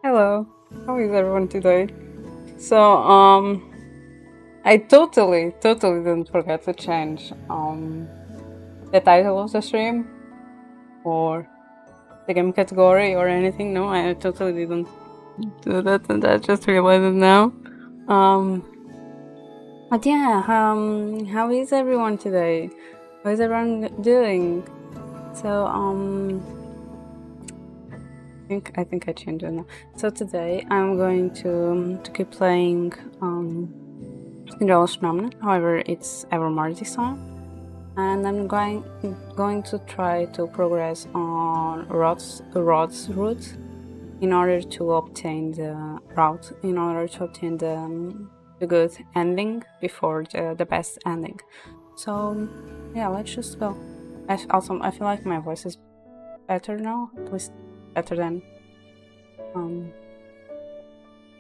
Hello, how is everyone today? So, I totally didn't forget to change the title of the stream or the game category or anything. No, I totally didn't do that, and I just realized it now. Um, but yeah, how is everyone today? How is everyone doing? So, I think I changed it now. So today I'm going to keep playing Cinderella. However, it's Evermore this time, and I'm going to try to progress on Rod's route in order to obtain the good ending before the best ending. So yeah, let's just go. I feel like my voice is better now, at least better than um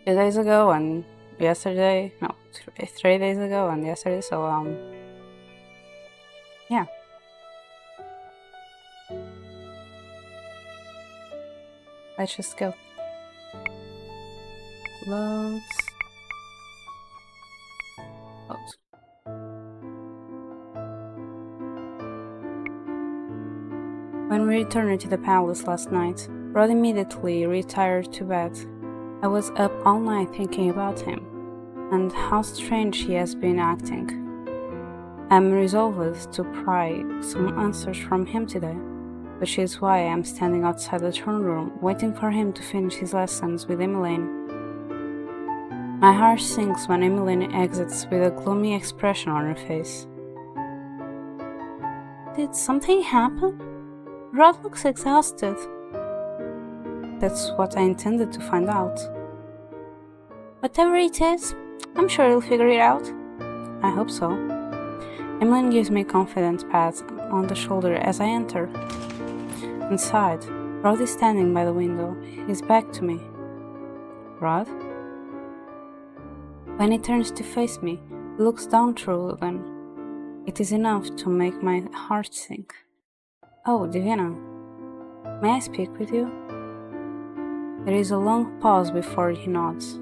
2 days ago and yesterday. No, 3 days ago and yesterday. So yeah, let's just go. Loads. Loads. When we returned to the palace last night, Rod immediately retired to bed. I was up all night thinking about him, and how strange he has been acting. I'm resolved to pry some answers from him today, which is why I'm standing outside the throne room, waiting for him to finish his lessons with Emmeline. My heart sinks when Emmeline exits with a gloomy expression on her face. Did something happen? Rod looks exhausted. That's what I intended to find out. Whatever it is, I'm sure he'll figure it out. I hope so. Emmeline gives me a confident pat on the shoulder as I enter. Inside, Rod is standing by the window, his back to me. Rod? When he turns to face me, he looks downtrodden. It is enough to make my heart sink. Oh, Diana, may I speak with you? There is a long pause before he nods.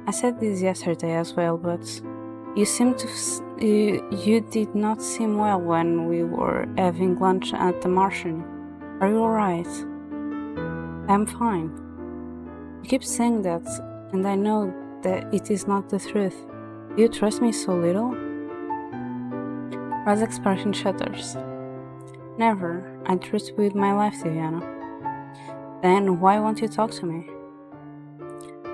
I said this yesterday as well, but you did not seem well when we were having lunch at the Martian. Are you alright? I'm fine. You keep saying that, and I know that it is not the truth. Do you trust me so little? Rod's expression shudders. Never. I trust you with my life, Diana. Then why won't you talk to me?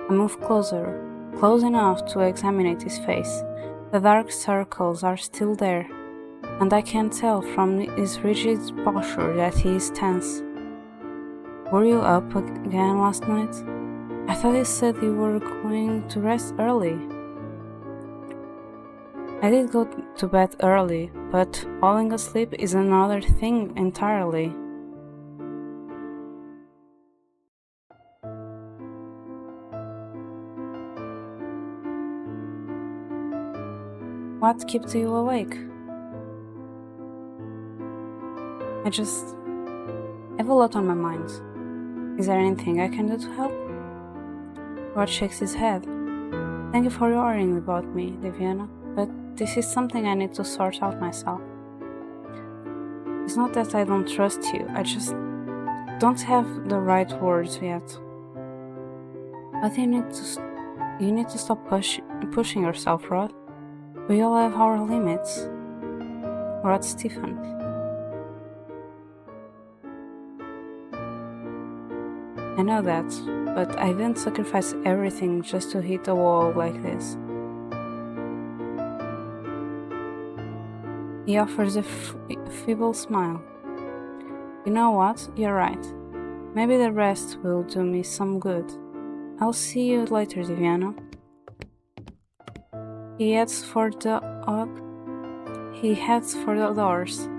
I move closer, close enough to examine his face. The dark circles are still there, and I can tell from his rigid posture that he is tense. Were you up again last night? I thought you said you were going to rest early. I did go to bed early, but falling asleep is another thing entirely. What kept you awake? I have a lot on my mind. Is there anything I can do to help? Rod shakes his head. Thank you for worrying about me, Diana, but this is something I need to sort out myself. It's not that I don't trust you, I just don't have the right words yet. But you need to stop pushing yourself, Rod. We all have our limits. Rod stiffened. I know that, but I didn't sacrifice everything just to hit a wall like this. He offers a feeble smile. You know what? You're right. Maybe the rest will do me some good. I'll see you later, Diana. He heads for the doors,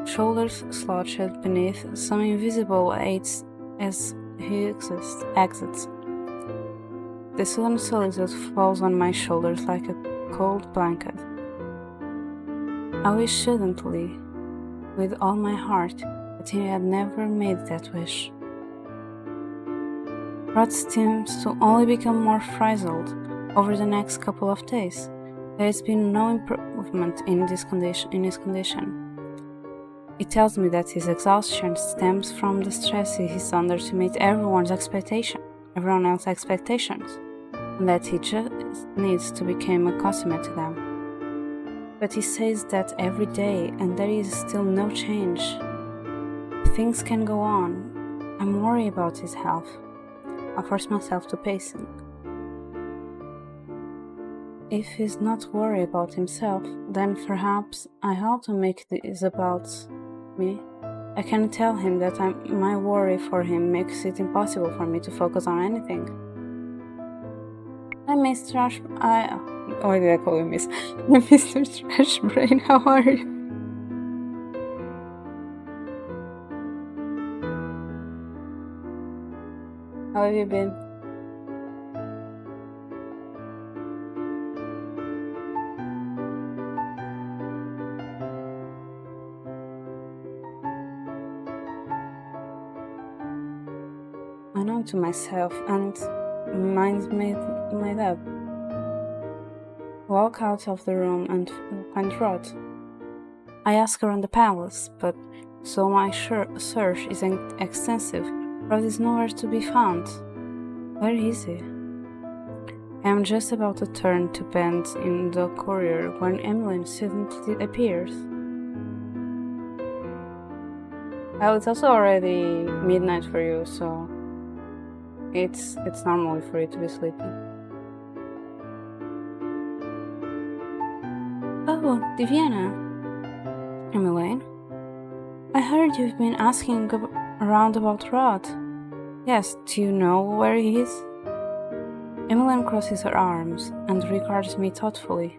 shoulders slouched beneath some invisible aids as he exits. The sudden solitude falls on my shoulders like a cold blanket. I wish suddenly, with all my heart, that he had never made that wish. Rod seems to only become more frazzled over the next couple of days. There has been no improvement in his condition. It tells me that his exhaustion stems from the stress he's under to meet everyone else's expectations, and that he just needs to become accustomed to them. But he says that every day, and there is still no change. Things can go on. I'm worried about his health. I force myself to pacing. If he's not worried about himself, then perhaps I ought to make this about me. I can tell him that my worry for him makes it impossible for me to focus on anything. I miss Trash. Why did I call you Miss? Mr. Trash Brain, how are you? How have you been? I know to myself, and mine's made up. Walk out of the room and find Rod. I ask around the palace, but so my search isn't extensive. Rod is nowhere to be found. Where is he? I am just about to turn to bend in the corridor when Emmeline suddenly appears. Well, it's also already midnight for you, so it's normal for you to be sleeping. Oh, Diviana. Emmeline, I heard you've been asking around about Rod. Yes, do you know where he is? Emmeline crosses her arms and regards me thoughtfully.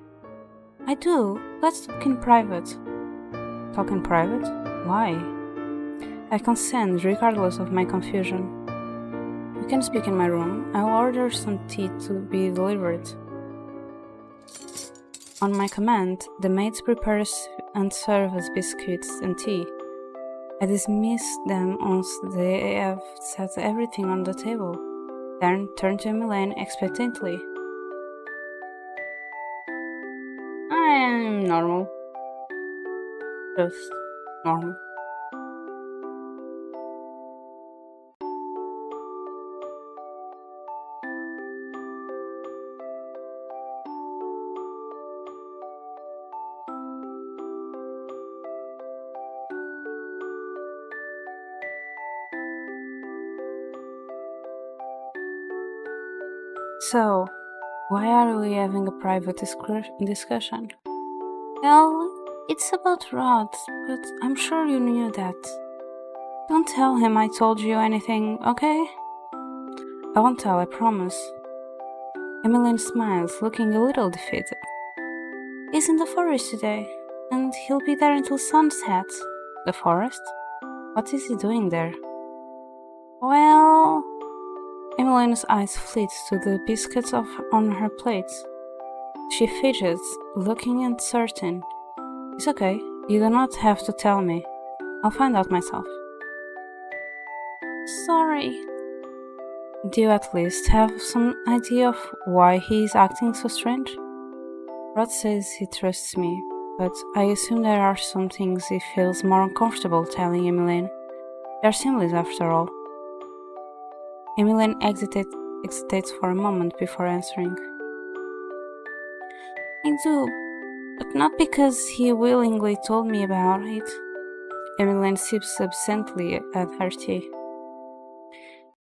I do. Let's talk in private. Talk in private? Why? I consent, regardless of my confusion. You can speak in my room. I'll order some tea to be delivered. On my command, the maids prepare and serve us biscuits and tea. I dismiss them once they have set everything on the table, then turn to Emmeline expectantly. I am normal. Just normal. So, why are we having a private discussion? Well, it's about Rod, but I'm sure you knew that. Don't tell him I told you anything, okay? I won't tell, I promise. Emmeline smiles, looking a little defeated. He's in the forest today, and he'll be there until sunset. The forest? What is he doing there? Well... Emmeline's eyes flit to the biscuits on her plate. She fidgets, looking uncertain. It's okay, you do not have to tell me. I'll find out myself. Sorry. Do you at least have some idea of why he is acting so strange? Rod says he trusts me, but I assume there are some things he feels more uncomfortable telling Emmeline. They are siblings after all. Emmeline hesitates for a moment before answering. I do, but not because he willingly told me about it. Emmeline sips absently at her tea.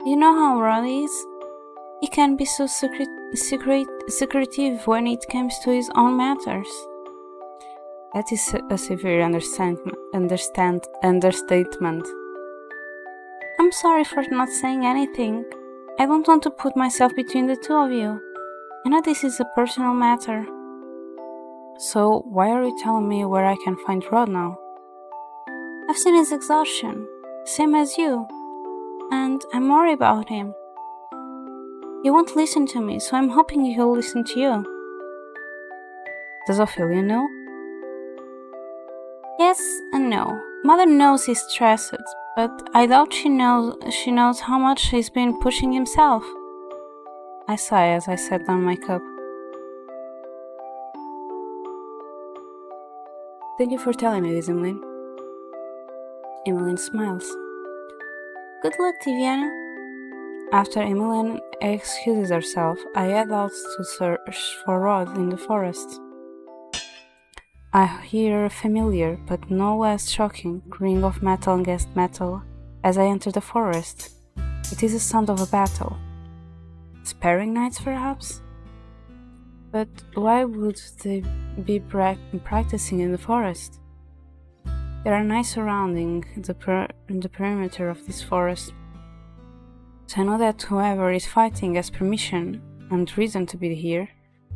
You know how Rod is? He can be so secretive when it comes to his own matters. That is a severe understatement. I'm sorry for not saying anything. I don't want to put myself between the two of you. I know this is a personal matter. So why are you telling me where I can find Rod now? I've seen his exhaustion, same as you, and I'm worried about him. He won't listen to me, so I'm hoping he'll listen to you. Does Ophelia know? Yes and no. Mother knows he's stressed, But I doubt she knows how much he's been pushing himself. I sigh as I set down my cup. Thank you for telling me this, Emmeline. Emmeline smiles. Good luck, Tiviana. After Emmeline excuses herself, I head out to search for Rod in the forest. I hear a familiar, but no less shocking, ring of metal against metal as I enter the forest. It is the sound of a battle. Sparring knights, perhaps? But why would they be practicing in the forest? There are knights surrounding the perimeter of this forest. So I know that whoever is fighting has permission and reason to be here,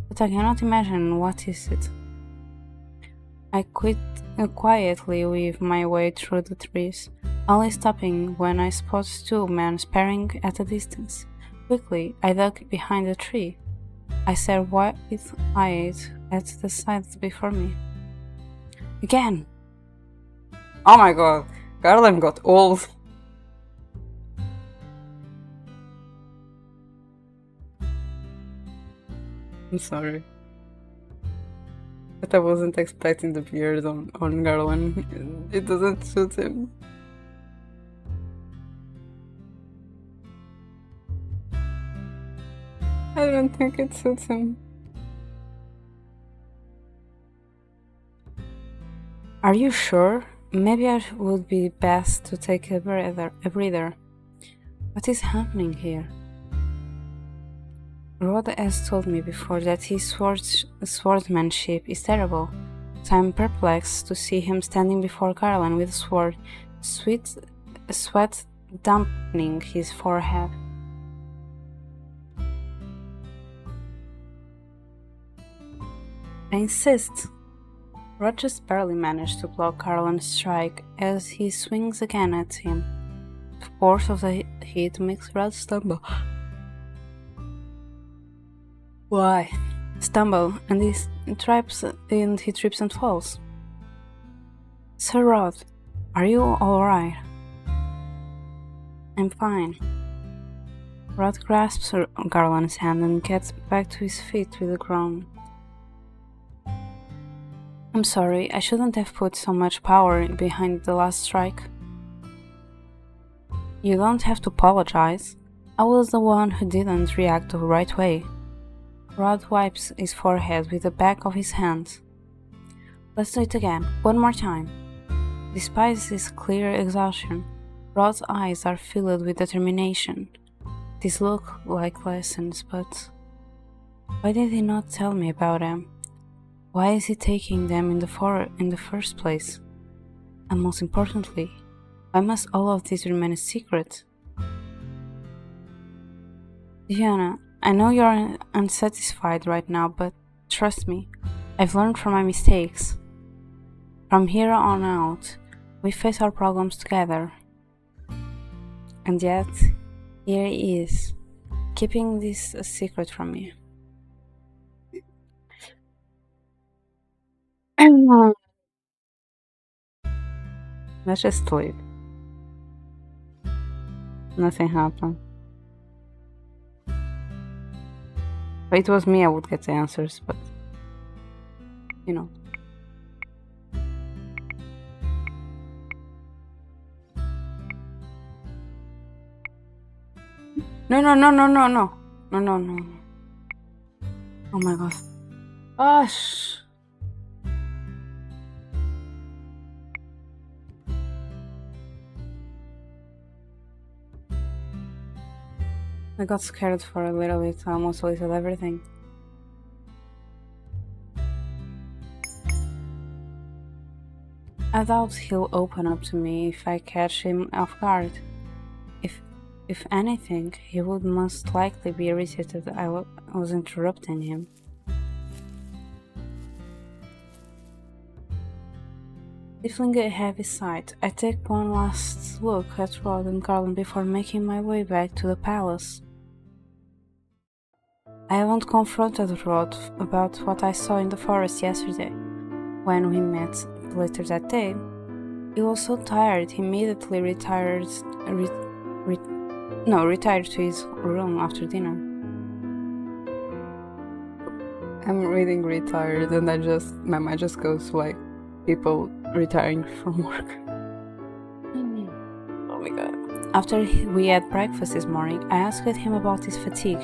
but I cannot imagine what is it. I quietly weave my way through the trees, only stopping when I spot two men sparring at a distance. Quickly, I duck behind a tree. I stare wide-eyed at the sight before me. Again! Oh my god, Garland got old. I'm sorry. But I wasn't expecting the beard on Garland. It doesn't suit him. I don't think it suits him. Are you sure? Maybe I would be best to take a breather. What is happening here? Rod has told me before that his swordsmanship is terrible, so I'm perplexed to see him standing before Garland with a sword, sweat dampening his forehead. I insist. Rod just barely managed to block Garland's strike as he swings again at him. The force of the hit makes Rod stumble. Why? Stumble, and he trips and falls. Sir Rod, are you alright? I'm fine. Rod grasps Garland's hand and gets back to his feet with a groan. I'm sorry, I shouldn't have put so much power behind the last strike. You don't have to apologize. I was the one who didn't react the right way. Rod wipes his forehead with the back of his hand. Let's do it again, one more time. Despite his clear exhaustion, Rod's eyes are filled with determination. These look like lessons, but why did he not tell me about them? Why is he taking them in the first place? And most importantly, why must all of this remain a secret? Diana, I know you're unsatisfied right now, but trust me, I've learned from my mistakes. From here on out, we face our problems together. And yet, here he is, keeping this a secret from me. Let's just sleep. Nothing happened. If it was me, I would get the answers, but you know. No. Oh my god. Gosh. I got scared for a little bit. I almost deleted everything. I doubt he'll open up to me if I catch him off guard. If anything, he would most likely be irritated that I was interrupting him. Stifling a heavy sigh, I take one last look at Rod and Garland before making my way back to the palace. I haven't confronted Rod about what I saw in the forest yesterday. When we met later that day, He was so tired, he immediately retired to his room after dinner. I'm reading retired and my mind just goes to like people retiring from work. Oh my god. After we had breakfast this morning, I asked him about his fatigue,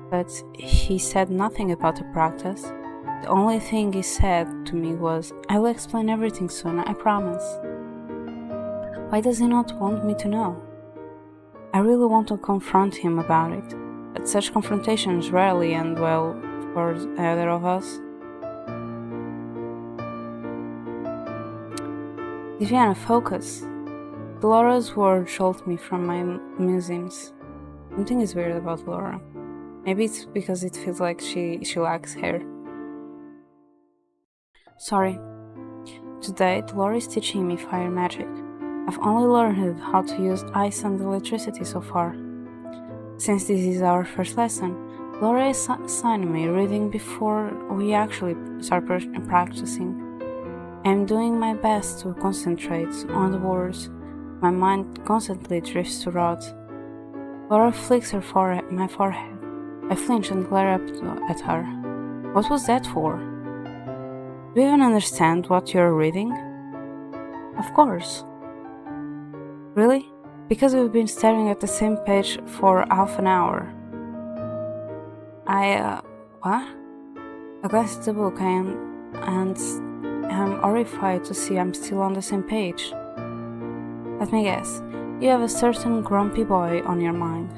but he said nothing about the practice. The only thing he said to me was, "I will explain everything soon, I promise." Why does he not want me to know? I really want to confront him about it, but such confrontations rarely end well for either of us. Viviana, focus. Laura's word jolt me from my musings. Something is weird about Laura. Maybe it's because it feels like she lacks hair. Sorry. Today, Laura is teaching me fire magic. I've only learned how to use ice and electricity so far. Since this is our first lesson, Laura is assigning me reading before we actually start practicing. I'm doing my best to concentrate on the words. My mind constantly drifts to rot. Laura flicks my forehead. I flinch and glare up at her. What was that for? Do you even understand what you're reading? Of course. Really? Because we've been staring at the same page for half an hour. What? I glanced at the book and I'm horrified to see I'm still on the same page. Let me guess, you have a certain grumpy boy on your mind.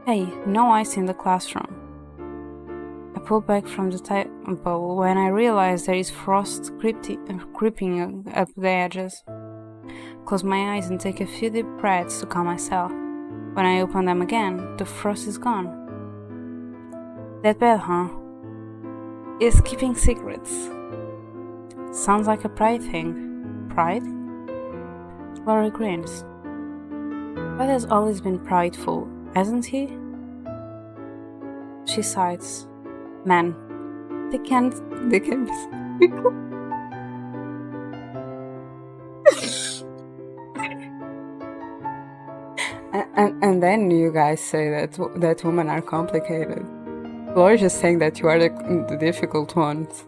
Hey, no ice in the classroom. I pull back from the table when I realize there is frost creeping up the edges. Close my eyes and take a few deep breaths to calm myself. When I open them again, the frost is gone. That bad, huh? Is keeping secrets. Sounds like a pride thing. Pride? Laura grins. Pride has always been prideful, hasn't he? She sighs. Man, they can't be people. and then you guys say that women are complicated. Laura's just saying that you are the difficult ones.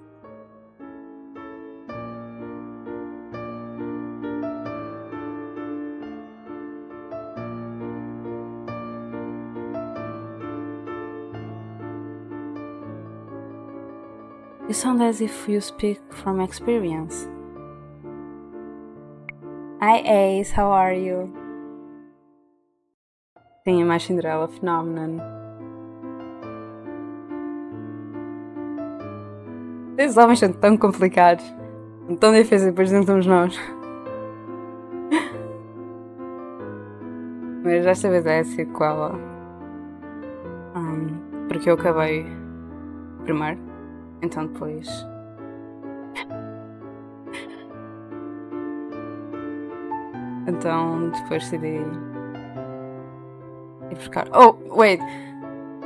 You sound as if you speak from experience. Hi Ace, how are you? Tenho mais Cinderella phenomenon. Esses homens são tão complicados, são tão difíceis, depois não somos nós. Mas desta vez é a sequela. Porque eu acabei o primeiro, então depois. Então depois decidi ir buscar. Oh, wait!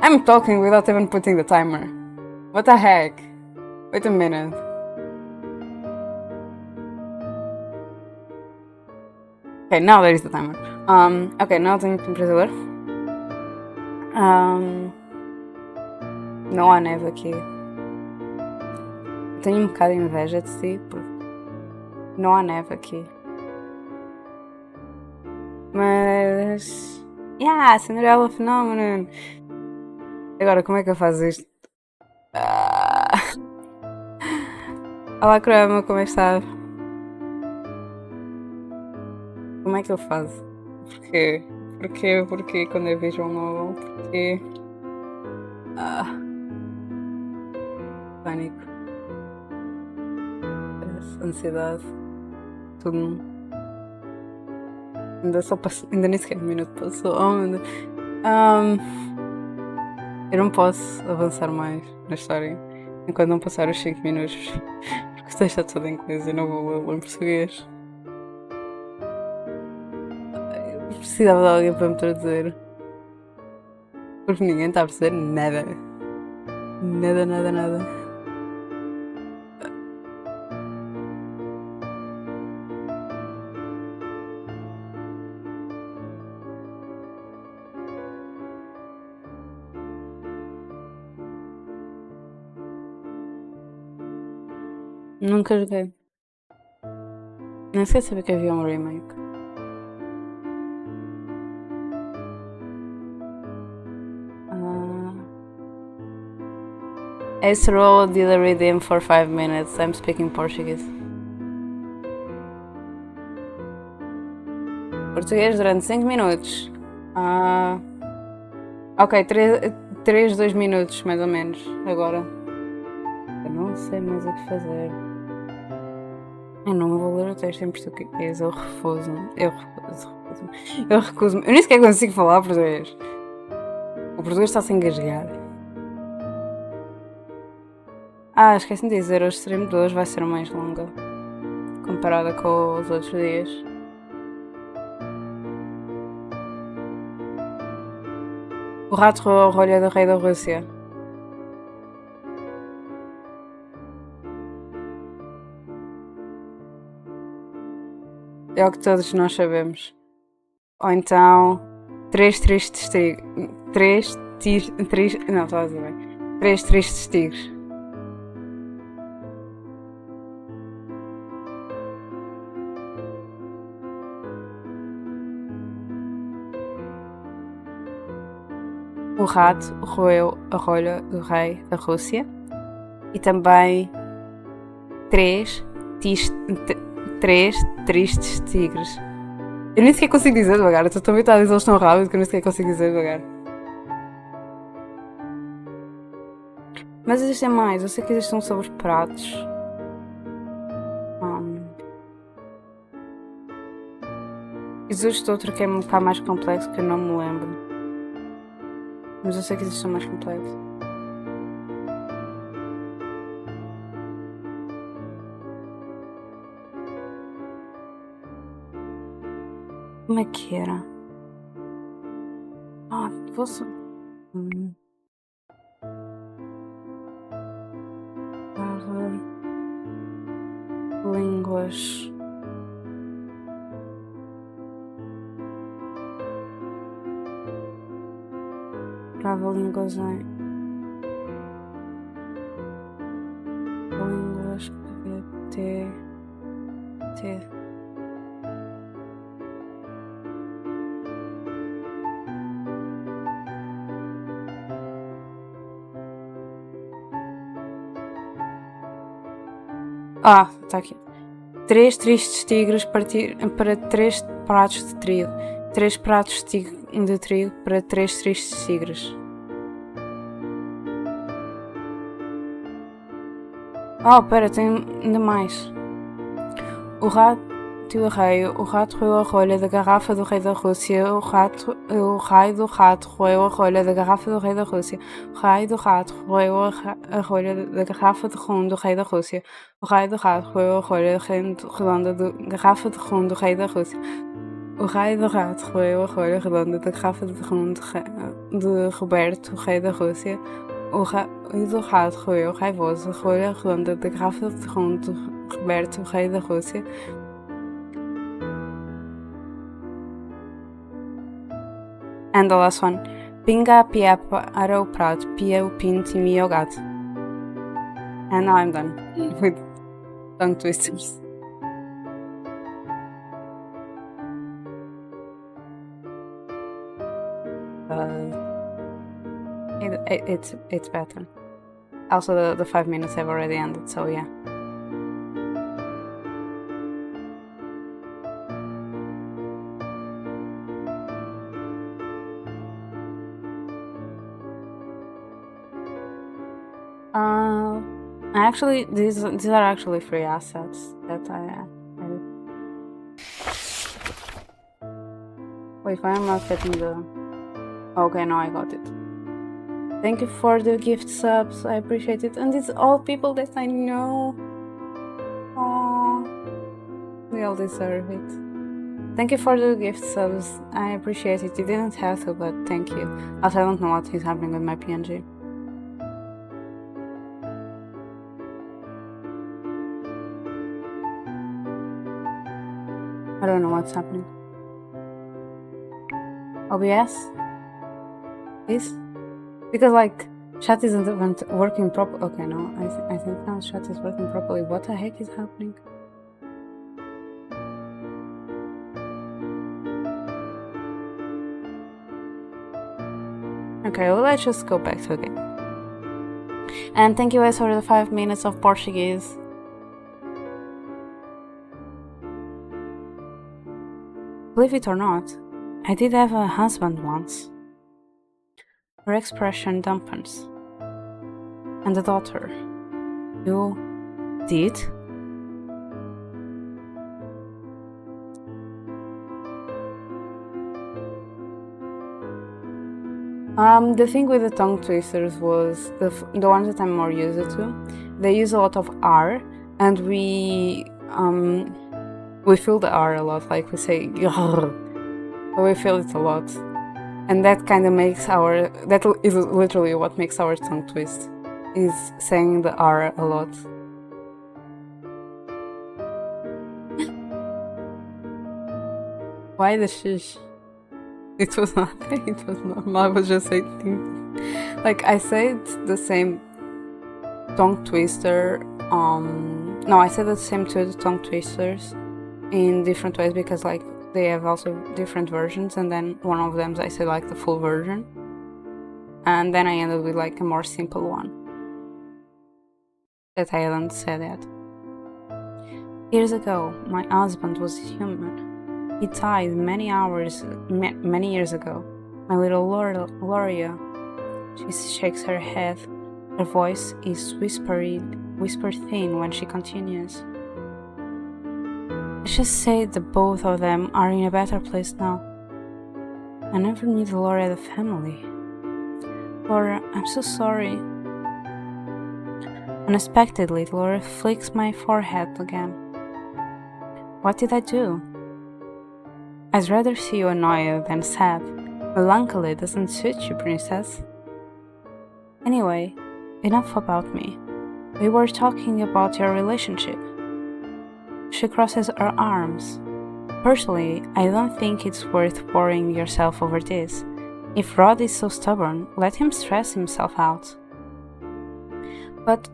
I'm talking without even putting the timer. What the heck? Wait a minute. Okay, now there is the timer. Ok, não tenho temperador. Não há neve aqui. Tenho um bocado de inveja de ti, porque não há neve aqui. Mas... Yeah, Cinderella phenomenon! Agora, como é que eu faço isto? Olá, Crama, como é que estás? Como é que eu faço? Porquê quando eu vejo um novo? Porquê? Pânico. Ansiedade. Tudo. Ainda nem sequer um minuto passou. Oh, meu Deus. Eu não posso avançar mais na história enquanto não passar os 5 minutos. Porque o texto está todo em inglês e não vou lê-lo em português. Eu precisava de alguém para me traduzir. Porque ninguém está a perceber nada. Nada. Nunca joguei. Nem sei saber que havia um remake. Ace roll did a redeem for 5 minutes. I'm speaking Portuguese. Português durante 5 minutos. Ok, 3, 2 minutos mais ou menos. Agora. Eu não sei mais o que fazer. Eu não vou ler o texto em português. Eu refuso. Eu recuso-me. Eu nem sequer consigo falar português. O português está a se engasgar. Esqueci de dizer, o stream de hoje vai ser mais longa comparada com os outros dias. O rato roeu a rolha do rei da Rússia. É o que todos nós sabemos. Ou então, três tristes tigres. Não, estava a dizer bem. 3 tristes tigres. O rato roeu a rolha do rei da Rússia. E também 3 tristes tigres. Eu nem sequer consigo dizer devagar. Eu estou tão habituada a dizer eles tão rápido que eu nem sequer consigo dizer devagar. Mas existem mais. Eu sei que existem sobre pratos. Existe outro que é um bocado mais complexo que eu não me lembro. Mas eu sei que existe um mais complexo. Como é que era? Posso. Línguas. Trava-línguas em. Línguas. T. Tá aqui. 3 tristes tigres para 3 pratos de trigo. 3 pratos de trigo para 3 tristes tigres. Pera, tem ainda mais. O rato e o rei. O rato roeu a rolha da garrafa do rei da Rússia. O raio do rato roeu a rolha da garrafa do rei da Rússia. O raio do rato roeu a rolha da garrafa de rum do rei da Rússia. O raio do rato roeu a rolha redonda da garrafa de rum do rei da Rússia. O raio do rato roeu a rolha redonda da garrafa de rum de Roberto, rei da Rússia. O raio do rato roeu raivoso a rolha redonda da garrafa de rum de Roberto, rei da Rússia. And the last one. Pinga a pia para o prato, pia o pinto e mia o gato. And now I'm done with tongue twisters. It's better. Also, the 5 minutes have already ended, so yeah. Actually, these are actually free assets that I added. Wait, why am I not getting the... Okay, now I got it. Thank you for the gift subs, I appreciate it. And it's all people that I know. We all deserve it. Thank you for the gift subs, I appreciate it. You didn't have to, but thank you. Also, I don't know what is happening with my PNG. I don't know what's happening. OBS? This? Because, like, Chat isn't even working properly. Okay, no, I think now chat is working properly. What the heck is happening? Okay, well, let's just go back to the game. And thank you guys for the 5 minutes of Portuguese. Believe it or not, I did have a husband once. Her expression dampens. And a daughter. You did? The thing with the tongue twisters was the ones that I'm more used to. They use a lot of R, and we feel the R a lot. Like we say, we feel it a lot, and that kind of makes that is literally what makes our tongue twist, is saying the R a lot. Why the shish? It was nothing, it was normal, I was just saying. Like, I said the same tongue twister, no, I said the same two tongue twisters in different ways because, like, they have also different versions, and then one of them I said, like, the full version. And then I ended with, like, a more simple one that I hadn't said yet. Years ago, my husband was human. He died many years ago. My little Gloria. She shakes her head. Her voice is whispered thin when she continues. Let's just say that both of them are in a better place now. I never knew Laura had a family. Laura, I'm so sorry. Unexpectedly, Laura flicks my forehead again. What did I do? I'd rather see you annoyed than sad. Melancholy doesn't suit you, princess. Anyway, enough about me. We were talking about your relationship. She crosses her arms. Personally, I don't think it's worth worrying yourself over this. If Rod is so stubborn, let him stress himself out. But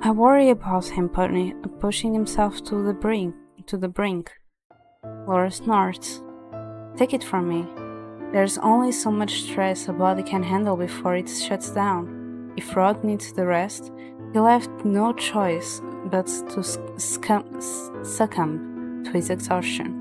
I worry about him pushing himself to the brink. Laura snorts. Take it from me. There's only so much stress a body can handle before it shuts down. If Rod needs the rest, he'll have no choice but to succumb to his exhaustion.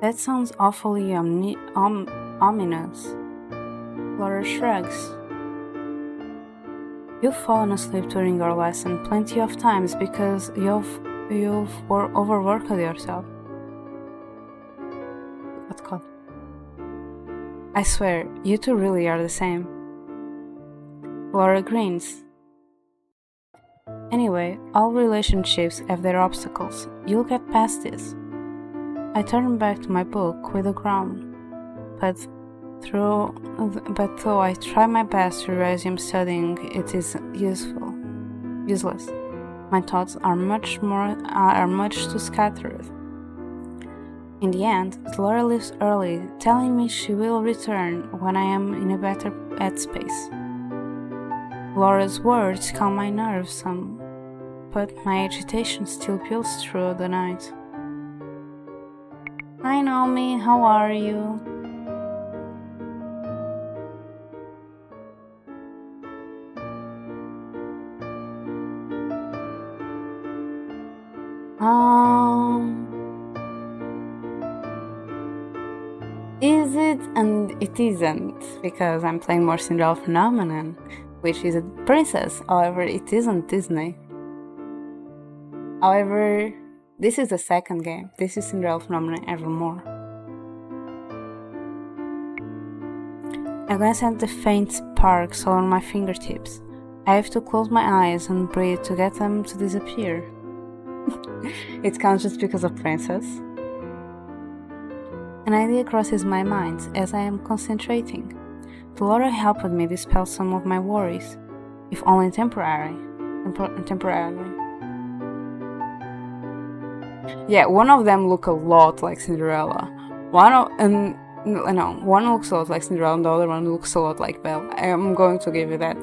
That sounds awfully ominous. Laura shrugs. You've fallen asleep during your lesson plenty of times because you've overworked yourself. What's called? I swear, you two really are the same. Laura grins. Anyway, all relationships have their obstacles. You'll get past this. I turn back to my book with a groan, but though I try my best to resume studying, it is useless. My thoughts are much too scattered. In the end, Laura leaves early, telling me she will return when I am in a better headspace. Laura's words calm my nerves some, but my agitation still pulls through the night. Hi Naomi, how are you? Is it and it isn't, because I'm playing more Cinderella Phenomenon, which is a princess, however it isn't Disney. However, this is the second game. This is Cinderella Phenomenon Evermore. I glance at the faint sparks on my fingertips. I have to close my eyes and breathe to get them to disappear. It counts just because of Princess. An idea crosses my mind as I am concentrating. Laura helped me dispel some of my worries, if only temporarily. Yeah, one of them look a lot like Cinderella. One looks a lot like Cinderella and the other one looks a lot like Belle. I am going to give you that.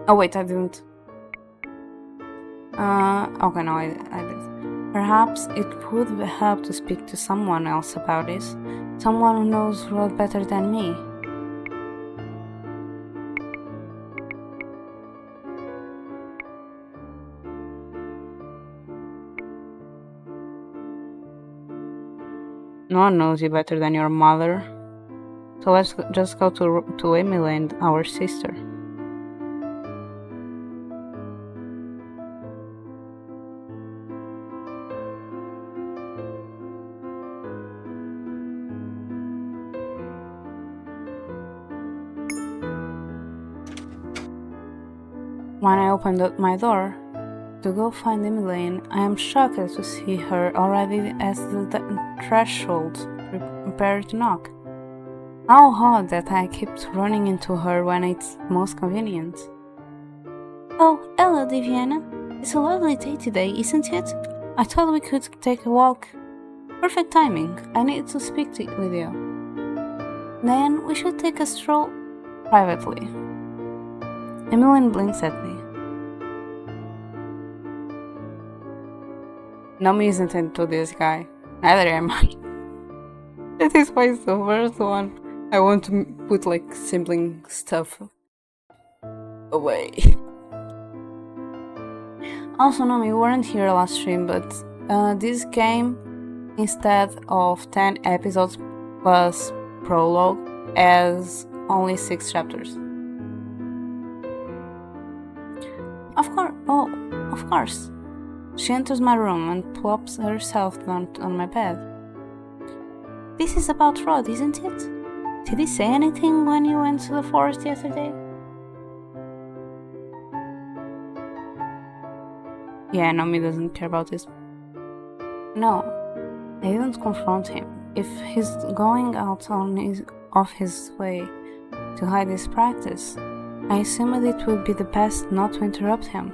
Oh wait, I didn't. Okay, no, I did. Perhaps it would help to speak to someone else about this. Someone who knows Rod better than me. No one knows you better than your mother. So let's just go to Emily and our sister. When I opened up my door to go find Emily, I am shocked to see her already at the threshold, prepared to knock. How odd that I keep running into her when it's most convenient. Oh, hello, Diviana. It's a lovely day today, isn't it? I thought we could take a walk. Perfect timing. I need to speak with you. Then we should take a stroll privately. Emmeline blinks at me. Nomi isn't into this guy. Neither am I. That is why it's the first one. I want to put like sibling stuff away. Also, Nomi, you weren't here last stream, but this game, instead of 10 episodes plus prologue, has only 6 chapters. Of course. She enters my room and plops herself down on my bed. This is about Rod, isn't it? Did he say anything when you went to the forest yesterday? Yeah, Nomi doesn't care about this. No, I didn't confront him. If he's going out of his way to hide his practice, I assumed it would be the best not to interrupt him.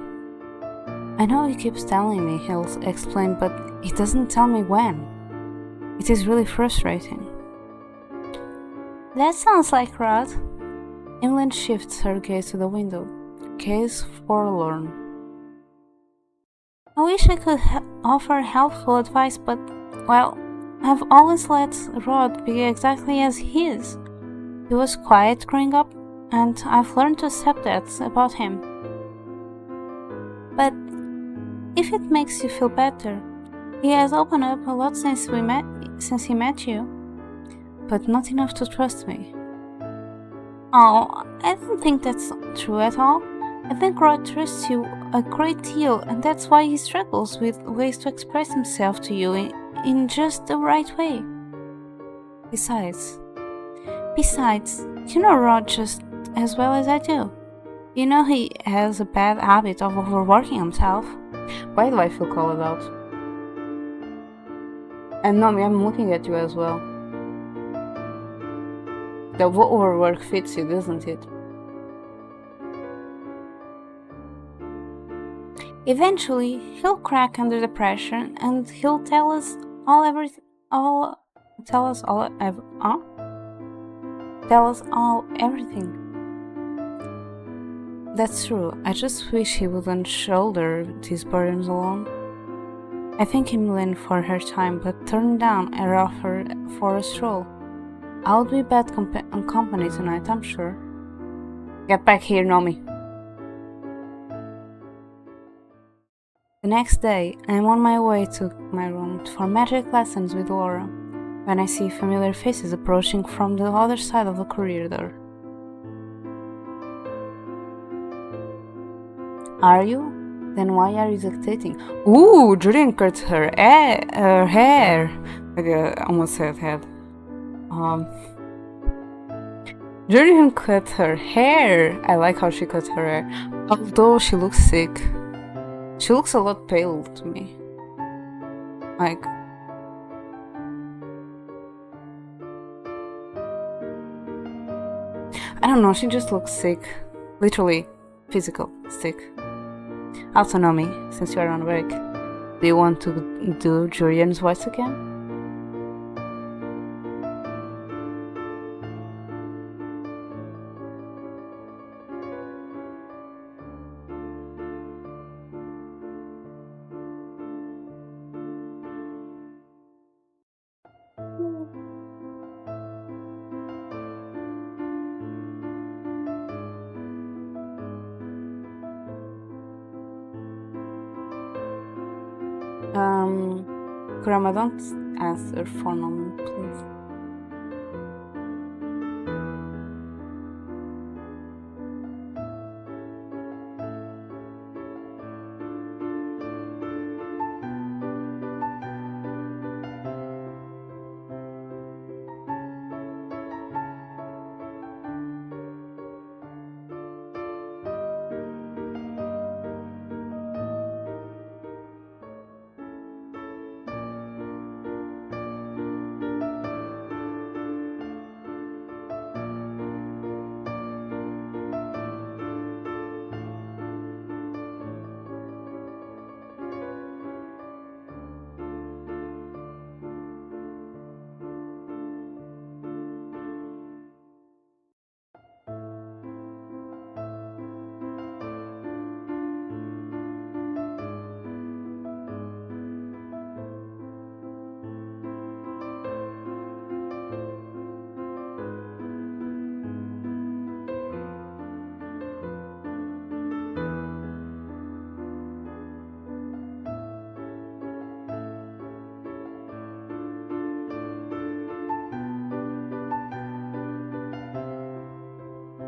I know he keeps telling me he'll explain, but he doesn't tell me when. It is really frustrating. That sounds like Rod. Emily shifts her gaze to the window, gaze forlorn. I wish I could offer helpful advice, but, well, I've always let Rod be exactly as he is. He was quiet growing up, and I've learned to accept that about him. But if it makes you feel better, he has opened up a lot since he met you, but not enough to trust me. Oh, I don't think that's true at all. I think Rod trusts you a great deal, and that's why he struggles with ways to express himself to you in just the right way. Besides, you know Rod just as well as I do. You know he has a bad habit of overworking himself. Why do I feel called out? And Nomi, I'm looking at you as well. The overwork fits you, doesn't it? Eventually, he'll crack under the pressure, and he'll tell us everything. That's true. I just wish he wouldn't shoulder these burdens alone. I thank Emily for her time, but turned down her offer for a stroll. I'll be bad company tonight, I'm sure. Get back here, Nomi. The next day, I am on my way to my room for magic lessons with Laura, when I see familiar faces approaching from the other side of the corridor. Are you? Then why are you dictating? Ooh, Julian cut her hair. I almost said head. Julian cut her hair. I like how she cut her hair, although she looks sick. She looks a lot pale to me. Like, I don't know, she just looks sick. Literally, physical, sick. Also, Nomi, since you are on break, do you want to do Julian's voice again? Kurama, don't answer for Nomi, please.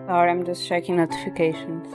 Sorry, I'm just checking notifications.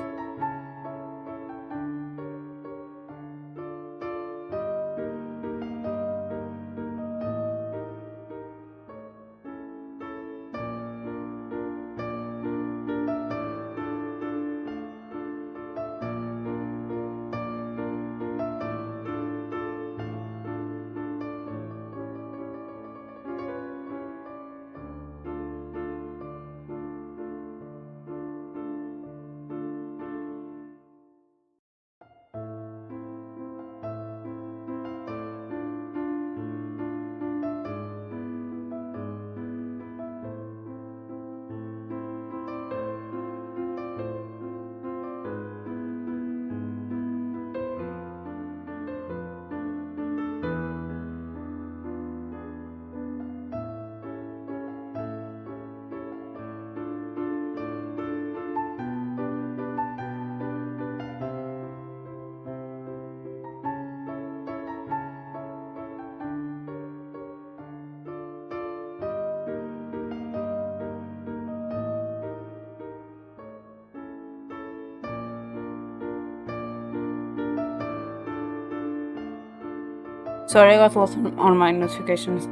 Sorry, I got lost on my notifications.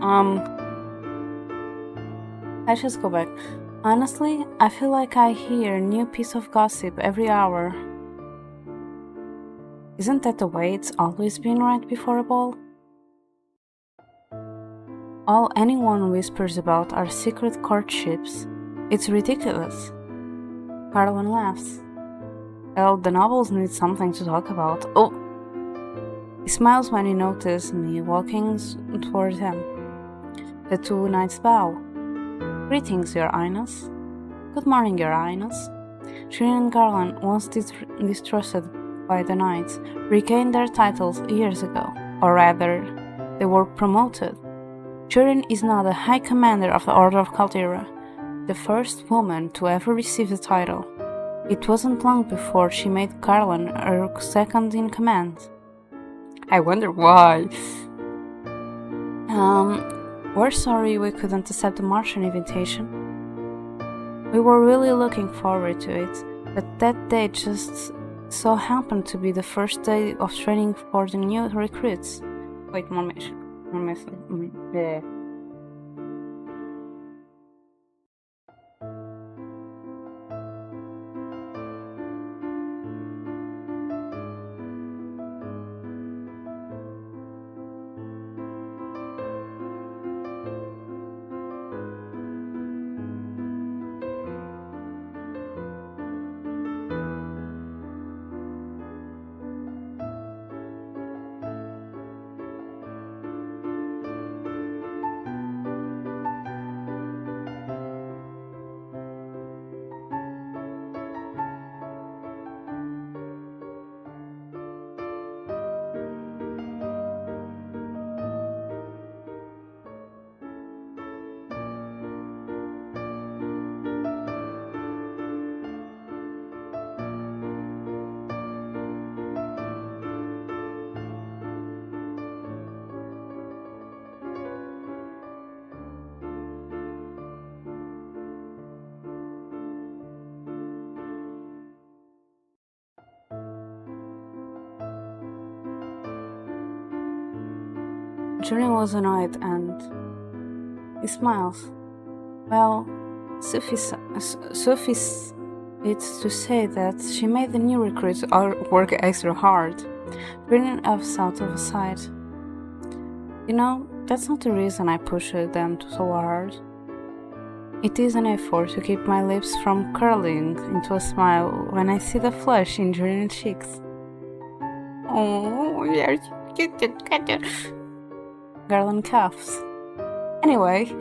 Let's just go back. Honestly, I feel like I hear a new piece of gossip every hour. Isn't that the way it's always been right before a ball? All anyone whispers about are secret courtships. It's ridiculous. Carlin laughs. Well, the novels need something to talk about. Oh! He smiles when he notices me walking toward him. The two knights bow. Greetings, Your Highness. Good morning, Your Highness. Shirin and Garland, once distrusted by the knights, regained their titles years ago, or rather, they were promoted. Shirin is now the High Commander of the Order of Caldera, the first woman to ever receive the title. It wasn't long before she made Garland her second in command. I wonder why. We're sorry we couldn't accept the Martian invitation. We were really looking forward to it, but that day just so happened to be the first day of training for the new recruits. Wait, more message. Yeah. Julian was annoyed and he smiles. Well, suffice it to say that she made the new recruits work extra hard, bringing us out of sight. You know, that's not the reason I push them so hard. It is an effort to keep my lips from curling into a smile when I see the flush in Julian's cheeks. Oh, you're cute. Garland coughs. Anyway,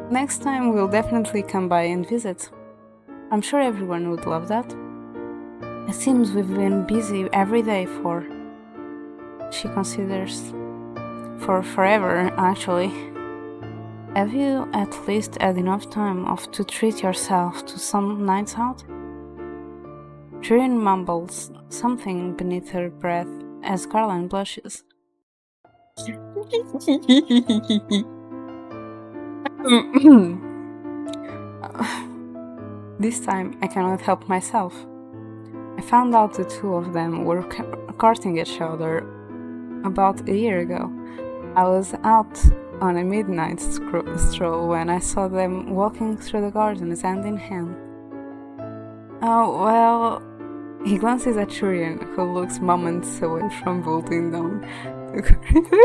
next time we'll definitely come by and visit. I'm sure everyone would love that. It seems we've been busy every day for... She considers... For forever, actually. Have you at least had enough time off to treat yourself to some nights out? Julian mumbles something beneath her breath as Garland blushes. This time I cannot help myself. I found out the two of them were courting each other about a year ago. I was out on a midnight stroll when I saw them walking through the gardens hand in hand. Oh, well... He glances at Julian, who looks moments away from bolting down the corridor.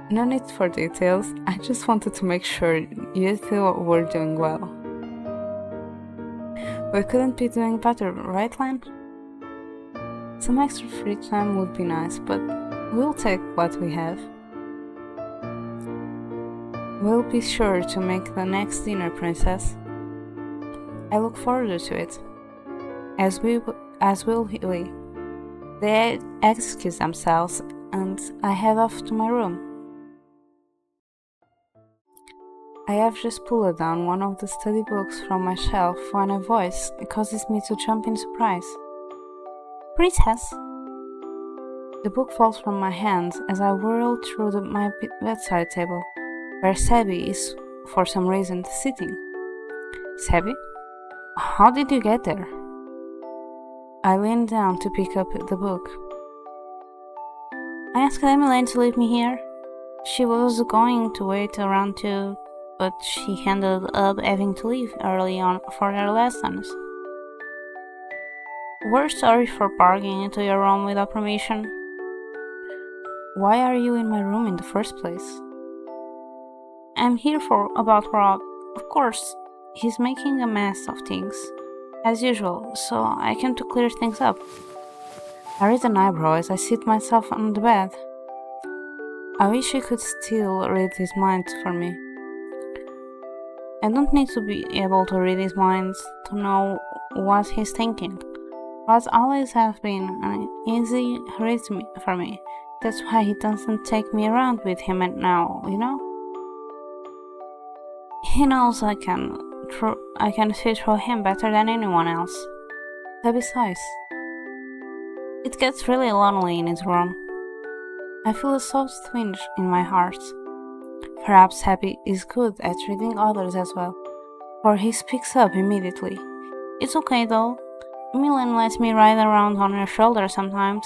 No need for details, I just wanted to make sure you two were doing well. We couldn't be doing better, right, Len? Some extra free time would be nice, but we'll take what we have. We'll be sure to make the next dinner, Princess. I look forward to it. As will we. They excuse themselves, and I head off to my room. I have just pulled down one of the study books from my shelf when a voice causes me to jump in surprise. Princess! The book falls from my hands as I whirl through my bedside table, where Sebi is, for some reason, sitting. Sebi? How did you get there? I lean down to pick up the book. I asked Emily to leave me here. She was going to wait around too, but she ended up having to leave early on for her lessons. We're sorry for barging into your room without permission. Why are you in my room in the first place? I'm here about Rod. Of course, he's making a mess of things, as usual, so I came to clear things up. I raise an eyebrow as I sit myself on the bed. I wish he could still read his mind for me. I don't need to be able to read his mind to know what he's thinking. Rod always has been an easy read for me. That's why he doesn't take me around with him now, you know? He knows I can see through him better than anyone else. Debbie sighs. It gets really lonely in his room. I feel a soft twinge in my heart. Perhaps Happy is good at reading others as well, for he speaks up immediately. It's okay though. Milan lets me ride around on her shoulder sometimes.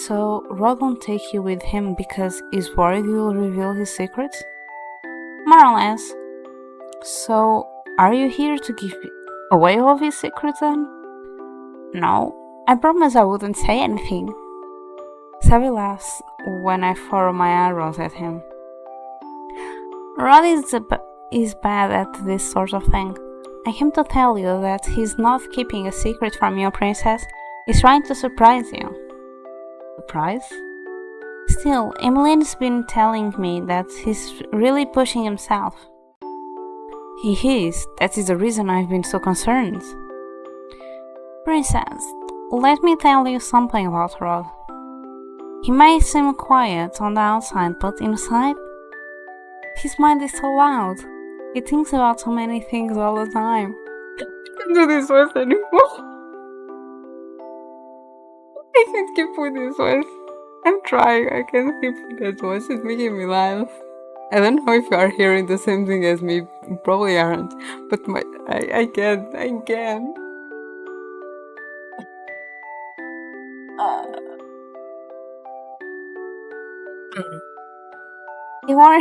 So Rod won't take you with him because he's worried you'll reveal his secrets? More or less. So, are you here to give away all of his secrets then? No, I promise I wouldn't say anything. Savvy laughs when I furrow my eyebrows at him. Rod is bad at this sort of thing. I came to tell you that he's not keeping a secret from you, Princess. He's trying to surprise you. Surprise? Still, Emmeline's been telling me that he's really pushing himself. He is. That is the reason I've been so concerned. Princess, let me tell you something about Rod. He may seem quiet on the outside, but inside, his mind is so loud. He thinks about so many things all the time. I can't do this voice anymore. I can't keep with this voice. I'm trying. I can't keep with that voice. It's making me laugh. I don't know if you are hearing the same thing as me. Probably aren't. But I can't. You are.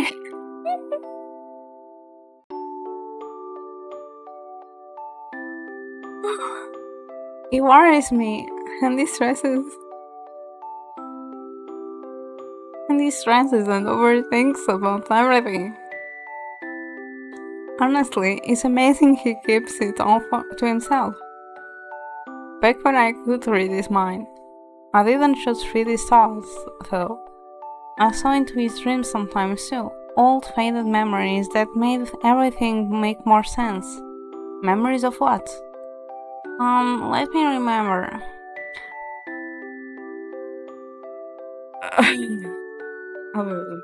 It worries me and distresses and overthinks about everything. Honestly, it's amazing he keeps it all to himself. Back when I could read his mind, I didn't just read his thoughts, though. I saw into his dreams sometimes too. Old faded memories that made everything make more sense. Memories of what? Let me remember. Oh,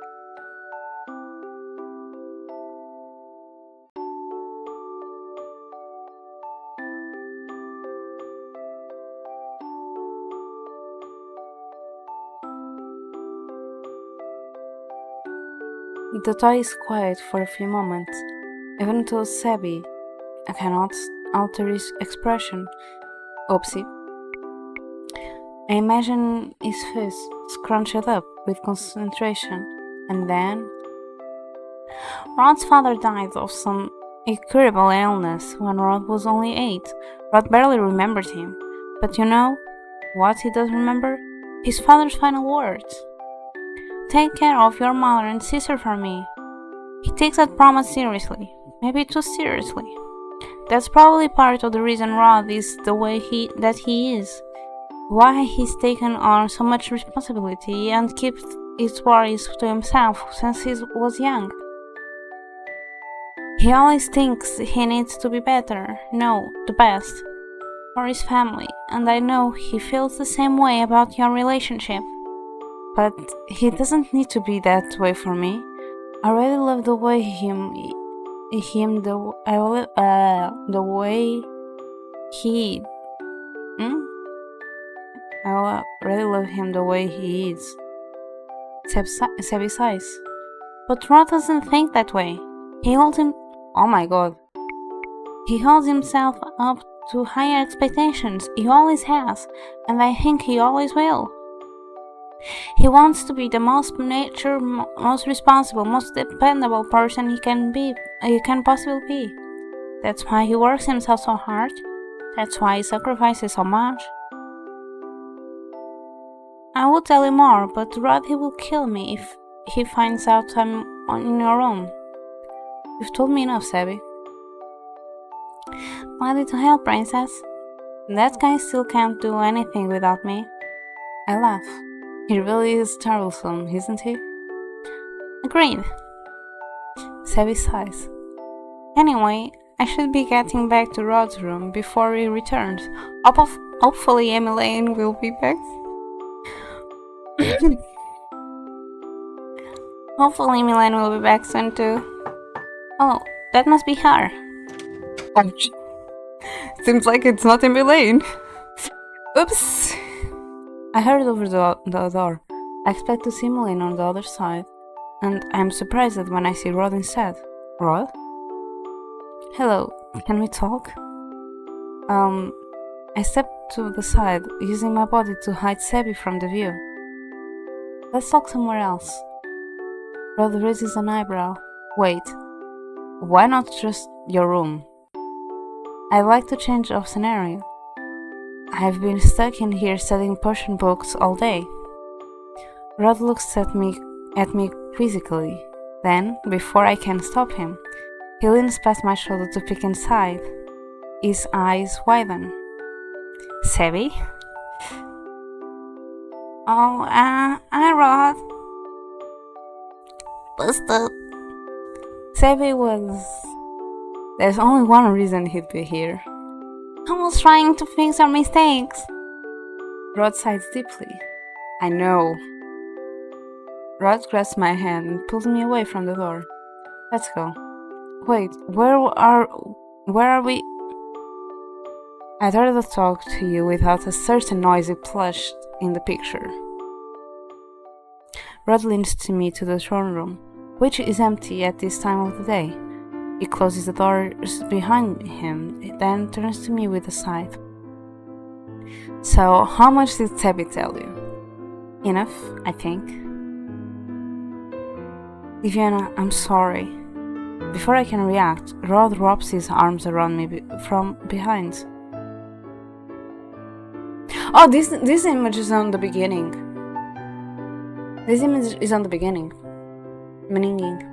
the toy is quiet for a few moments. Even though Sebi, I cannot alter his expression. Oopsie. I imagine his face scrunched up with concentration, and then Rod's father died of some incurable illness when Rod was only 8. Rod barely remembered him. But you know what he does remember? His father's final words. Take care of your mother and sister for me. He takes that promise seriously. Maybe too seriously. That's probably part of the reason Rod is the way he is. Why he's taken on so much responsibility and kept his worries to himself since he was young. He always thinks he needs to be better, no, the best, for his family, and I know he feels the same way about your relationship. But he doesn't need to be that way for me. I really love the way the way he. Hmm? Really love him the way he is. Sebi sighs. But Rod doesn't think that way. He holds him. Oh my god. He holds himself up to higher expectations. He always has, and I think he always will. He wants to be the most mature, most responsible, most dependable person he can possibly be. That's why he works himself so hard. That's why he sacrifices so much. I would tell him more, but Rod he will kill me if he finds out I'm in your room. You've told me enough, Sebi. Ready to help, princess. That guy still can't do anything without me. I laugh. He really is troublesome, isn't he? Agreed. Sebi sighs. Anyway, I should be getting back to Rod's room before he returns. Hopefully Emmeline will be back. Hopefully Emmeline will be back soon too. Oh, that must be her. Ouch. Seems like it's not Emmeline. Oops. I heard over the door. I expect to see Emmeline on the other side, and I'm surprised when I see Rod instead. Rod? Hello, can we talk? I stepped to the side, using my body to hide Sebi from the view. Let's talk somewhere else. Rod raises an eyebrow. Wait, why not just your room? I'd like to change of scenario. I've been stuck in here studying potion books all day. Rod looks at me quizzically. Then, before I can stop him, he leans past my shoulder to peek inside. His eyes widen. Sebi? Oh, hi Rod. Busted. Sebi was... There's only one reason he'd be here. I was trying to fix our mistakes. Rod sighs deeply. I know. Rod grabs my hand and pulls me away from the door. Let's go. Wait, where are we? I'd rather talk to you without a certain noisy plush in the picture. Rod leans to me to the throne room, which is empty at this time of the day. He closes the doors behind him, then turns to me with a sigh. So, how much did Sebi tell you? Enough, I think. Viviana, I'm sorry. Before I can react, Rod wraps his arms around me from behind. Oh, this image is on the beginning. This image is on the beginning. Meaning,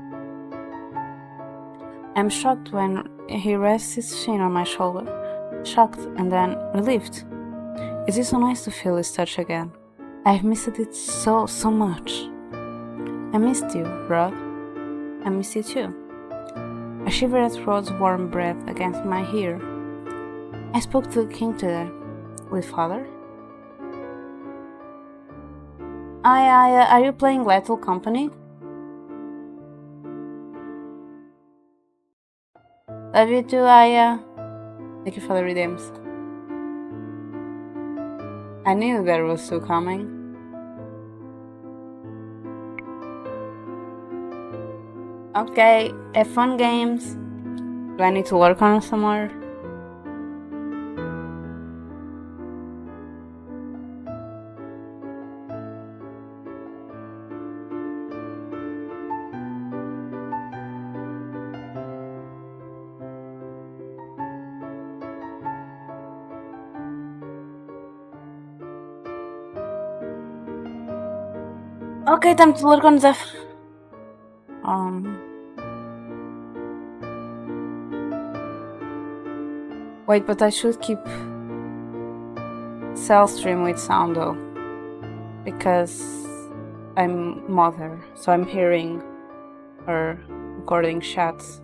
I'm shocked when he rests his chin on my shoulder. Shocked and then relieved. It is so nice to feel his touch again. I've missed it so much. I missed you, Rod. I miss you too. I shivered at Rod's warm breath against my ear. I spoke to the king today. With father? Are you playing Lethal Company? Love you too, Aya. Thank you for the redeems. I knew there was two coming. Okay, have fun games. Do I need to work on it somewhere? Okay, time to work on Zeph. Wait, but I should keep cell stream with sound though, because I'm mother, so I'm hearing her recording chats.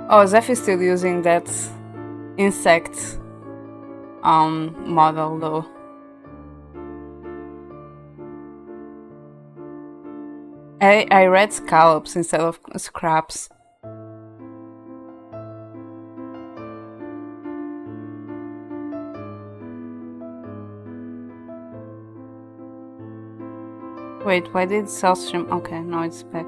Oh, Zeph is still using that insect model though. I read scallops instead of scraps. Wait, why did cell stream? Okay, now it's back.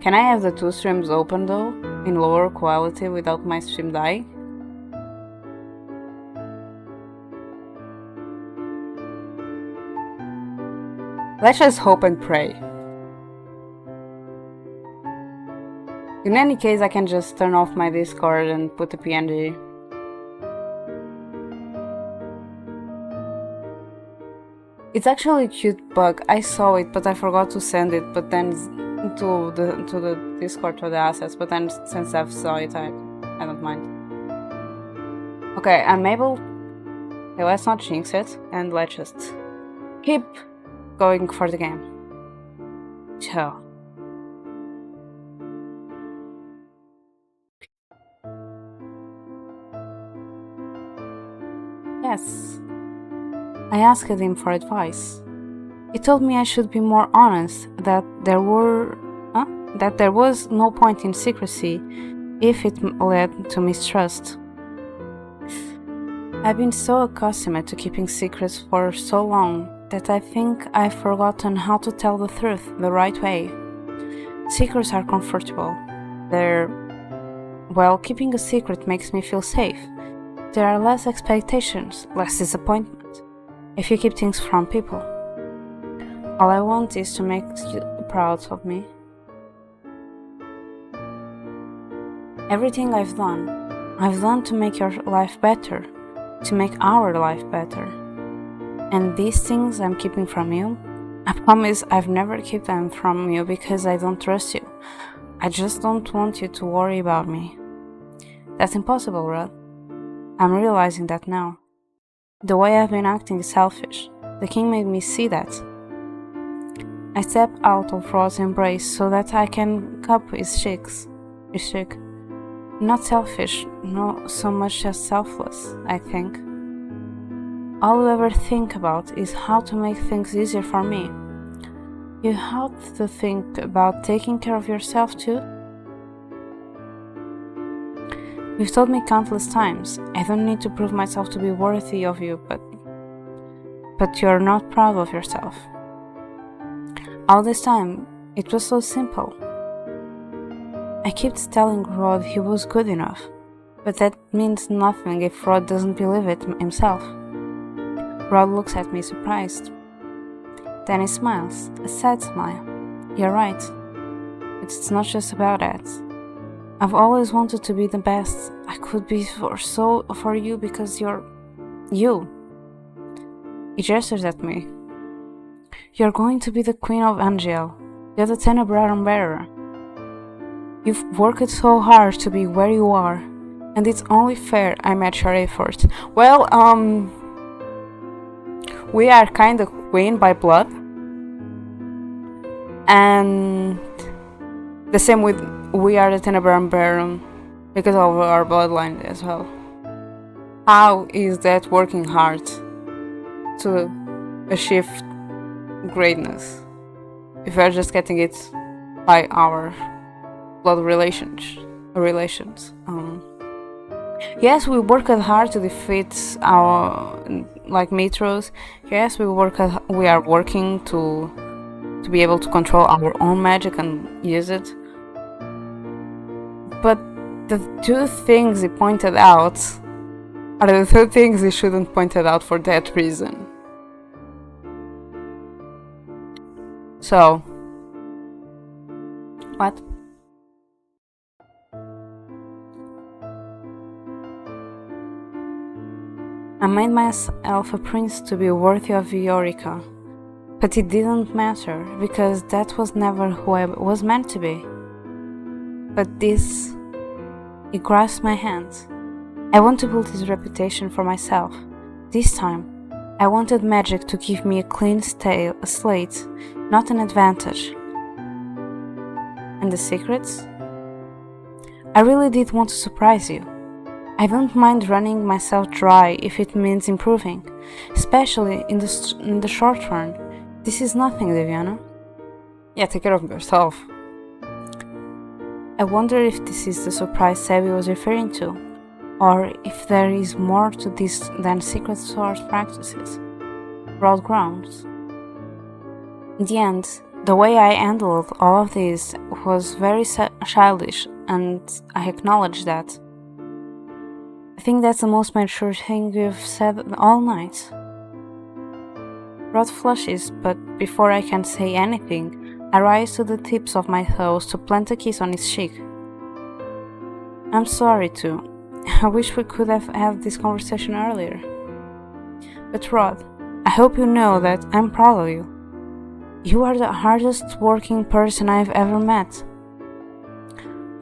Can I have the two streams open though, in lower quality without my stream dying? Let's just hope and pray. In any case, I can just turn off my Discord and put a PNG. It's actually a cute bug. I saw it, but I forgot to send it. But then to the Discord for the assets. But then since I've saw it, I don't mind. Okay, I'm able. Okay, let's not jinx it, and let's just keep going for the game. Ciao. Yes. I asked him for advice. He told me I should be more honest, that there was no point in secrecy if it led to mistrust. I've been so accustomed to keeping secrets for so long that I think I've forgotten how to tell the truth the right way. Secrets are comfortable. Well, keeping a secret makes me feel safe. There are less expectations, less disappointment, if you keep things from people. All I want is to make you proud of me. Everything I've done to make your life better, to make our life better. And these things I'm keeping from you, I promise I've never kept them from you because I don't trust you. I just don't want you to worry about me. That's impossible, Rod. I'm realizing that now. The way I've been acting is selfish. The king made me see that. I step out of Rod's embrace so that I can cup his cheeks. His cheek. Not selfish, no so much as selfless, I think. All you ever think about is how to make things easier for me. You have to think about taking care of yourself too. You've told me countless times, I don't need to prove myself to be worthy of you, but you're not proud of yourself. All this time, it was so simple. I kept telling Rod he was good enough, but that means nothing if Rod doesn't believe it himself. Rod looks at me surprised. Then he smiles, a sad smile. You're right, but it's not just about that. I've always wanted to be the best I could be for you because you're you. He gestures at me. You're going to be the Queen of Angel. You're the Tenebrarum bearer. You've worked so hard to be where you are, and it's only fair I match your effort. Well, we are kind of queen by blood, and the same with we are the Tenebrarum bearer because of our bloodline as well. How is that working hard to achieve greatness if we're just getting it by our blood relations? Yes, we worked hard to defeat our Mitros. Yes, we are working to be able to control our own magic and use it. But the two things he pointed out are the two things he shouldn't point it out for that reason. So, what? I made myself a prince to be worthy of Viorica, but it didn't matter because that was never who I was meant to be. But this, he grasped my hand. I want to build his reputation for myself. This time, I wanted magic to give me a clean slate, not an advantage. And the secrets? I really did want to surprise you. I don't mind running myself dry if it means improving, especially in the short run. This is nothing, Deviana. Yeah, take care of yourself. I wonder if this is the surprise Sebi was referring to, or if there is more to this than secret sword practices. Broad grounds. In the end, the way I handled all of this was very childish, and I acknowledge that. I think that's the most mature thing you've said all night. Rod flushes, but before I can say anything, I rise to the tips of my toes to plant a kiss on his cheek. I'm sorry too. I wish we could have had this conversation earlier. But Rod, I hope you know that I'm proud of you. You are the hardest working person I've ever met.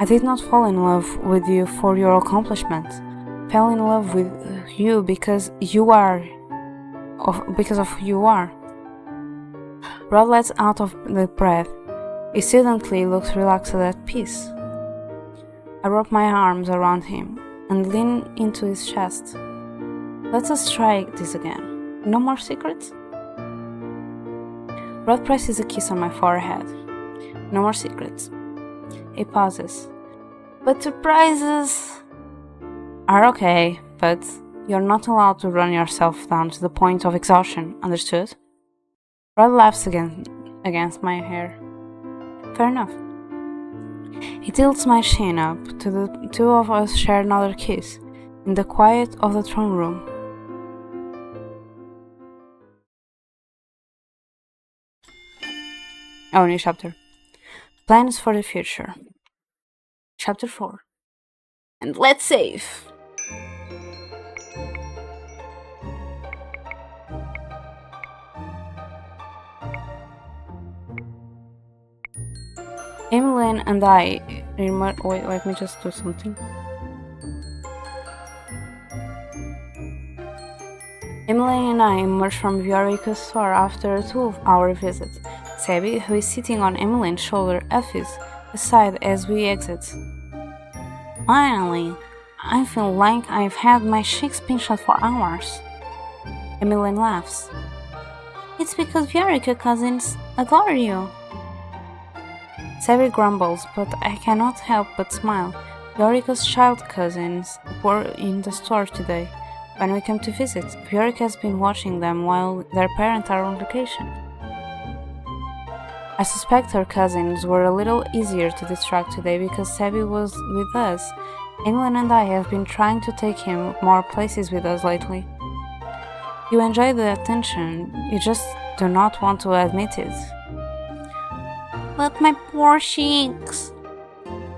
I did not fall in love with you for your accomplishment. Fell in love with you because of who you are. Rod lets out of the breath. He suddenly looks relaxed and at peace. I wrap my arms around him and lean into his chest. Let us try this again. No more secrets? Rod presses a kiss on my forehead. No more secrets. He pauses. But surprises are okay, but you're not allowed to run yourself down to the point of exhaustion, understood? Rod laughs again against my hair. Fair enough. He tilts my chin up to the two of us share another kiss in the quiet of the throne room. Oh, new chapter. Plans for the future. Chapter 4. And let's save! Emily and I wait, let me just do something. Emily and I emerge from Viorica's store after a 2-hour visit. Sebi, who is sitting on Emily's shoulder, effies aside as we exit. Finally, I feel like I've had my cheeks pinched for hours. Emily laughs. It's because Viorica cousins adore you. Sebi grumbles, but I cannot help but smile. Viorica's child cousins were in the store today. When we came to visit, Viorica has been watching them while their parents are on vacation. I suspect her cousins were a little easier to distract today because Sebi was with us. Emily and I have been trying to take him more places with us lately. You enjoy the attention, you just do not want to admit it. But my poor cheeks.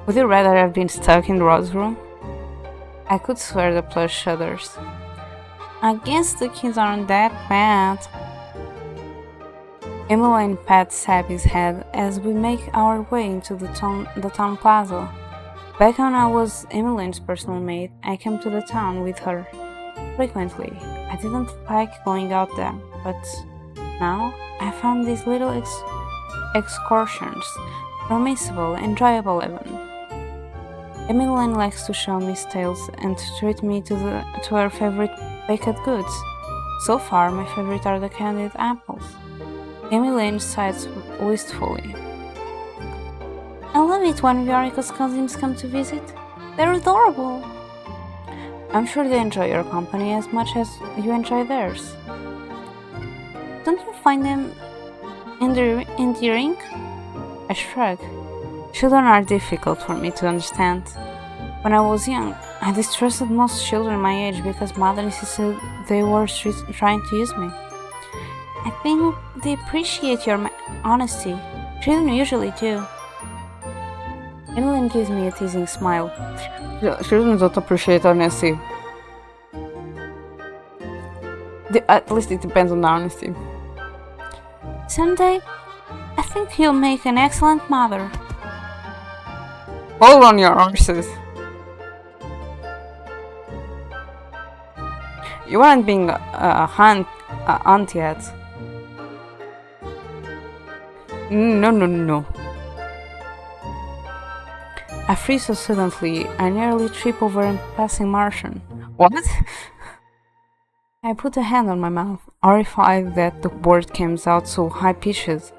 Would you rather have been stuck in Rod's room? I could swear the plush shudders. I guess the kids aren't that bad. Emmeline pats Sabi's head as we make our way into the town plaza. Back when I was Emmeline's personal maid, I came to the town with her frequently. I didn't like going out there, but now I found these little excursions permissible, enjoyable even. Emmeline likes to show me tales and to treat me to her favorite baked goods. So far, my favorite are the candied apples. Emmeline sighs wistfully. I love it when Viorica's cousins come to visit. They're adorable. I'm sure they enjoy your company as much as you enjoy theirs. Don't you find them endearing? I shrug. Children are difficult for me to understand. When I was young, I distrusted most children my age because mother insisted they were trying to use me. I think they appreciate your honesty. Children usually do. Emmeline gives me a teasing smile. Children don't appreciate honesty. At least it depends on the honesty. Someday, I think you'll make an excellent mother. Hold on your horses. You aren't being a aunt yet. No. I freeze so suddenly, I nearly trip over a passing Martian. What? I put a hand on my mouth, horrified that the word came out so high-pitched.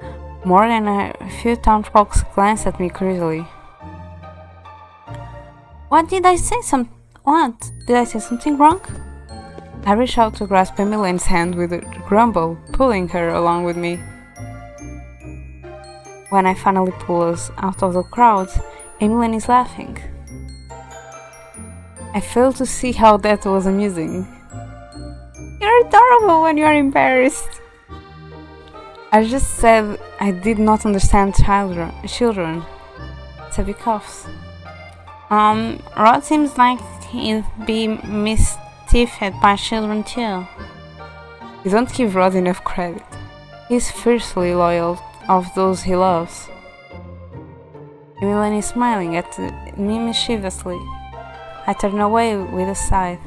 More than a few townsfolk glanced at me crazily. What? Did I say something wrong? I reached out to grasp Emmeline's hand with a grumble, pulling her along with me. When I finally pull us out of the crowd, Emmeline is laughing. I failed to see how that was amusing. You're adorable when you're embarrassed. I just said I did not understand children. Sebi coughs. Rod seems like he'd be mischieved by children too. You don't give Rod enough credit. He's fiercely loyal of those he loves. Emmeline is smiling at me mischievously. I turn away with a sigh.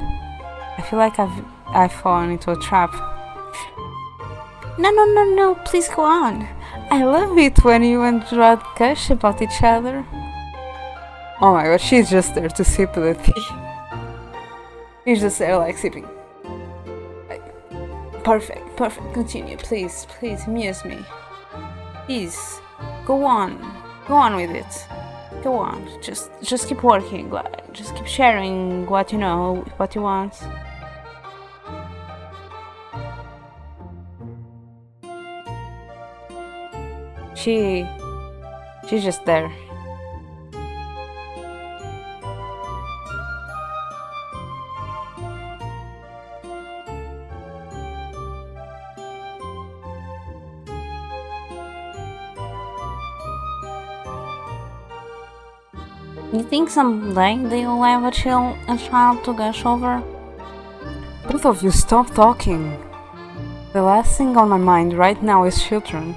I feel like I've fallen into a trap. No, please go on. I love it when you and Rod gush about each other. Oh my god, she's just there to sip the tea. She's just there like sipping. Perfect, continue, please, amuse me. Please, go on with it. Go on, just keep working, just keep sharing what you know, what you want. She's just there. You think someday they'll have a child to gush over? Both of you stop talking. The last thing on my mind right now is children.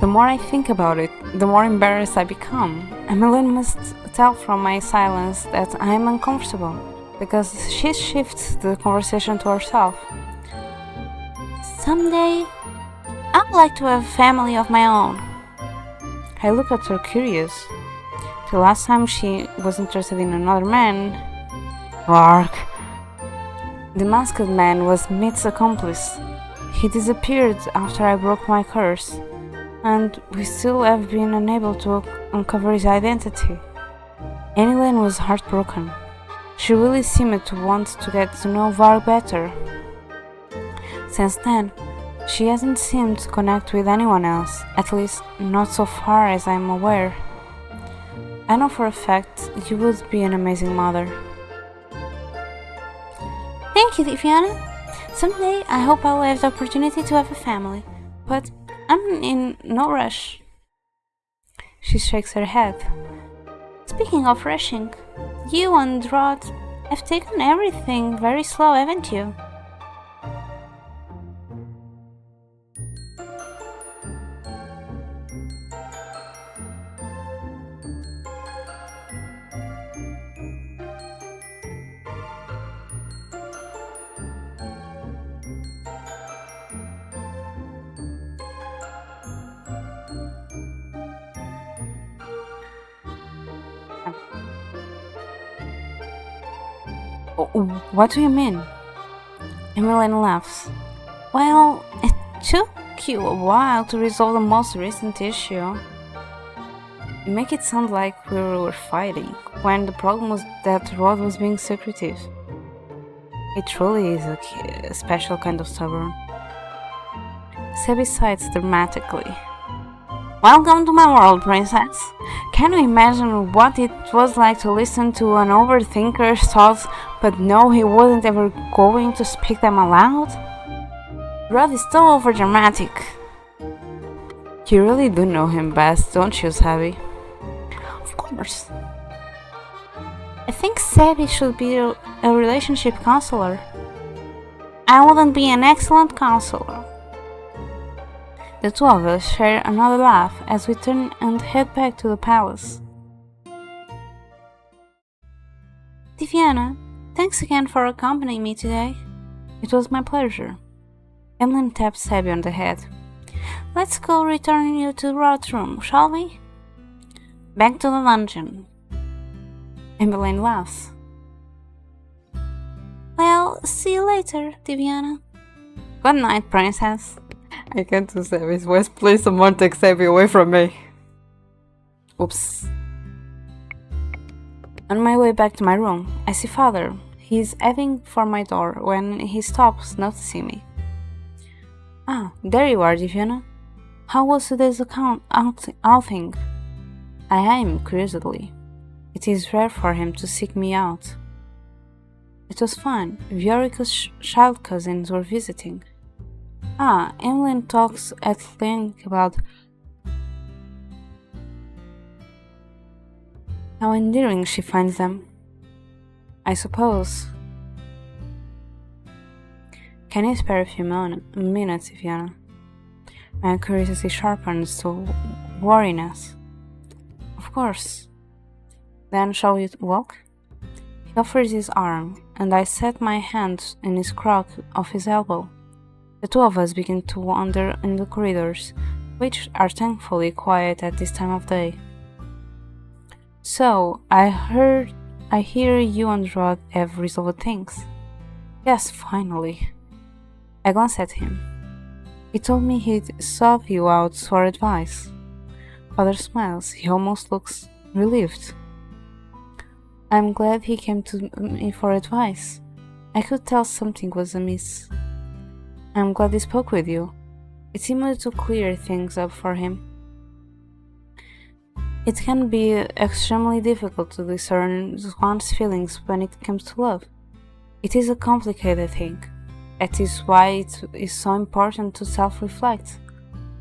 The more I think about it, the more embarrassed I become. Emily must tell from my silence that I am uncomfortable, because she shifts the conversation to herself. Someday, I'd like to have a family of my own. I look at her curious. The last time she was interested in another man. Ark. The masked man was Mit's accomplice. He disappeared after I broke my curse, and we still have been unable to uncover his identity. Annie was heartbroken. She really seemed to want to get to know Varg better. Since then, she hasn't seemed to connect with anyone else, at least not so far as I'm aware. I know for a fact you would be an amazing mother. Thank you, Diviana. Someday I hope I will have the opportunity to have a family, but I'm in no rush. She shakes her head. Speaking of rushing, you and Rod have taken everything very slow, haven't you? What do you mean? Emily laughs. Well, it took you a while to resolve the most recent issue. You make it sound like we were fighting, when the problem was that Rod was being secretive. It truly is a special kind of stubborn. Sebby sighs dramatically. Welcome to my world, princess. Can you imagine what it was like to listen to an overthinker's thoughts but know he wasn't ever going to speak them aloud? Rod is so overdramatic. You really do know him best, don't you, Sebby? Of course. I think Sebby should be a relationship counselor. I wouldn't be an excellent counselor. The two of us share another laugh as we turn and head back to the palace. Diviana, thanks again for accompanying me today. It was my pleasure. Emlyn taps Sebby on the head. Let's go return you to Rod's room, shall we? Back to the dungeon. Emmeline laughs. Well, see you later, Diviana. Good night, princess. I can't do Sebby's voice. Please, someone take Sebby away from me. Oops. On my way back to my room, I see father. He's heading for my door when he stops noticing me. Ah, there you are, Diviana. How was today's outing? I eye him curiously. It is rare for him to seek me out. It was fun. Viorica's child cousins were visiting. Ah, Emily talks at length about how endearing she finds them. I suppose. Can you spare a few minutes, Viviana? My curiosity sharpens to wariness. Of course. Then shall we walk? He offers his arm, and I set my hand in his crook of his elbow. The two of us begin to wander in the corridors, which are thankfully quiet at this time of day. So, I hear you and Rod have resolved things. Yes, finally. I glance at him. He told me he'd sought you out for advice. Father smiles. He almost looks relieved. I'm glad he came to me for advice. I could tell something was amiss. I'm glad he spoke with you. It seemed to clear things up for him. It can be extremely difficult to discern one's feelings when it comes to love. It is a complicated thing. That is why it is so important to self-reflect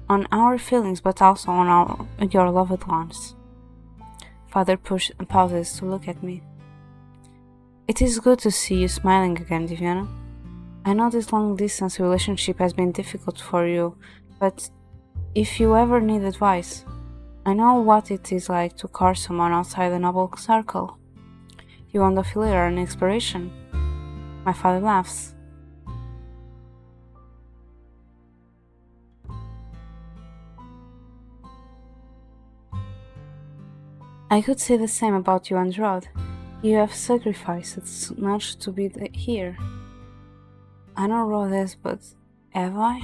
on our feelings, but also on your loved ones. Father pauses to look at me. It is good to see you smiling again, Diviana. I know this long-distance relationship has been difficult for you, but if you ever need advice, I know what it is like to court someone outside the noble circle. You want a filler and inspiration. My father laughs. I could say the same about you and Rod. You have sacrificed so much to be here. I know Rod has, but have I?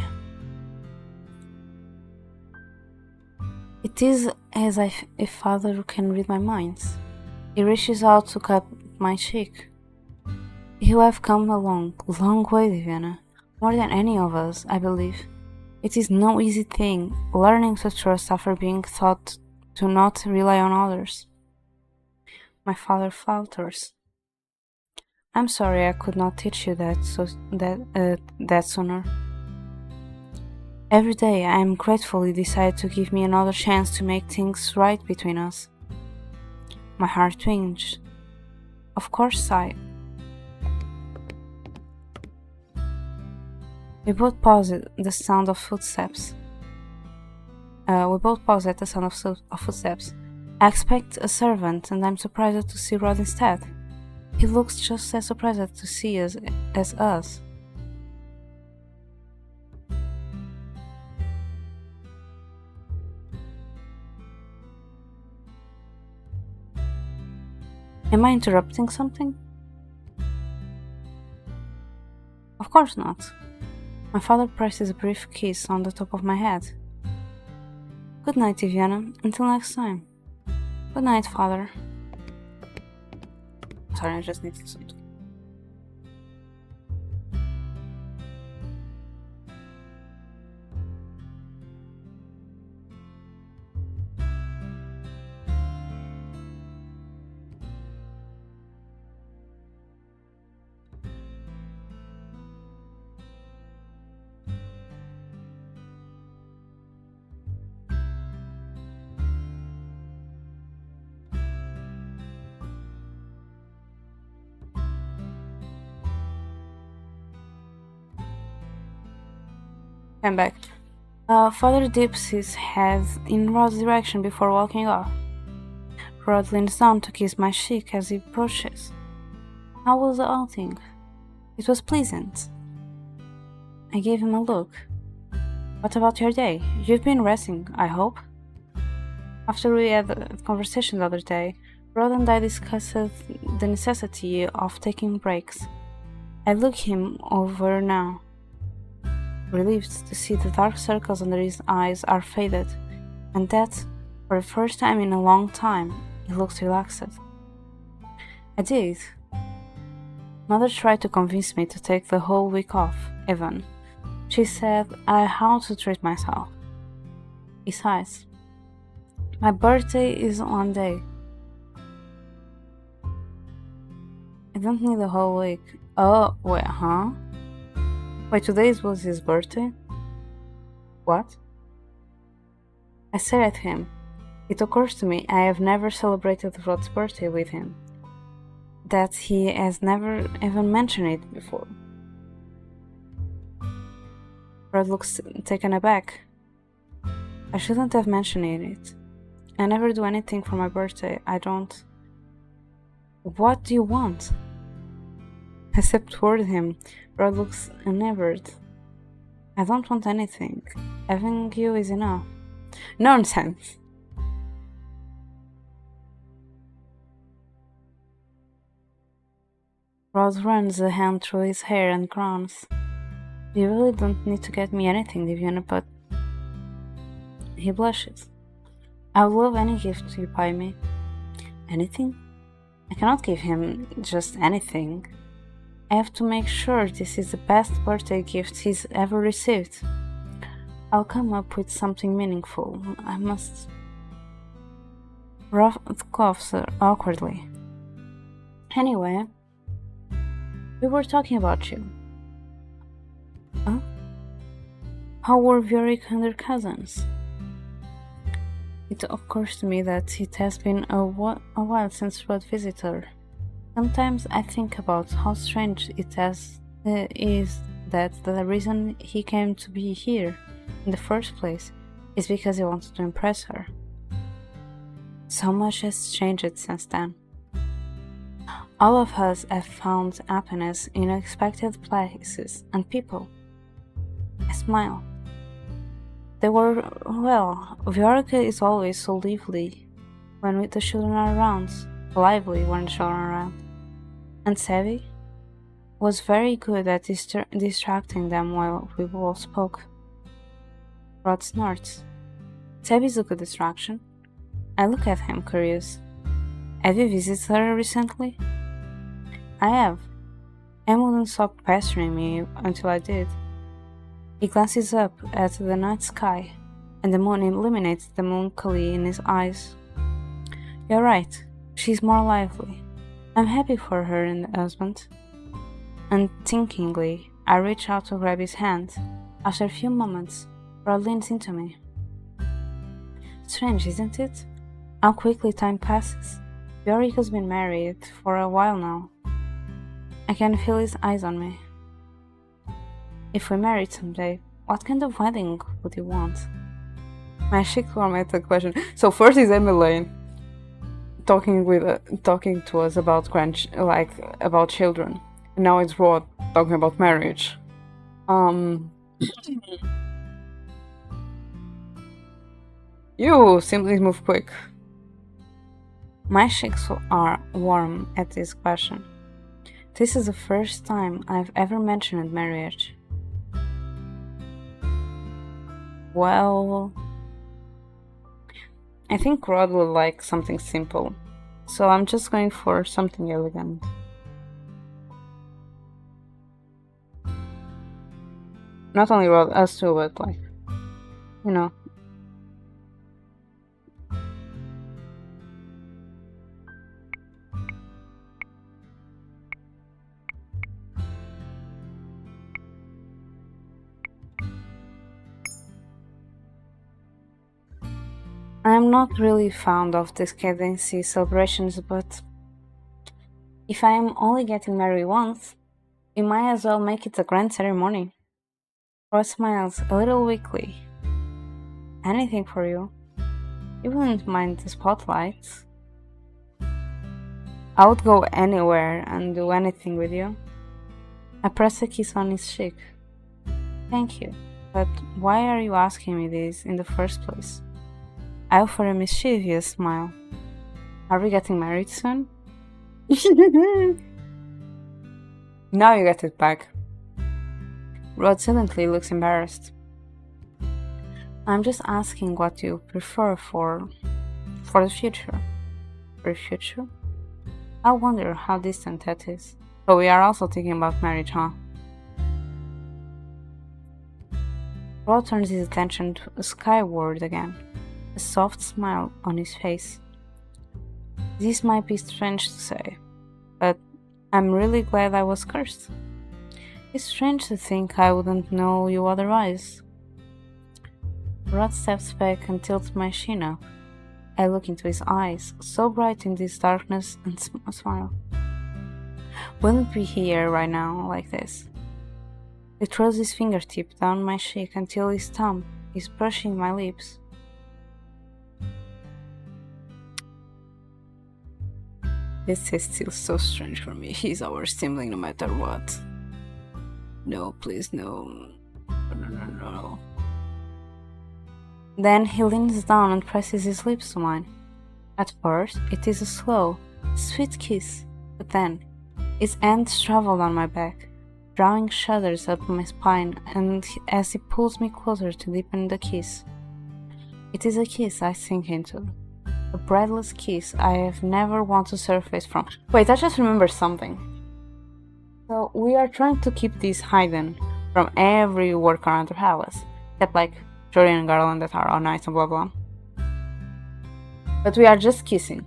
It is as if a father can read my mind. He reaches out to cup my cheek. You have come a long, long way, Diana. More than any of us, I believe. It is no easy thing, learning to trust after being taught to not rely on others. My father falters. I'm sorry I could not teach you that sooner. Every day I am gratefully decide to give me another chance to make things right between us. My heart twinged. Of course, I. We both pause at the sound of footsteps. Of footsteps. I expect a servant, and I'm surprised to see Rod instead. He looks just as surprised to see us as us. Am I interrupting something? Of course not. My father presses a brief kiss on the top of my head. Good night, Viviana. Until next time. Good night, father. Sorry, I just need something. I'm back. Father dips his head in Rod's direction before walking off. Rod leans down to kiss my cheek as he approaches. How was the outing? It was pleasant. I gave him a look. What about your day? You've been resting, I hope? After we had a conversation the other day, Rod and I discussed the necessity of taking breaks. I look him over now, relieved to see the dark circles under his eyes are faded, and that, for the first time in a long time, he looks relaxed. I did. Mother tried to convince me to take the whole week off, Evan. She said I had to treat myself. Besides, my birthday is one day. I don't need the whole week. Oh, wait, huh? Wait, today was his birthday? What? I stared at him. It occurs to me I have never celebrated Rod's birthday with him. That he has never even mentioned it before. Rod looks taken aback. I shouldn't have mentioned it. I never do anything for my birthday. I don't. What do you want? I step toward him. Rod looks enamored. I don't want anything. Having you is enough. Nonsense! Rod runs a hand through his hair and growls. You really don't need to get me anything, Diviana, but... He blushes. I would love any gift you buy me. Anything? I cannot give him just anything. I have to make sure this is the best birthday gift he's ever received. I'll come up with something meaningful. I must... Rod coughs awkwardly. Anyway, we were talking about you. Huh? How were Vioric and their cousins? It occurs to me that it has been a while since Rod visited her. Sometimes I think about how strange it is that the reason he came to be here in the first place is because he wanted to impress her. So much has changed since then. All of us have found happiness in unexpected places and people. I smile. They were, well, Viorica is always so lively when the children are around, lively when the children are around. And Sevi was very good at distracting them while we all spoke. Rod snorts. Sevi's a good distraction. I look at him, curious. Have you visited her recently? I have. Em wouldn't stop pestering me until I did. He glances up at the night sky, and the moon illuminates the melancholy in his eyes. You're right, she's more lively. I'm happy for her and the husband. Unthinkingly, I reach out to grab his hand. After a few moments, Rod leans into me. Strange, isn't it? How quickly time passes. Yorick has been married for a while now. I can feel his eyes on me. If we married someday, what kind of wedding would you want? My cheeks warm at the question. So first is Emily talking to us about about children, and now it's Rod talking about marriage. You simply move quick. My cheeks are warm at this question. This is the first time I've ever mentioned marriage. Well, I think Rod will like something simple, so I'm just going for something elegant. Not only Rod, us too, but you know. I'm not really fond of these cadency celebrations, but if I am only getting married once, we might as well make it a grand ceremony. Rod smiles a little weakly. Anything for you. You wouldn't mind the spotlight. I would go anywhere and do anything with you. I press a kiss on his cheek. Thank you, but why are you asking me this in the first place? I offer a mischievous smile. Are we getting married soon? Now you get it back. Rod suddenly looks embarrassed. I'm just asking what you prefer for the future. For the future? I wonder how distant that is. So we are also thinking about marriage, huh? Rod turns his attention skyward again, a soft smile on his face. This might be strange to say, but I'm really glad I was cursed. It's strange to think I wouldn't know you otherwise. Rod steps back and tilts my chin up. I look into his eyes, so bright in this darkness, and smile. Wouldn't be here right now like this. He throws his fingertip down my cheek until his thumb is brushing my lips. This is still so strange for me. He's our sibling no matter what. No, please, no. No. Then he leans down and presses his lips to mine. At first, it is a slow, sweet kiss, but then his hands travel down my back, drawing shudders up my spine, and as he pulls me closer to deepen the kiss. It is a kiss I sink into. A breathless kiss I have never wanted to surface from. Wait, I just remembered something. So we are trying to keep this hidden from every work around the palace, except Jordan and Garland that are all nice and blah blah. But we are just kissing,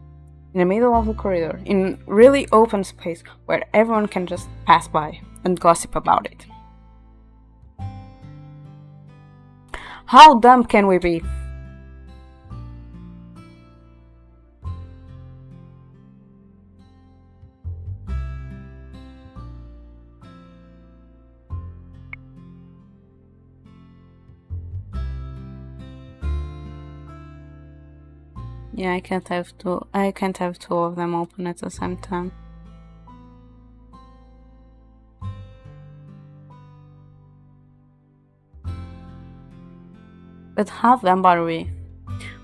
in the middle of the corridor, in really open space where everyone can just pass by and gossip about it. How dumb can we be? Yeah, I can't have two. I can't have two of them open at the same time. But how then are we?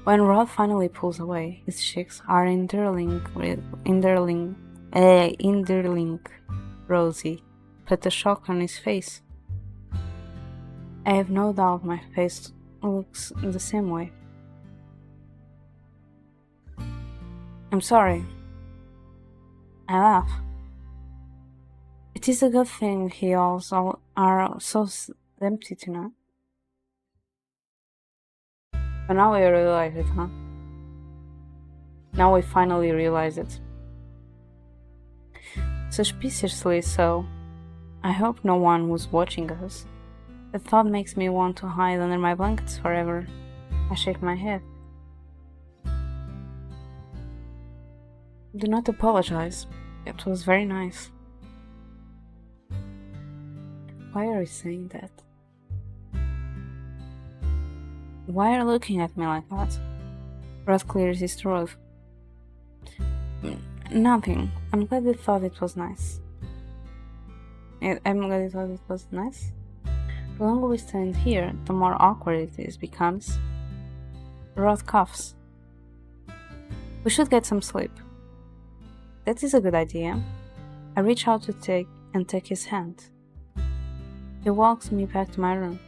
When Rod finally pulls away, his cheeks are interlink rosy, but the shock on his face. I have no doubt my face looks the same way. I'm sorry. I laugh. It is a good thing he also are so empty tonight. But now we realize it, huh? Now we finally realize it. Suspiciously so. I hope no one was watching us. The thought makes me want to hide under my blankets forever. I shake my head. Do not apologize. It was very nice. Why are you saying that? Why are you looking at me like that? Rod clears his throat. Nothing. I'm glad you thought it was nice. I'm glad you thought it was nice. The longer we stand here, the more awkward it becomes. Rod coughs. We should get some sleep. That is a good idea. I reach out to take his hand. He walks me back to my room.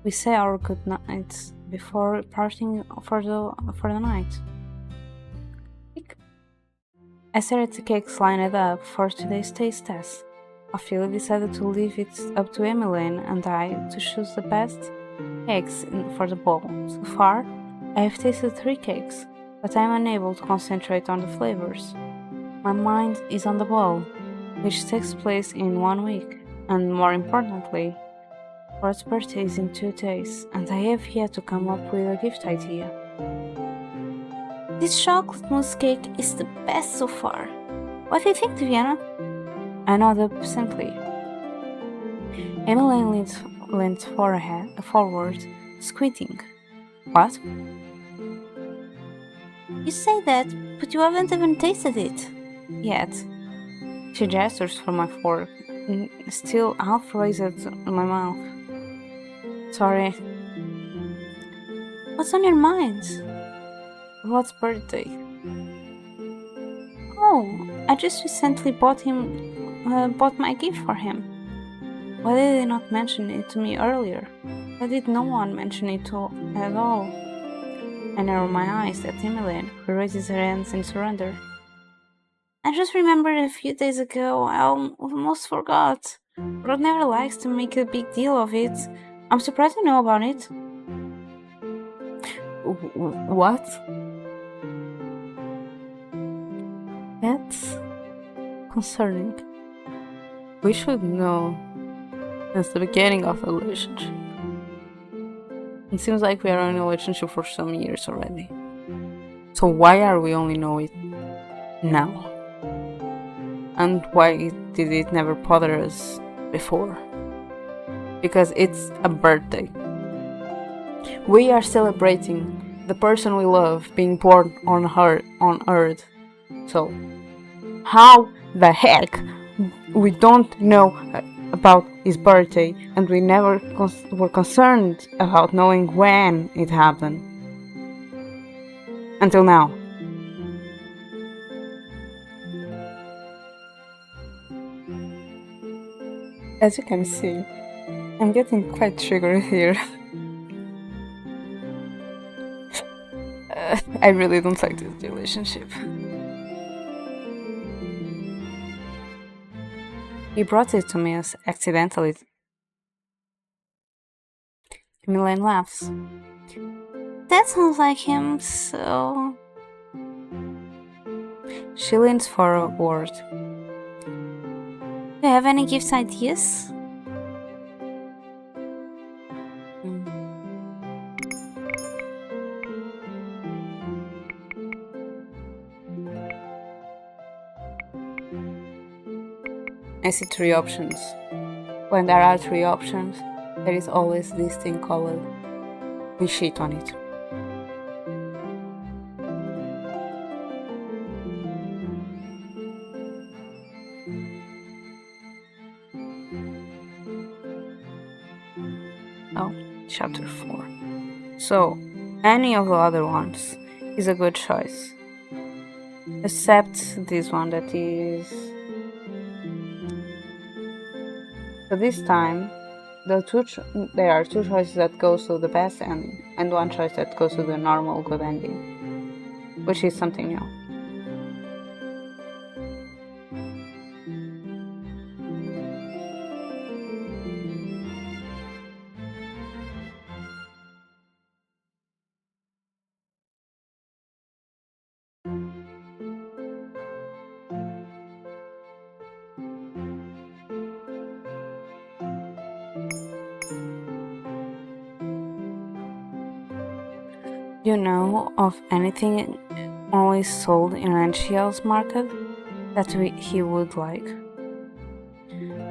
We say our good nights before parting for the night. I stare at the cakes lined up for today's taste test. Ophelia decided to leave it up to Emmeline and I to choose the best cakes for the bowl. So far, I have tasted 3 cakes, but I am unable to concentrate on the flavors. My mind is on the ball, which takes place in 1 week, and more importantly, Rod's birthday is in 2 days, and I have yet to come up with a gift idea. This chocolate mousse cake is the best so far. What do you think, Diana? I nod absently. Emmeline leans forward, squinting. What? You say that, but you haven't even tasted it. Yet. She gestures for my fork, still half raised in my mouth. Sorry. What's on your mind? Rod's birthday. Oh, I just recently bought my gift for him. Why did they not mention it to me earlier? Why did no one mention it at all? I narrow my eyes at Emmeline, who raises her hands in surrender. I just remembered a few days ago. I almost forgot. Rod never likes to make a big deal of it. I'm surprised you know about it. What? That's concerning. We should know since the beginning of the relationship. It seems like we are in a relationship for some years already. So why are we only know it now? And why did it never bother us before? Because it's a birthday. We are celebrating the person we love being born on Earth. So, how the heck we don't know about his birthday and we never were concerned about knowing when it happened? Until now. As you can see, I'm getting quite triggered here. I really don't like this relationship. He brought it to me accidentally. Emmeline laughs. That sounds like him, so... She leans forward. Do you have any gift ideas? I see 3 options. When there are 3 options, there is always this thing called we shit on it. Oh, chapter 4. So, any of the other ones is a good choice. Except this one that is. So this time, there are two choices that goes to the best ending, and one choice that goes to the normal good ending, which is something new. You know of anything always sold in Ranchiel's market that he would like?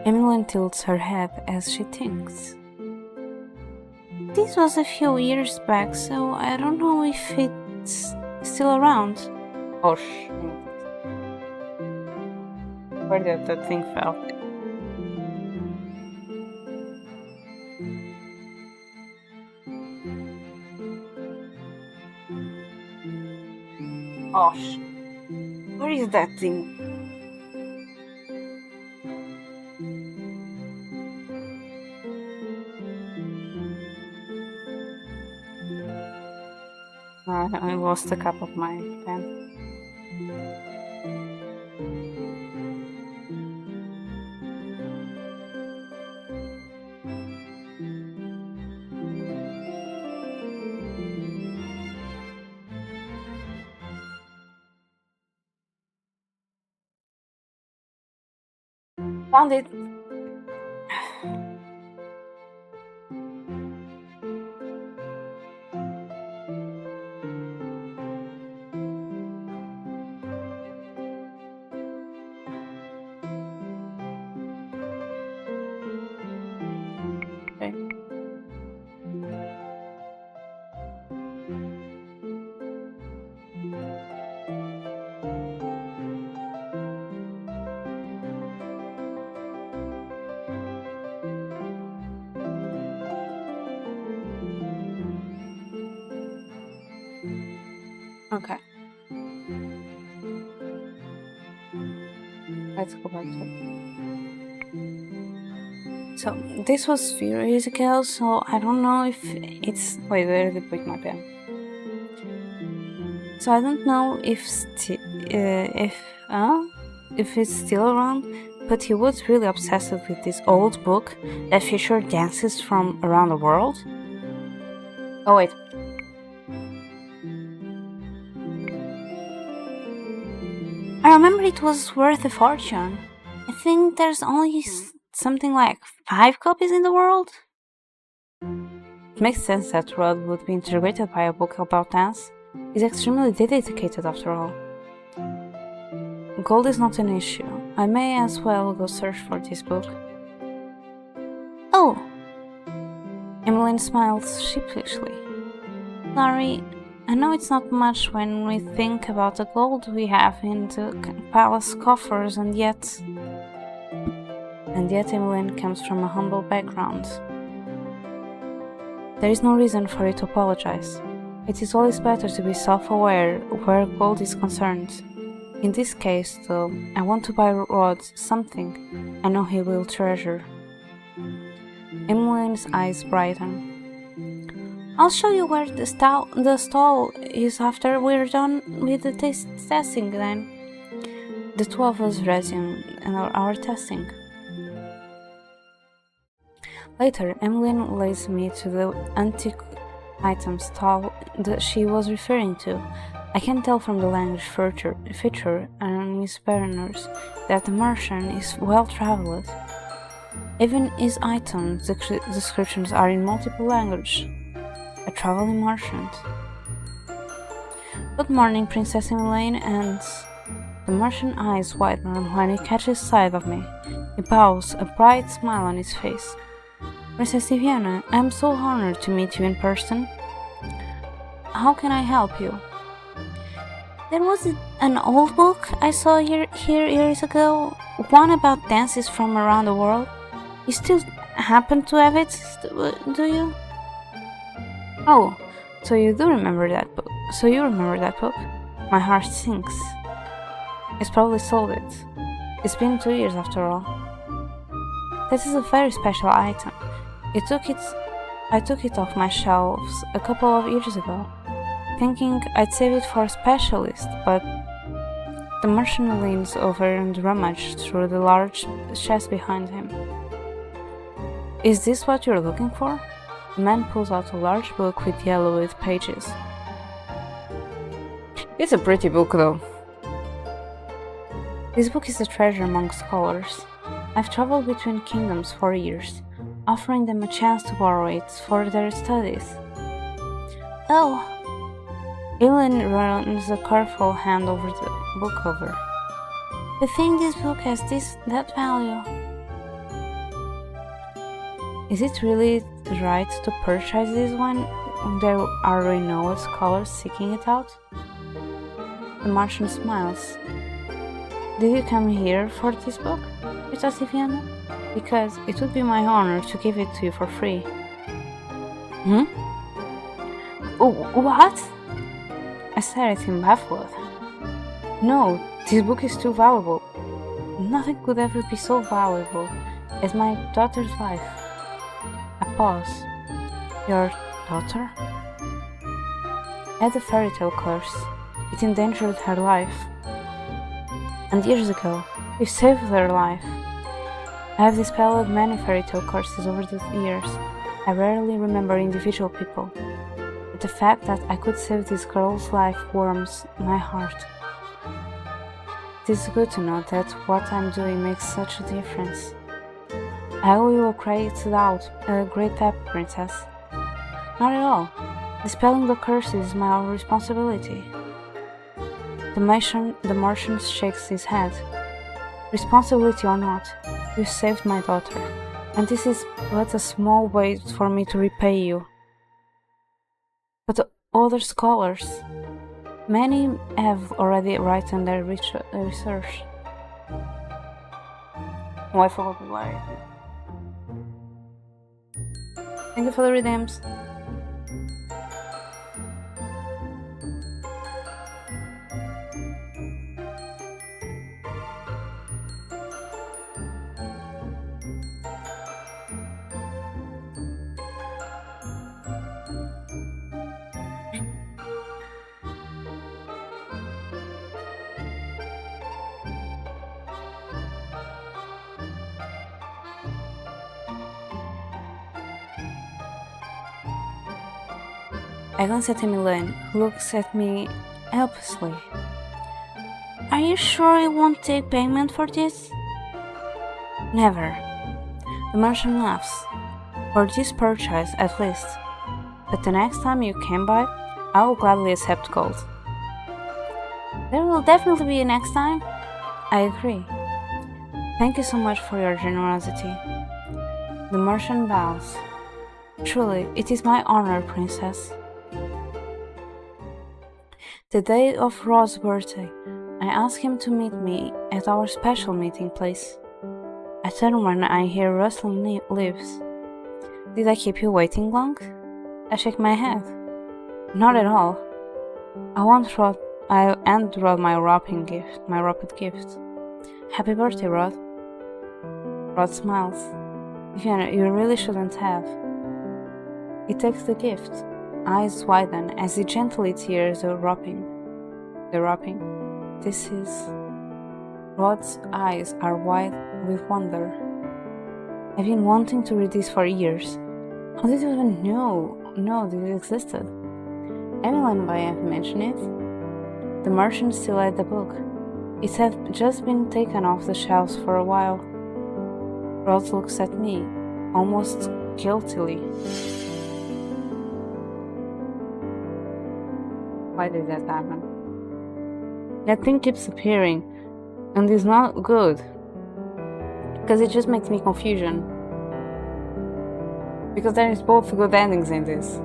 Emily tilts her head as she thinks. This was a few years back, so I don't know if it's still around. Oh, where did that thing fall? Oh, where is that thing? I lost a cup of my pen. Found it. Okay. Okay. Let's go back to it. So this was a few years ago, so I don't know if it's. Wait, where did I put my pen? So I don't know if it's still around, but he was really obsessed with this old book that featured dances from around the world. Oh wait. I remember it was worth a fortune. I think there's only something like 5 copies in the world. It makes sense that Rod would be intrigued by a book about dance. He's extremely dedicated after all. Gold is not an issue. I may as well go search for this book. Oh! Emmeline smiled sheepishly. Sorry, I know it's not much when we think about the gold we have in the palace coffers, and yet Emmeline comes from a humble background. There is no reason for you to apologize. It is always better to be self-aware where gold is concerned. In this case, though, I want to buy Rod something I know he will treasure. Emmeline's eyes brighten. I'll show you where the stall is after we're done with the testing then. The two of us resume our testing. Later, Emmeline leads me to the antique item stall that she was referring to. I can tell from the language feature and Miss Berners that the merchant is well traveled. Even his item descriptions are in multiple languages. A traveling merchant. Good morning, Princess Emmeline, and the merchant's eyes widen when he catches sight of me. He bows, a bright smile on his face. Princess Viviana, I am so honored to meet you in person. How can I help you? There was an old book I saw here years ago, one about dances from around the world. happen to have it, do you? Oh, so you do remember that book. So you remember that book? My heart sinks. It's probably sold it. It's been 2 years after all. This is a very special item. I took it off my shelves a couple of years ago, thinking I'd save it for a specialist, but the merchant leans over and rummages through the large chest behind him. Is this what you're looking for? The man pulls out a large book with yellowed pages. It's a pretty book, though. This book is a treasure among scholars. I've traveled between kingdoms for years, offering them a chance to borrow it for their studies. Oh! Elin runs a careful hand over the book cover. I think this book has that value. Is it really right to purchase this one? There are renowned scholars seeking it out? The merchant smiles. Did you come here for this book? Without Viviana? Because it would be my honor to give it to you for free. What? I stared at him baffled. No, this book is too valuable. Nothing could ever be so valuable as my daughter's life. A pause. Your daughter? I had a fairy tale curse. It endangered her life. And years ago, you saved her life. I have dispelled many fairy tale curses over the years. I rarely remember individual people, but the fact that I could save this girl's life warms my heart. It is good to know that what I'm doing makes such a difference. I owe you a great debt, princess. Not at all. Dispelling the curses is my responsibility. The merchant shakes his head. Responsibility or not, you saved my daughter, and this is but a small way for me to repay you. But the other scholars, many have already written their research. Oh, I forgot to lie. Thank you for the redeems. I glance at Emmeline, who looks at me helplessly. Are you sure you won't take payment for this? Never. The merchant laughs. For this purchase, at least. But the next time you come by, I will gladly accept gold. There will definitely be a next time. I agree. Thank you so much for your generosity. The merchant bows. Truly, it is my honor, princess. The day of Rod's birthday, I ask him to meet me at our special meeting place. I turn when I hear rustling leaves. Did I keep you waiting long? I shake my head. Not at all. I hand Rod my wrapped gift. Happy birthday, Rod. Rod smiles. You really shouldn't have. He takes the gift. Eyes widen as he gently tears the wrapping. This is... Rod's eyes are wide with wonder. I've been wanting to read this for years. How did you even know this existed? Emmeline may have mentioned it. The merchant still had the book. It had just been taken off the shelves for a while. Rod looks at me, almost guiltily. Why did that happen? That thing keeps appearing, and is not good. Because it just makes me confusion. Because there is both good endings in this.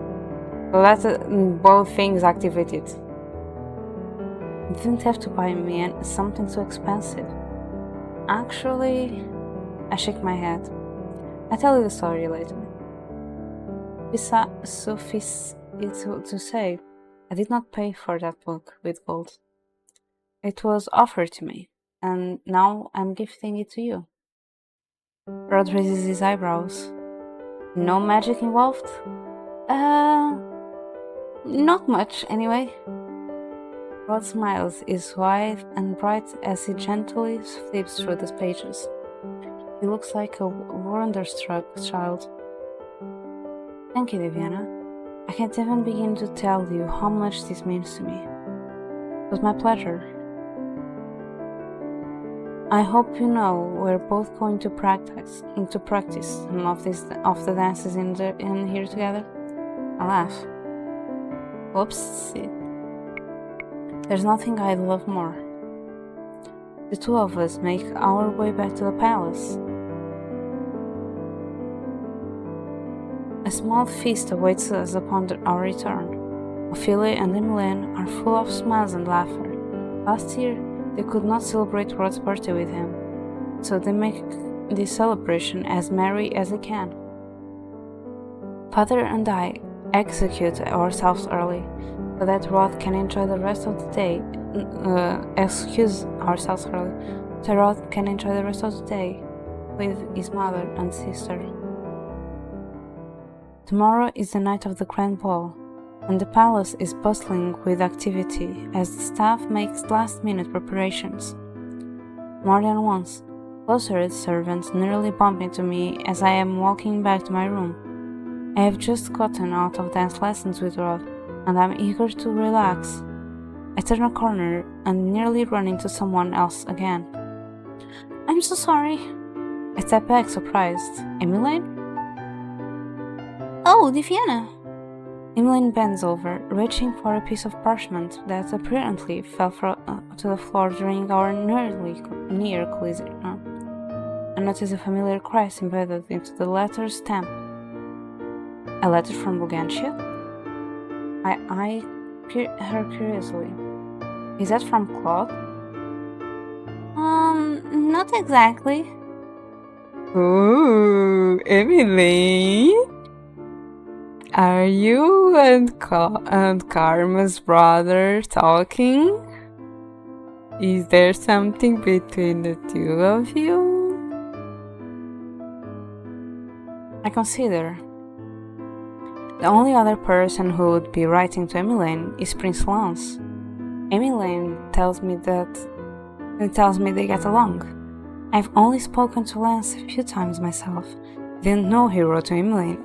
So that's both things activated. You didn't have to buy me something so expensive. Actually, I shake my head. I'll tell you the story later. Suffice it to say, I did not pay for that book with gold. It was offered to me, and now I'm gifting it to you. Rod raises his eyebrows. No magic involved? Not much, anyway. Rod smiles, is wide and bright as he gently flips through the pages. He looks like a wonderstruck child. Thank you, Diviana. I can't even begin to tell you how much this means to me. It was my pleasure. I hope you know we're both going to practice some of the dances in here together. I laugh. Whoopsie. There's nothing I'd love more. The two of us make our way back to the palace. A small feast awaits us upon our return. Ophelia and Emmeline are full of smiles and laughter. Last year, they could not celebrate Rod's birthday with him, so they make this celebration as merry as they can. Father and I execute ourselves early, so that Rod can enjoy the rest of the day. Excuse ourselves early, so Rod can enjoy the rest of the day with his mother and sister. Tomorrow is the night of the grand ball, and the palace is bustling with activity as the staff makes last-minute preparations. More than once, closeted servants nearly bump into me as I am walking back to my room. I have just gotten out of dance lessons with Rod, and I'm eager to relax. I turn a corner and nearly run into someone else again. I'm so sorry. I step back surprised. Emmeline? Oh, Diviana! Emmeline bends over, reaching for a piece of parchment that apparently fell to the floor during our near collision. I notice a familiar crest embedded into the letter's stamp. A letter from Bugantia? I eye her curiously. Is that from Claude? Not exactly. Ooh, Emily. Are you and Karma's brother talking? Is there something between the two of you? I consider. The only other person who would be writing to Emmeline is Prince Lance. Emmeline tells me they get along. I've only spoken to Lance a few times myself. Didn't know he wrote to Emmeline.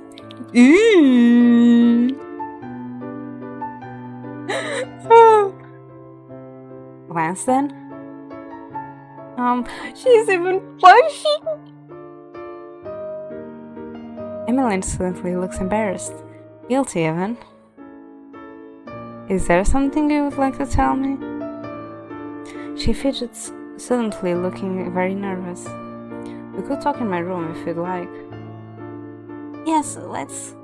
Lance then? She's even blushing. Emmeline suddenly looks embarrassed. Guilty, even. Is there something you would like to tell me? She fidgets, suddenly looking very nervous. We could talk in my room if you'd like. Yes, let's.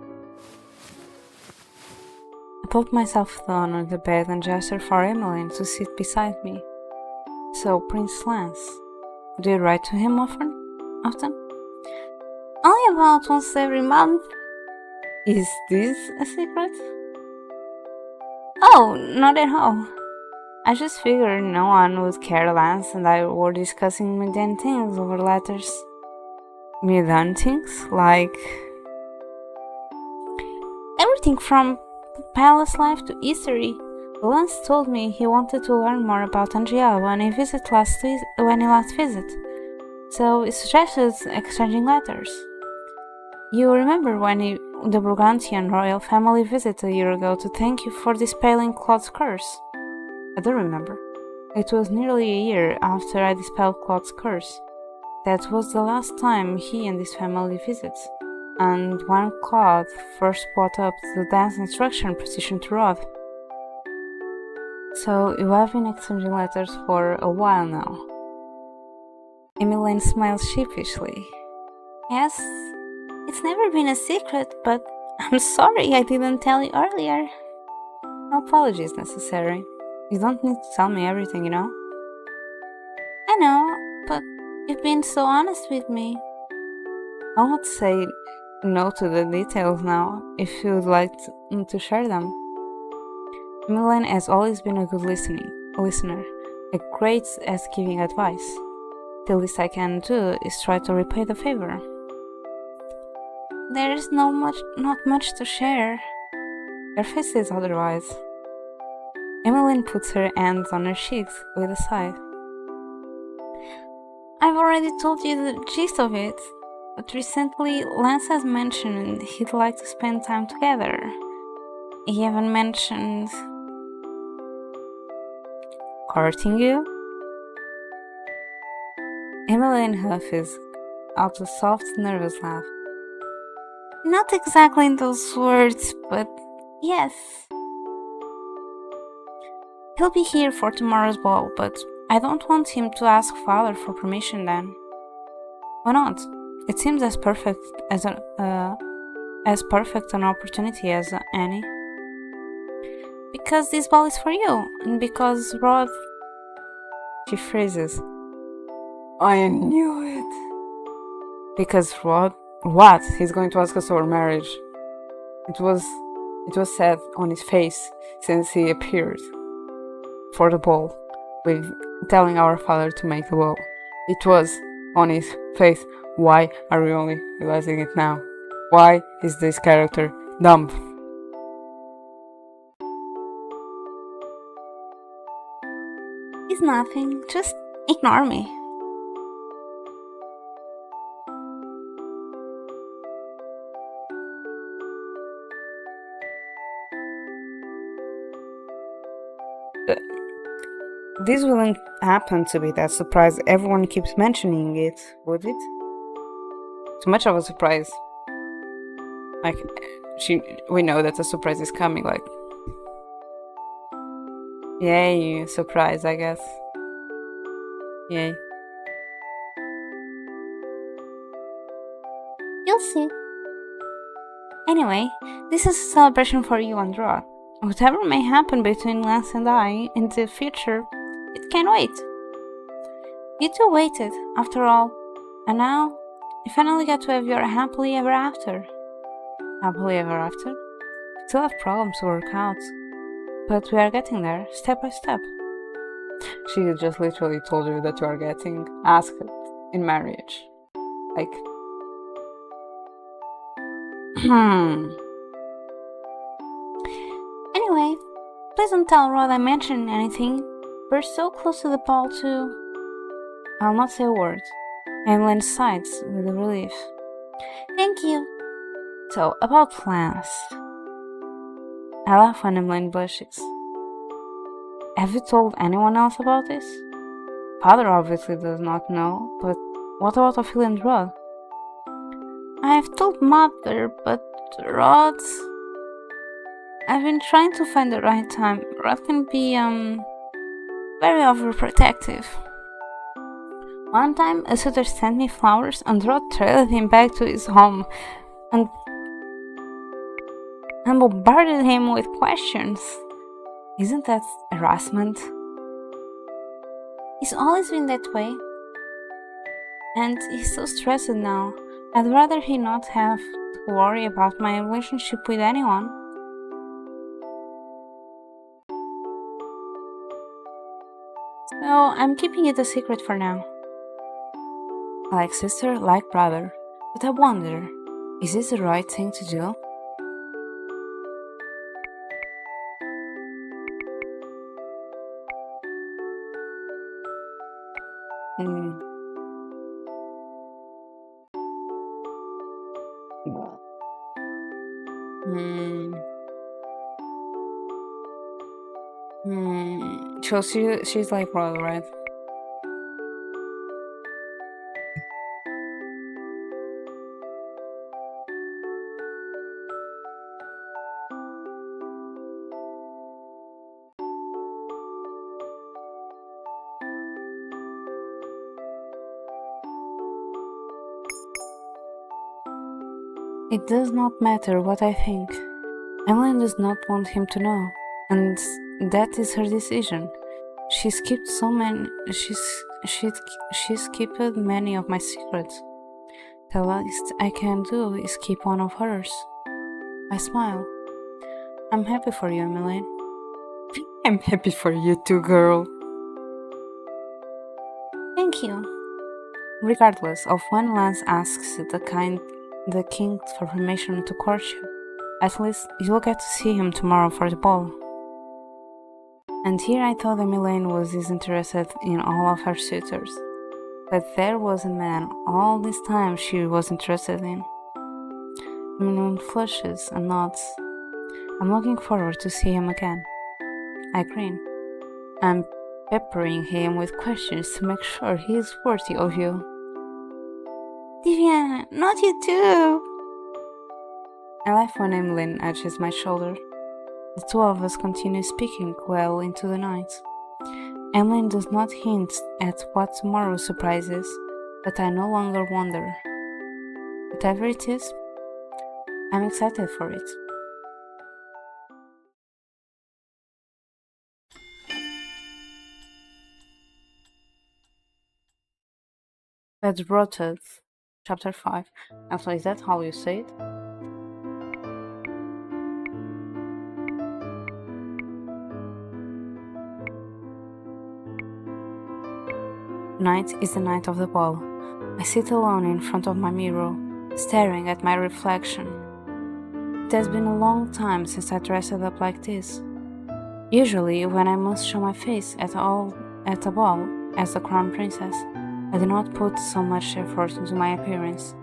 I put myself down on the bed and gesture for Emmeline to sit beside me. So, Prince Lance, do you write to him often? Only about once every month. Is this a secret? Oh, not at all. I just figured no one would care. Lance and I were discussing mundane things over letters. Mundane things? Like everything from palace life to history. Lance told me he wanted to learn more about Angela when he last visited, so he suggested exchanging letters. You remember when the Burgundian royal family visited a year ago to thank you for dispelling Claude's curse? I do remember. It was nearly a year after I dispelled Claude's curse. That was the last time he and his family visited, and when Claude first brought up the dance instruction petition to Rod. So you have been exchanging letters for a while now. Emmeline smiles sheepishly. Yes, it's never been a secret, but I'm sorry I didn't tell you earlier. No apologies necessary. You don't need to tell me everything, you know? I know, but you've been so honest with me. I won't say no to the details now if you would like to share them. Emmeline has always been a good listener, a great at giving advice. The least I can do is try to repay the favor. There is not much to share. Your face says otherwise. Emmeline puts her hands on her cheeks with a sigh. I've already told you the gist of it, but recently Lance has mentioned he'd like to spend time together. He even mentioned courting you? Emmeline huffs out a soft, nervous laugh. Not exactly in those words, but yes. He'll be here for tomorrow's ball, but I don't want him to ask father for permission then. Why not? It seems as perfect an opportunity as any. Because this ball is for you, and because Rod. She freezes. I knew it. Because Rod. What? He's going to ask us our marriage. It was said on his face since he appeared for the ball, with telling our father to make the ball. It was on his face. Why are we only realizing it now? Why is this character dumb? It's nothing. Just ignore me. This wouldn't happen to be that surprise. Everyone keeps mentioning it, would it? Too much of a surprise. Like, we know that a surprise is coming. Like, yay, surprise, I guess. Yay. You'll see. Anyway, this is a celebration for you and Rod. Whatever may happen between Lance and I in the future, it can wait. You two waited, after all, and now you finally get to have your happily ever after. Happily ever after? We still have problems to work out, but we are getting there, step by step. She just literally told you that you are getting asked in marriage. Like, Anyway, please don't tell Rod I mentioned anything. We're so close to the ball too. I'll not say a word. Emmeline sighs with relief. Thank you. So, about plans. I laugh when Emmeline blushes. Have you told anyone else about this? Father obviously does not know, but what about Ophelia and Rod? I've told Mother, but Rod... I've been trying to find the right time. Rod can be, very overprotective. One time, a suitor sent me flowers and Rod trailed him back to his home and bombarded him with questions. Isn't that harassment? He's always been that way. And he's so stressed now. I'd rather he not have to worry about my relationship with anyone. So I'm keeping it a secret for now. Like sister, like brother. But I wonder, is this the right thing to do? So she's like royal, right? It does not matter what I think. Emmeline does not want him to know, and that is her decision. She's kept many of my secrets. The least I can do is keep one of hers. I smile. I'm happy for you, Emmeline. I'm happy for you too, girl. Thank you. Regardless of when Lance asks the king for permission to court you, at least you'll get to see him tomorrow for the ball. And here I thought Emmeline was disinterested in all of her suitors, but there was a man all this time she was interested in. Emmeline flushes and nods. I'm looking forward to see him again. I grin. I'm peppering him with questions to make sure he is worthy of you. Diviana, not you too! I laugh when Emmeline edges my shoulder. The two of us continue speaking well into the night. Emmeline does not hint at what tomorrow's surprise is, but I no longer wonder. Whatever it is, I'm excited for it. Bedrotted, Chapter 5. Actually, is that how you say it? Tonight is the night of the ball. I sit alone in front of my mirror, staring at my reflection. It has been a long time since I dressed up like this. Usually, when I must show my face at a ball as the crown princess, I do not put so much effort into my appearance,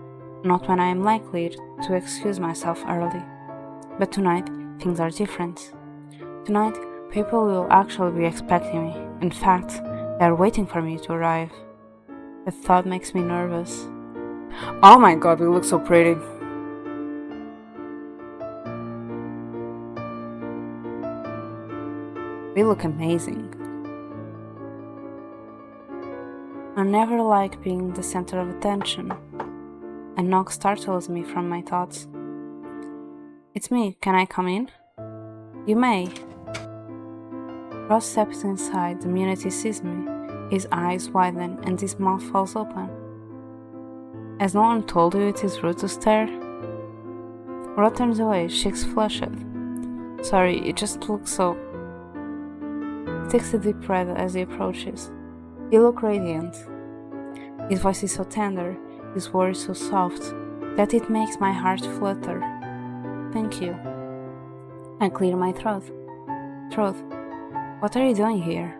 not when I am likely to excuse myself early. But tonight, things are different. Tonight, people will actually be expecting me. In fact, they are waiting for me to arrive. The thought makes me nervous. Oh my god, we look so pretty. We look amazing. I never like being the center of attention. A knock startles me from my thoughts. It's me, can I come in? You may. Ross steps inside the minute he sees me. His eyes widen and his mouth falls open. Has no one told you it is rude to stare? Rod turns away, cheeks flushed. Sorry, it just looks so... He takes a deep breath as he approaches. You look radiant. His voice is so tender, his words so soft, that it makes my heart flutter. Thank you. I clear my throat. What are you doing here?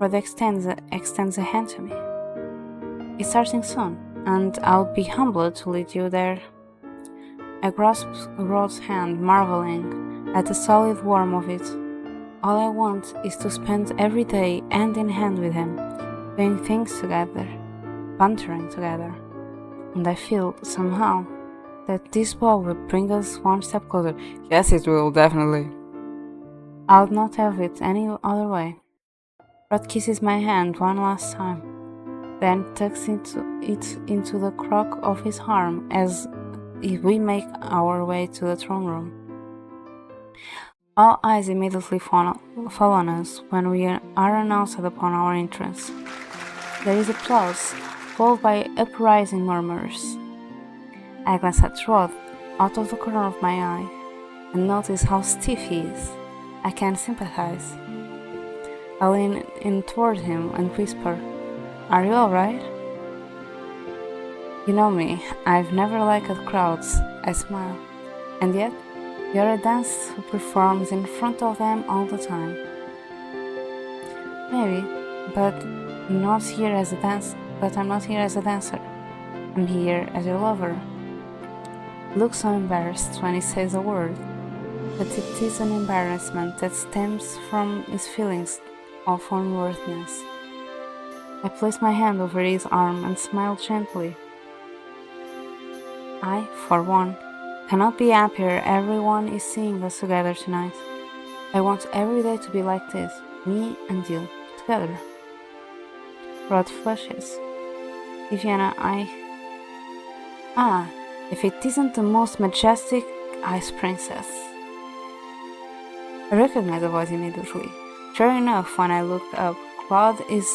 Rod extends a hand to me. It's starting soon, and I'll be humbled to lead you there. I grasp Rod's hand, marveling at the solid warmth of it. All I want is to spend every day hand in hand with him, doing things together, bantering together. And I feel, somehow, that this ball will bring us one step closer. Yes, it will, definitely. I'll not have it any other way. Rod kisses my hand one last time, then tucks it into the crook of his arm as we make our way to the throne room. All eyes immediately fall on us when we are announced upon our entrance. There is applause, followed by uprising murmurs. I glance at Rod out of the corner of my eye and notice how stiff he is. I can sympathize. I lean in toward him and whisper, Are you alright? You know me, I've never liked crowds. I smile. And yet, you're a dancer who performs in front of them all the time. Maybe, but I'm not here as a dancer. I'm here as your lover. He looks so embarrassed when he says a word, but it is an embarrassment that stems from his feelings of unworthiness. I place my hand over his arm and smile gently. I, for one, cannot be happier everyone is seeing us together tonight. I want every day to be like this, me and you, together. Rod flushes. Viviana, if it isn't the most majestic ice princess. I recognize the voice immediately. Sure enough, when I looked up, Claude is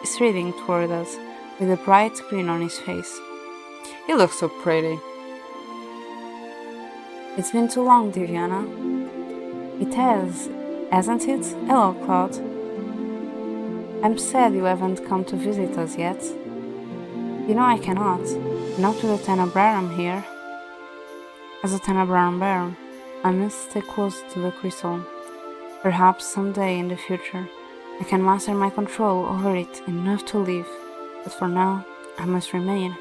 striding toward us with a bright grin on his face. You look so pretty. It's been too long, Diviana. It has, hasn't it? Hello, Claude. I'm sad you haven't come to visit us yet. You know I cannot. Not with a Tenebrarum here. As a Tenebrarum Baron, I must stay close to the crystal. Perhaps someday in the future, I can master my control over it enough to live, but for now, I must remain.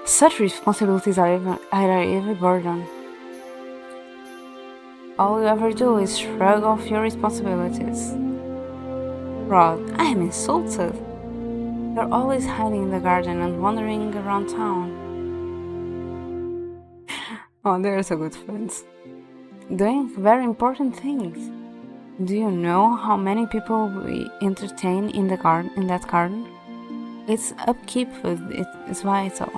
Such responsibilities are a heavy burden. All you ever do is shrug off your responsibilities. Rod, I am insulted. You're always hiding in the garden and wandering around town. Oh, they're so good friends. Doing very important things. Do you know how many people we entertain in that garden? Its upkeep is vital,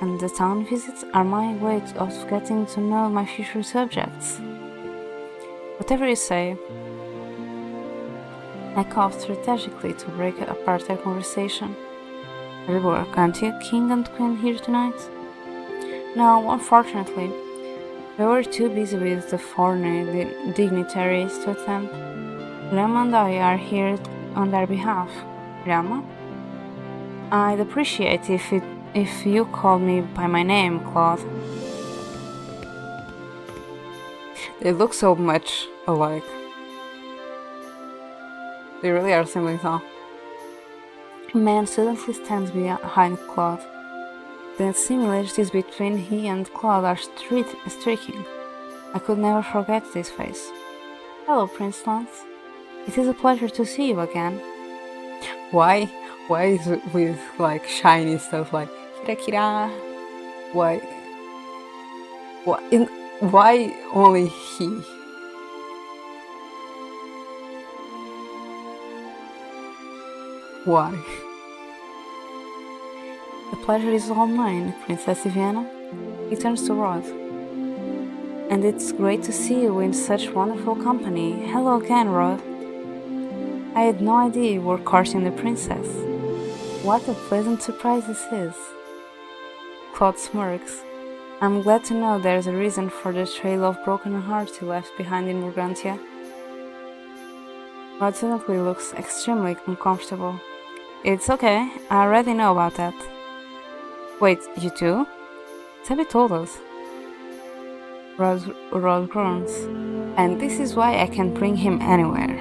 and the town visits are my way of getting to know my future subjects. Whatever you say, I coughed strategically to break apart their conversation. Evermore, can't you, King and Queen, here tonight? No, unfortunately. We were too busy with the foreign dignitaries to attend. Rama and I are here on their behalf. Rama? I'd appreciate if you called me by my name, Claude. They look so much alike. They really are siblings, huh? A man suddenly stands behind Claude. The similarities between he and Claude are striking. I could never forget this face. Hello, Prince Lance. It is a pleasure to see you again. Why? Why is it with like shiny stuff like kira kira? Why? Why only he? Why? The pleasure is all mine, Princess Viviana. He turns to Rod. And it's great to see you in such wonderful company. Hello again, Rod. I had no idea you were courting the princess. What a pleasant surprise this is. Claude smirks. I'm glad to know there's a reason for the trail of broken hearts you left behind in Morgantia. Rod suddenly looks extremely uncomfortable. It's okay, I already know about that. Wait, you too? Sabi told us. Rod groans. And this is why I can bring him anywhere.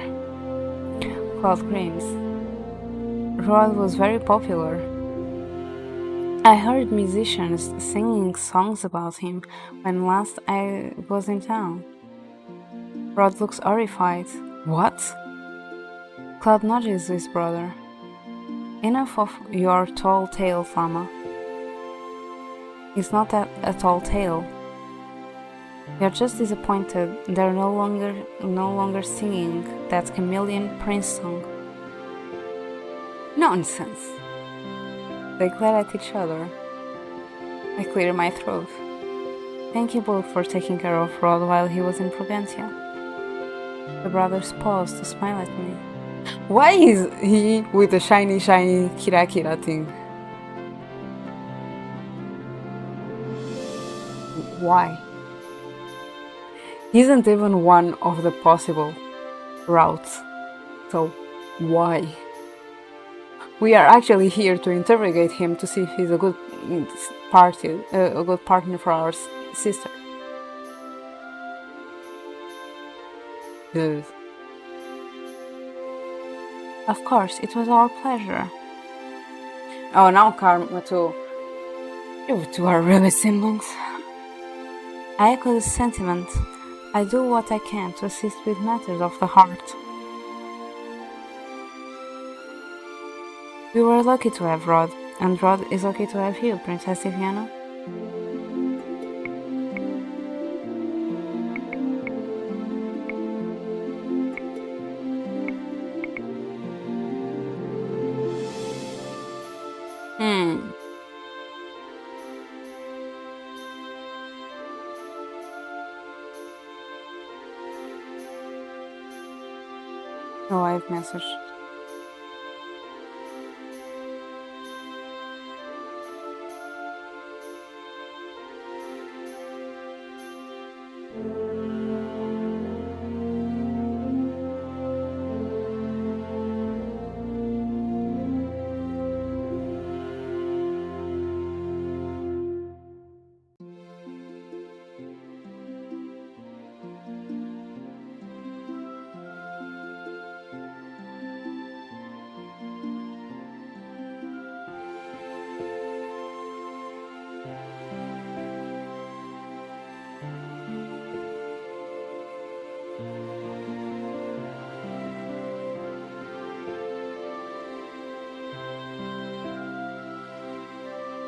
Claude grins. Rod was very popular. I heard musicians singing songs about him when last I was in town. Rod looks horrified. What? Claude nudges his brother. Enough of your tall tale, Fama. It's not a tall tale. You're just disappointed they're no longer singing that chameleon prince song. Nonsense. They glare at each other. I clear my throat. Thank you both for taking care of Rod while he was in Proventia. The brothers pause to smile at me. Why is he with the shiny kira kira thing? Why? He isn't even one of the possible routes. So, why? We are actually here to interrogate him to see if he's a good partner for our sister. Yes. Of course, it was our pleasure. Oh, now Karma too. You two are really siblings. I echo the sentiment. I do what I can to assist with matters of the heart. We were lucky to have Rod, and Rod is lucky to have you, Princess Viviana. Oh, I've messaged.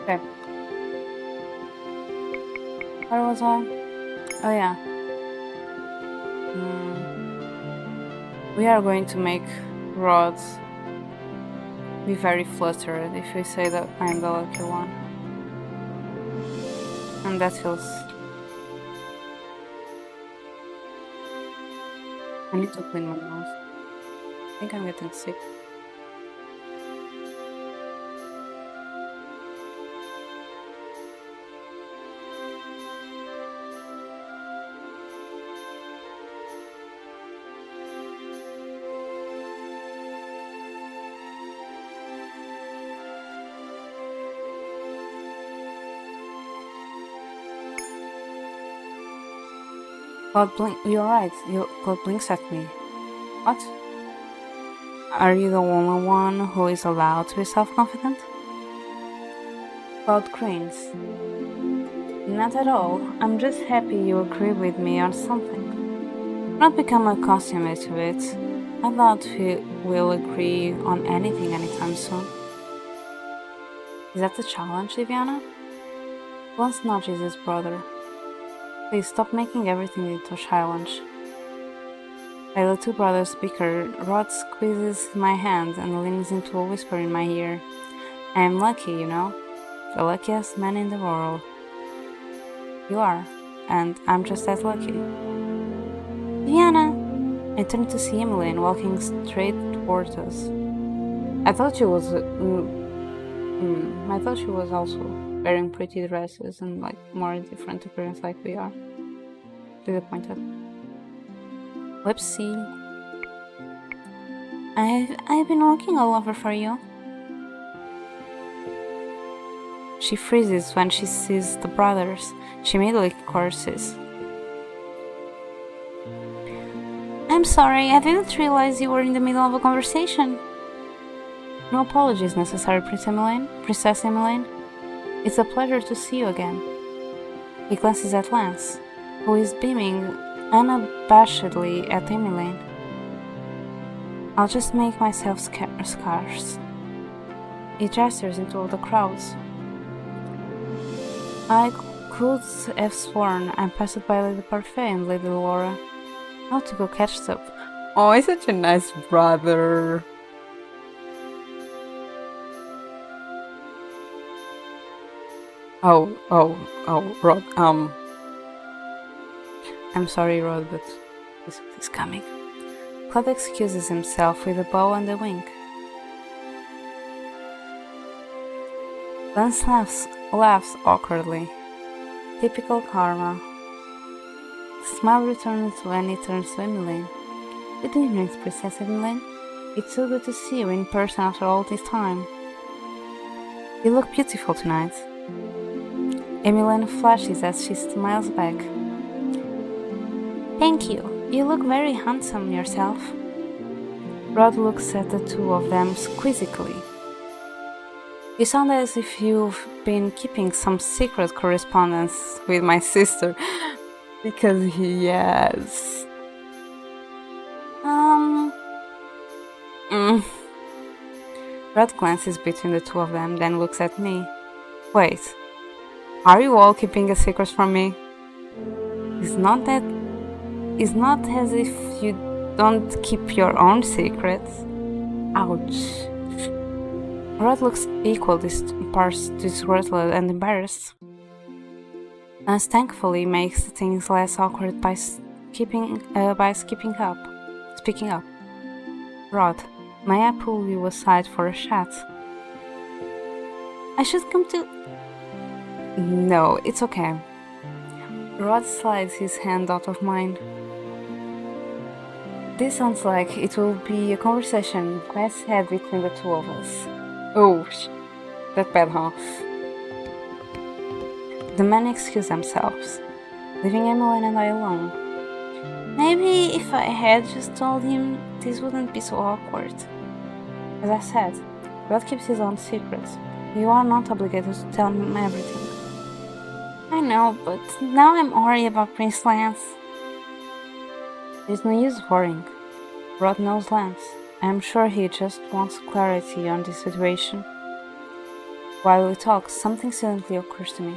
Okay. Where was I? Oh yeah. We are going to make Rod be very fluttered if we say that I'm the lucky one. And that feels... I need to clean my nose. I think I'm getting sick. God blink. You're right. God blinks at me. What? Are you the only one who is allowed to be self-confident? God cranes. Not at all. I'm just happy you agree with me on something. Not become accustomed to it. I doubt we'll agree on anything anytime soon. Is that the challenge, Viviana? Once nudges his brother. Please stop making everything into a challenge. While the two brothers bicker, Rod squeezes my hand and leans into a whisper in my ear. I am lucky, you know. The luckiest man in the world. You are, and I'm just as lucky. Diana! I turned to see Emily walking straight towards us. I thought she was also wearing pretty dresses and like more different appearance like we are. Disappointed. Whoopsie. I've been looking all over for you. She freezes when she sees the brothers. She immediately curses. I'm sorry, I didn't realize you were in the middle of a conversation. No apologies necessary, Princess Emmeline. It's a pleasure to see you again. He glances at Lance, who is beaming unabashedly at Emmeline. I'll just make myself scarce. He gestures into the crowds. I could have sworn I passed by Lady Parfait and Lady Laura. How to go catch up. Oh, he's such a nice brother. Oh, Rod, I'm sorry, Rod, but he's coming. Claude excuses himself with a bow and a wink. Lance laughs awkwardly. Typical karma. The smile returns when he turns to Emmeline. Good evening, Princess Emmeline. It's so good to see you in person after all this time. You look beautiful tonight. Emmeline flashes as she smiles back. Thank you. You look very handsome yourself. Rod looks at the two of them quizzically. You sound as if you've been keeping some secret correspondence with my sister. Because yes. Rod glances between the two of them, then looks at me. Wait. Are you all keeping a secret from me? It's not as if you don't keep your own secrets. Ouch. Rod looks equally disgruntled and embarrassed. Lance thankfully makes things less awkward by speaking up. Rod, may I pull you aside for a chat? I should come to... No, it's okay. Rod slides his hand out of mine. This sounds like it will be a conversation best had between the two of us. Oh, that bad, huh? The men excuse themselves, leaving Emmeline and I alone. Maybe if I had just told him, this wouldn't be so awkward. As I said, Rod keeps his own secrets. You are not obligated to tell him everything. I know, but now I'm worried about Prince Lance. There's no use worrying. Rod knows Lance. I'm sure he just wants clarity on the situation. While we talk, something suddenly occurs to me.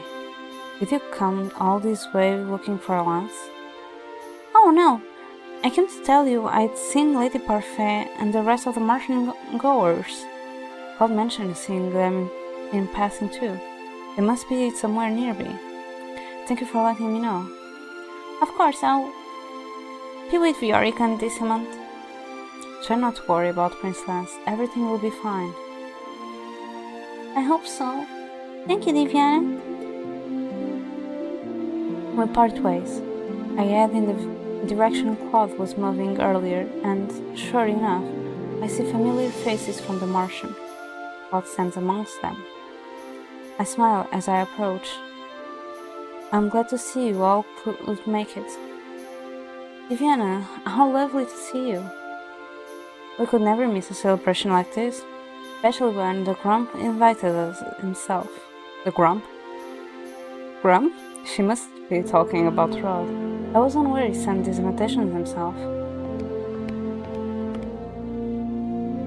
Did you come all this way looking for Lance? Oh no! I came to tell you I'd seen Lady Parfait and the rest of the marching goers. Rod mentioned seeing them in passing too. They must be somewhere nearby. Thank you for letting me know. Of course, I'll be with Yorick and this month. Try not to worry about Prince Lance. Everything will be fine. I hope so. Thank you, Diviana. We part ways. I head in the direction Claude was moving earlier, and sure enough, I see familiar faces from the Martian. Claude stands amongst them. I smile as I approach. I'm glad to see you all could make it. Viviana, how lovely to see you. We could never miss a celebration like this, especially when the Grump invited us himself. The Grump? Grump? She must be talking about Rod. I was unaware he sent these invitations himself.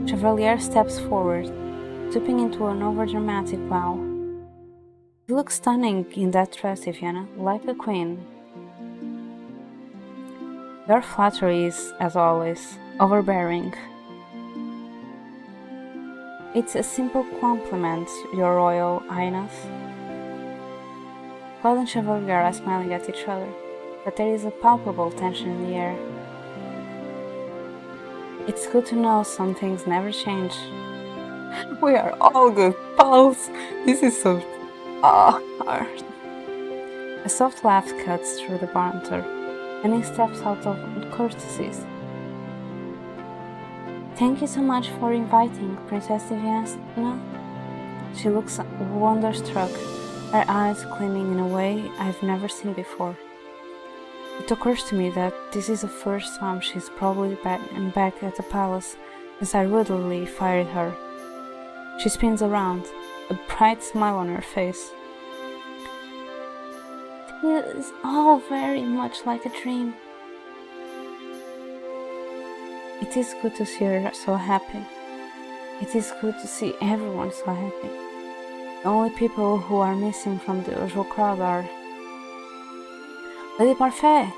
Chevalier steps forward, tipping into an overdramatic bow. You look stunning in that dress, Viviana, like a queen. Your flattery is, as always, overbearing. It's a simple compliment, Your Royal Highness. Claude and Chevalier are smiling at each other, but there is a palpable tension in the air. It's good to know some things never change. We are all good pals. This is so hard. A soft laugh cuts through the banter, and he steps out of courtesies. Thank you so much for inviting Princess Diviana. She looks wonderstruck, her eyes gleaming in a way I've never seen before. It occurs to me that this is the first time she's probably back at the palace since I rudely fired her. She spins around, a bright smile on her face. It is all very much like a dream. It is good to see her so happy. It is good to see everyone so happy. The only people who are missing from the usual crowd are Lady Parfait.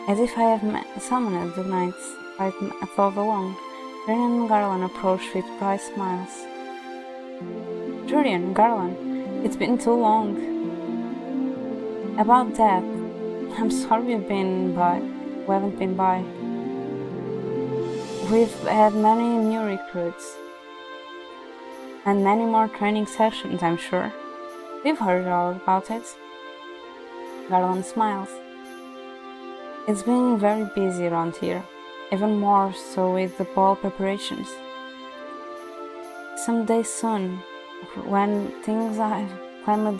As if I have summoned the knights I thought along, Julian and Garland approached with bright smiles. Julian, Garland, it's been too long. About that, I'm sorry we haven't been by. We've had many new recruits, and many more training sessions, I'm sure. We've heard all about it. Garland smiles. It's been very busy around here, even more so with the ball preparations. Someday soon, when things have calmed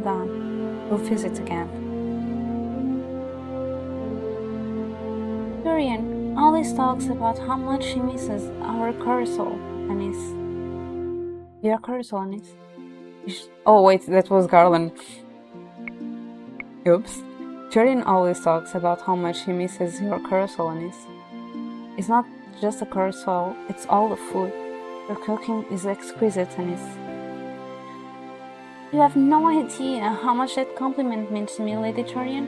down, we'll visit again. Dorian always talks about how much she misses our carousel, Anis. Your carousel, Anis? Oh wait, that was Garland. Oops. Dorian always talks about how much he misses your carousel, Anis. It's not just a carousel, it's all the food. Your cooking is exquisite, Anis. You have no idea how much that compliment means to me, Lady Dorian.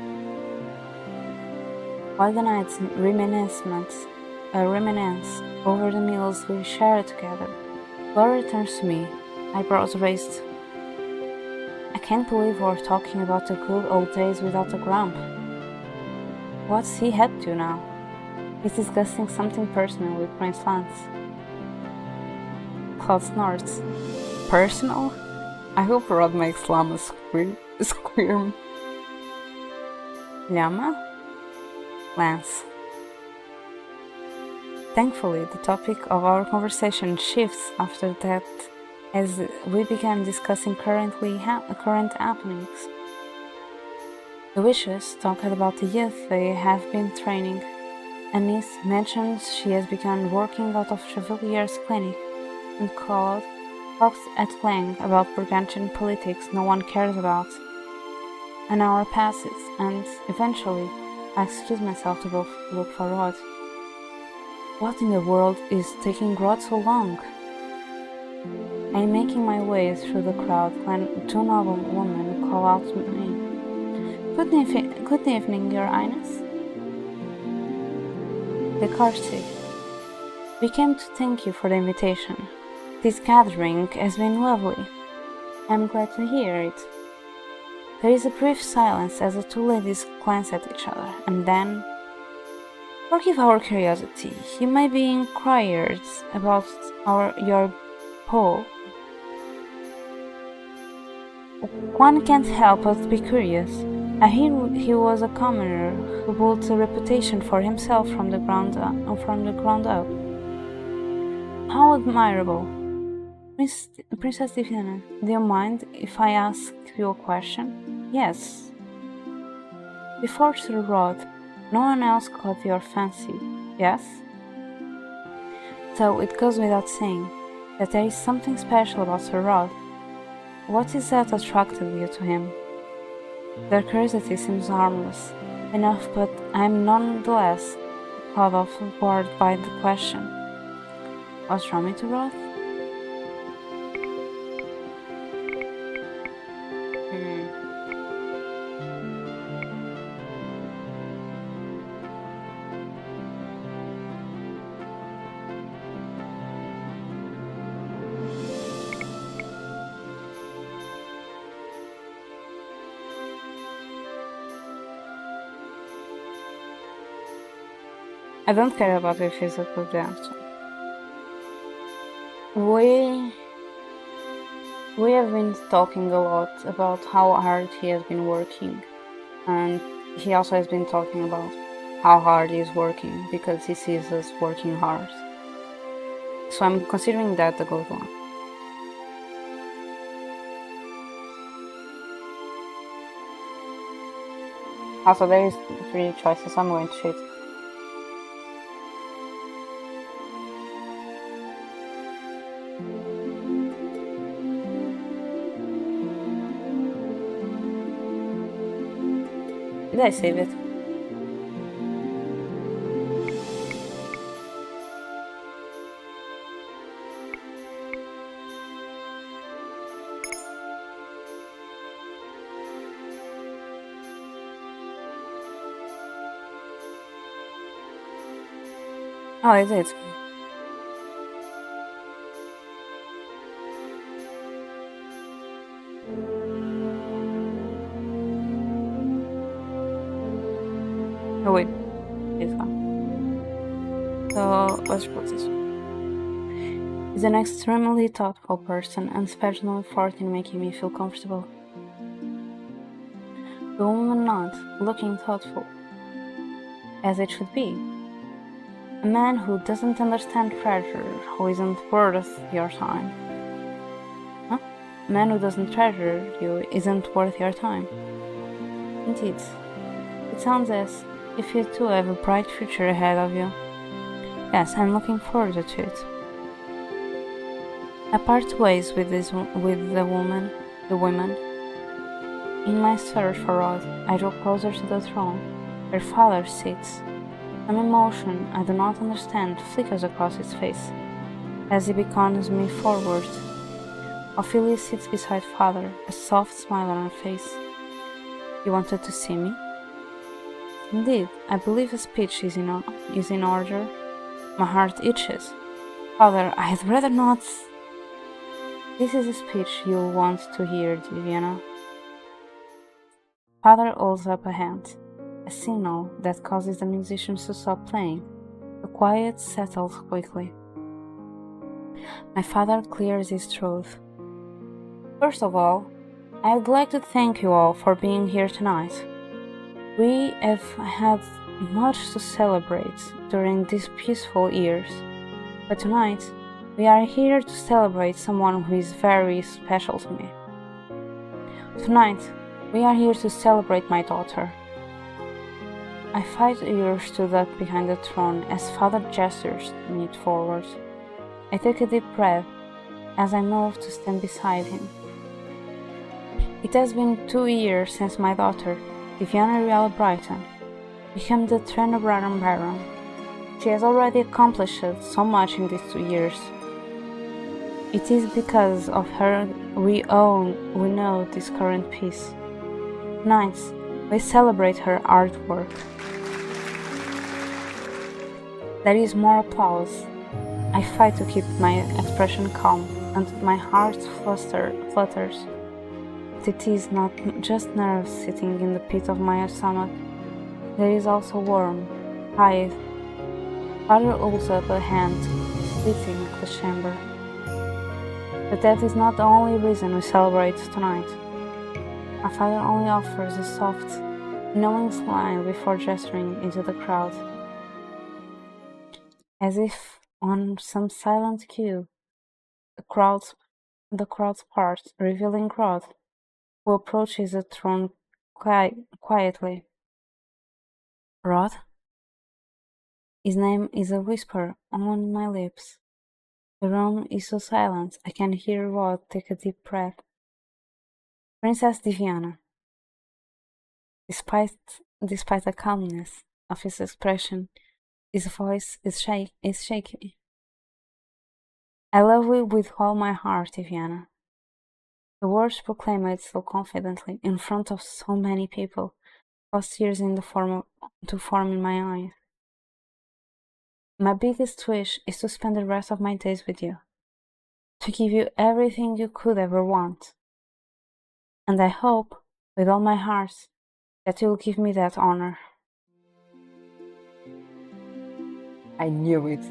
While the nights reminisce over the meals we shared together, Laura returns to me, eyebrows raised. I can't believe we're talking about the good old days without a Grump. What's he head to now? He's discussing something personal with Prince Lance. Claude snorts. Personal? I hope Rod makes Llama Squirm. Llama? Lance. Thankfully, the topic of our conversation shifts after that as we began discussing current happenings. The wishes talked about the youth they have been training. Anise mentions she has begun working out of Chevalier's clinic, and Claude talks at length about Burgundian politics no one cares about. An hour passes, and eventually I excuse myself to go look for Rod. What in the world is taking Rod so long? I am making my way through the crowd when two noble women call out to me. Good evening, Your Highness. The courtesy. We came to thank you for the invitation. This gathering has been lovely. I am glad to hear it. There is a brief silence as the two ladies glance at each other, and then... Forgive our curiosity. You may be inquired about your Paul. One can't help but be curious. I hear he was a commoner who built a reputation for himself from the ground up. How admirable! Princess Diana, do you mind if I ask you a question? Yes. Before Sir Rod, no one else caught your fancy, yes? So it goes without saying that there is something special about Sir Rod. What is that attracted you to him? Their curiosity seems harmless enough, but I am nonetheless caught off guard by the question. What's wrong with Rod? I don't care about if he's a good dancer. We have been talking a lot about how hard he has been working, and he also has been talking about how hard he is working because he sees us working hard. So I'm considering that a good one. Also, there is 3 choices. I'm going to choose. Did I save it? Oh, I did. Oh wait, it's gone. So let's put this. He's an extremely thoughtful person and spends no effort in making me feel comfortable. The woman nods, looking thoughtful, as it should be. A man who doesn't understand treasure, who isn't worth your time. Huh? A man who doesn't treasure you isn't worth your time. Indeed, it sounds as if you two have a bright future ahead of you. Yes, I'm looking forward to it. I part ways with the women. In my search for Rod, I draw closer to the throne, where father sits. Some emotion I do not understand flickers across his face as he beckons me forward. Ophelia sits beside father, a soft smile on her face. You wanted to see me? Indeed, I believe a speech is in order. My heart itches. Father, I'd rather not. This is a speech you'll want to hear, Diana. Father holds up a hand, a signal that causes the musicians to stop playing. The quiet settles quickly. My father clears his throat. First of all, I would like to thank you all for being here tonight. We have had much to celebrate during these peaceful years, but tonight we are here to celebrate someone who is very special to me. Tonight we are here to celebrate my daughter. I 5 years stood up behind the throne as father gestures me forward. I take a deep breath as I move to stand beside him. It has been 2 years since my daughter, Viviana Riel Brighton, became the Throne Baron. She has already accomplished so much in these 2 years. It is because of her we know this current peace. Tonight, we celebrate her artwork. There is more applause. I fight to keep my expression calm, and my heart flutters. It is not just nerves sitting in the pit of my stomach. There is also warm, pride. Father holds up a hand, splitting the chamber. But that is not the only reason we celebrate tonight. My father only offers a soft, knowing smile before gesturing into the crowd. As if on some silent cue, the crowd's part, revealing Rod, who approaches the throne quietly. Rod? His name is a whisper on my lips. The room is so silent I can hear Rod take a deep breath. Princess Diviana. Despite the calmness of his expression, his voice is shaky. I love you with all my heart, Diviana. The words proclaimed so confidently in front of so many people caused tears to form in my eyes. My biggest wish is to spend the rest of my days with you, to give you everything you could ever want. And I hope, with all my heart, that you'll give me that honor. I knew it.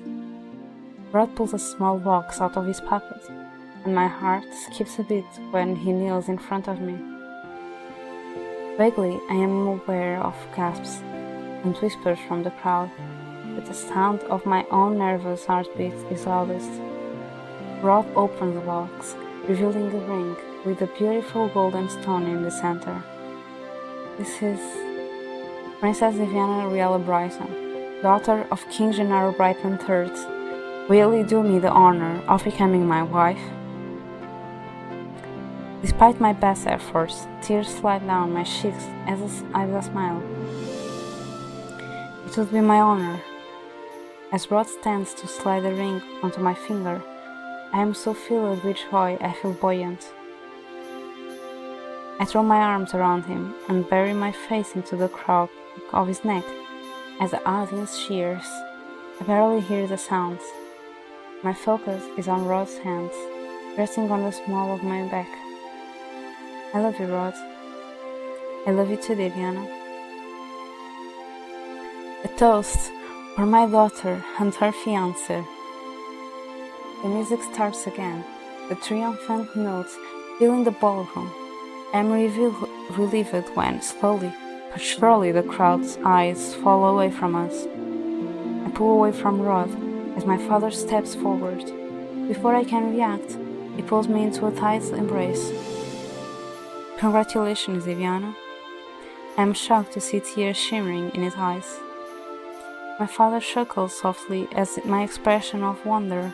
Rod pulls a small box out of his pocket, and my heart skips a bit when he kneels in front of me. Vaguely, I am aware of gasps and whispers from the crowd, but the sound of my own nervous heartbeat is loudest. Rod opens the box, revealing a ring with a beautiful golden stone in the center. This is Princess Viviana Riela Brighton, daughter of King Gennaro Brighton III. Will you do me the honor of becoming my wife? Despite my best efforts, tears slide down my cheeks as I smile. It would be my honor. As Rod stands to slide the ring onto my finger, I am so filled with joy I feel buoyant. I throw my arms around him and bury my face into the crown of his neck as the audience cheers. I barely hear the sounds. My focus is on Rod's hands, resting on the small of my back. I love you, Rod. I love you too, Diviana. A toast for my daughter and her fiancé. The music starts again, the triumphant notes filling the ballroom. I am relieved when, slowly but surely, the crowd's eyes fall away from us. I pull away from Rod as my father steps forward. Before I can react, he pulls me into a tight embrace. Congratulations, Viviana. I am shocked to see tears shimmering in his eyes. My father chuckles softly as my expression of wonder.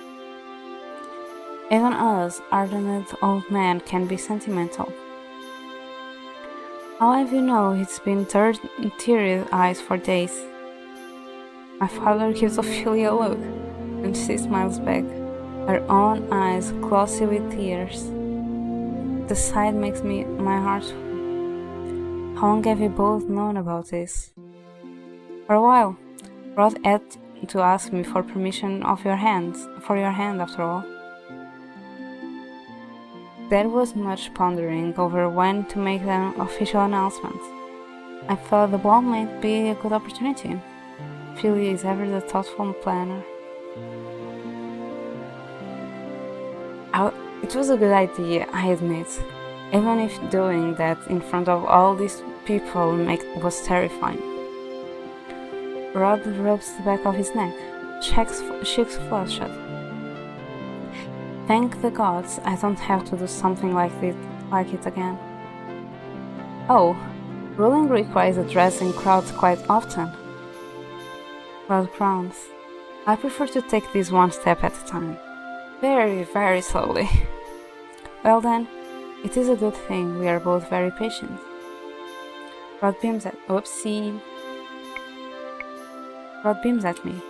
Even us, ardent old men, can be sentimental. I'll have you know it's been teary eyes for days. My father gives a filial look, and she smiles back, her own eyes glossy with tears. The sight makes my heart full. How long have you both known about this? For a while. Rod had to ask me for permission for your hand after all. There was much pondering over when to make the official announcement. I thought the ball might be a good opportunity. Philly is ever the thoughtful planner. It was a good idea, I admit. even if doing that in front of all these people was terrifying. Rod rubs the back of his neck, cheeks flushed. Thank the gods I don't have to do something like it again. Oh, ruling requires addressing crowds quite often. Rod frowns. I prefer to take this one step at a time. Very, very slowly. Well then, it is a good thing we are both very patient. Rod beams at me.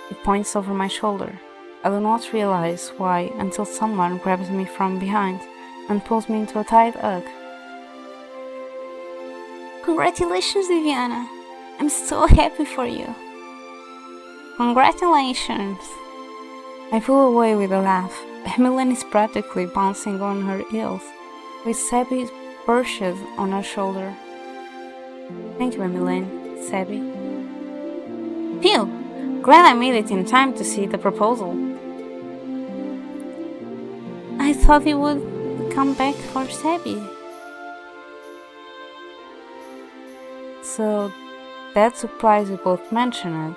He points over my shoulder. I do not realize why until someone grabs me from behind and pulls me into a tight hug. Congratulations, Viviana! I'm so happy for you. Congratulations! I pull away with a laugh. Emmeline is practically bouncing on her heels, with Sebby perched on her shoulder. Thank you, Emmeline, Sebby. Phew! Glad I made it in time to see the proposal. I thought you would come back for Sebby. So, that surprise you both mentioned.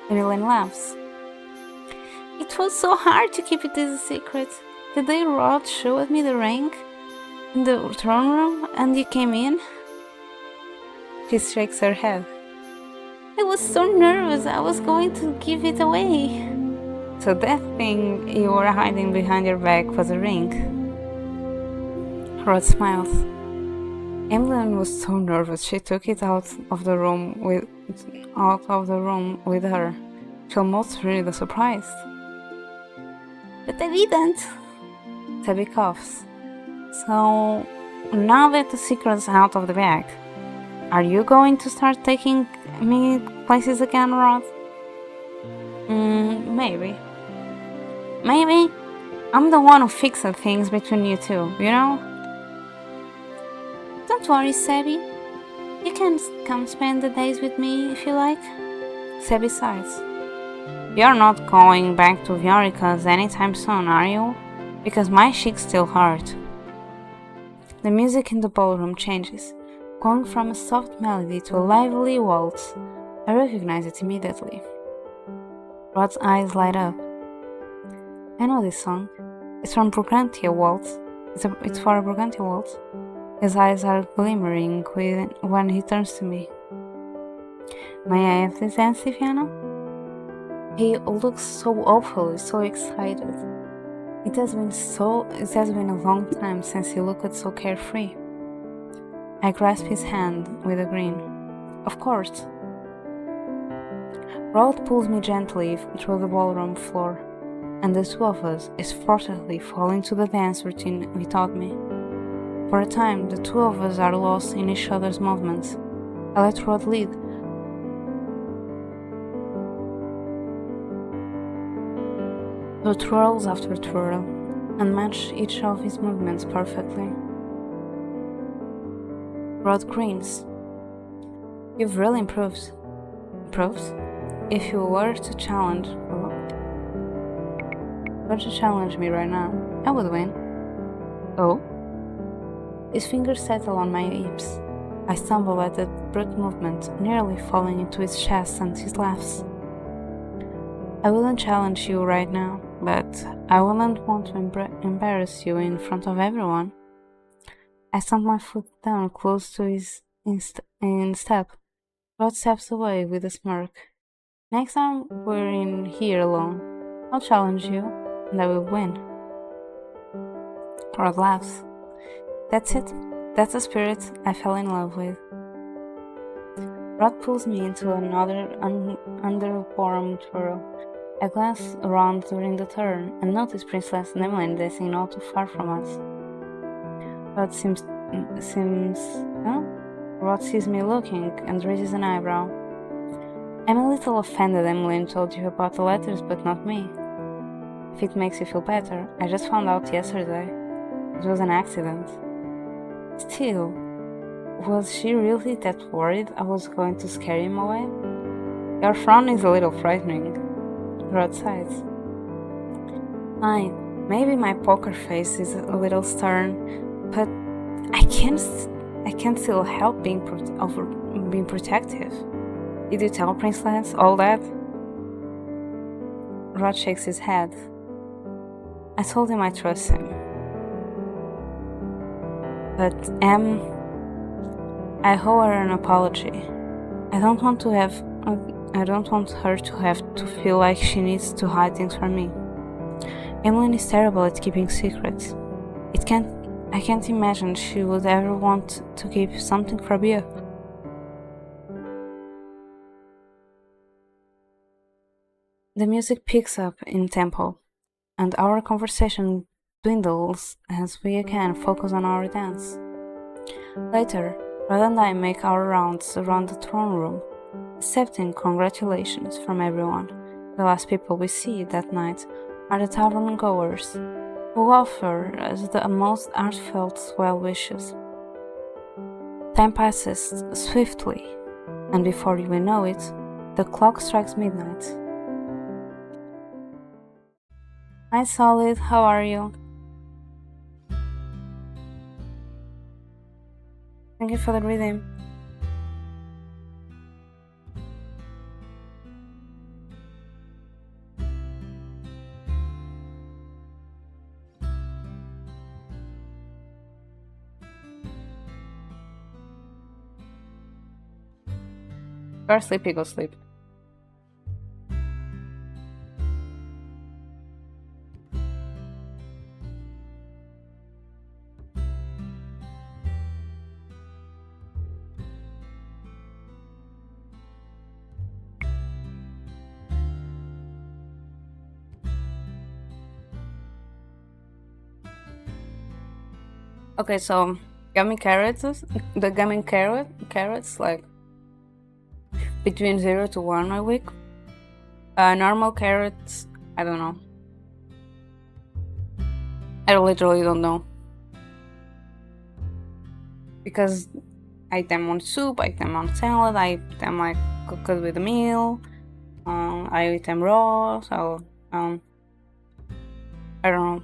Emmeline laughs. It was so hard to keep it as a secret. The day Rod showed me the ring in the throne room and you came in. She shakes her head. I was so nervous I was going to give it away. So that thing you were hiding behind your back was a ring. Rod smiles. Emmeline was so nervous she took it out of the room with her. She almost really surprised. But I didn't. Sebby coughs. So, now that the secret's out of the bag, are you going to start taking me places again, Rod? Maybe. Maybe I'm the one who fixes things between you two, you know? Don't worry, Sebby. You can come spend the days with me if you like. Sebby sighs. You're not going back to Viorica's anytime soon, are you? Because my cheeks still hurt. The music in the ballroom changes, going from a soft melody to a lively waltz. I recognize it immediately. Rod's eyes light up. I know this song. It's from Brigantia Waltz. It's for a Brigantia Waltz. His eyes are glimmering when he turns to me. May I have this dance, Viviana? He looks so awful, so excited. It has been a long time since he looked so carefree. I grasp his hand with a grin. Of course. Rod pulls me gently through the ballroom floor, and the two of us effortlessly fall into the dance routine he taught me. For a time, the two of us are lost in each other's movements. I let Rod lead. He twirls after twirl, and match each of his movements perfectly. Rod grins. You've really improved. Improved? If you were to challenge me right now, I would win. Oh? His fingers settle on my hips. I stumble at that brute movement, nearly falling into his chest, and he laughs. I wouldn't challenge you right now, but I wouldn't want to embarrass you in front of everyone. I stamp my foot down close to his in step. Rod steps away with a smirk. Next time we're in here alone, I'll challenge you, and I will win. Rod laughs. That's it. That's the spirit I fell in love with. Rod pulls me into another underarm twirl. I glance around during the turn and notice Princess Emmeline dancing not too far from us. Rod sees me looking and raises an eyebrow. I'm a little offended Emmeline told you about the letters, but not me. If it makes you feel better, I just found out yesterday. It was an accident. Still, was she really that worried I was going to scare him away? Your frown is a little frightening. Rod sighs. Fine, maybe my poker face is a little stern, But I can't. I can't still help being protective. Did you tell Prince Lance all that? Rod shakes his head. I told him I trust him. But I owe her an apology. I don't want to have. I don't want her to have to feel like she needs to hide things from me. Emmeline is terrible at keeping secrets. I can't imagine she would ever want to keep something from you. The music picks up in tempo, and our conversation dwindles as we again focus on our dance. Later, Rod and I make our rounds around the throne room, accepting congratulations from everyone. The last people we see that night are the tavern goers, who offer us the most heartfelt well wishes. Time passes swiftly, and before we know it, the clock strikes midnight. Hi Solid, how are you? Thank you for the reading. Go sleepy, go sleep. Okay, so the gummy carrots like between 0 to 1 a week. Normal carrots, I don't know. I literally don't know. Because I eat them on soup, I eat them on salad, I eat them like cooked with a meal. I eat them raw, so I don't know.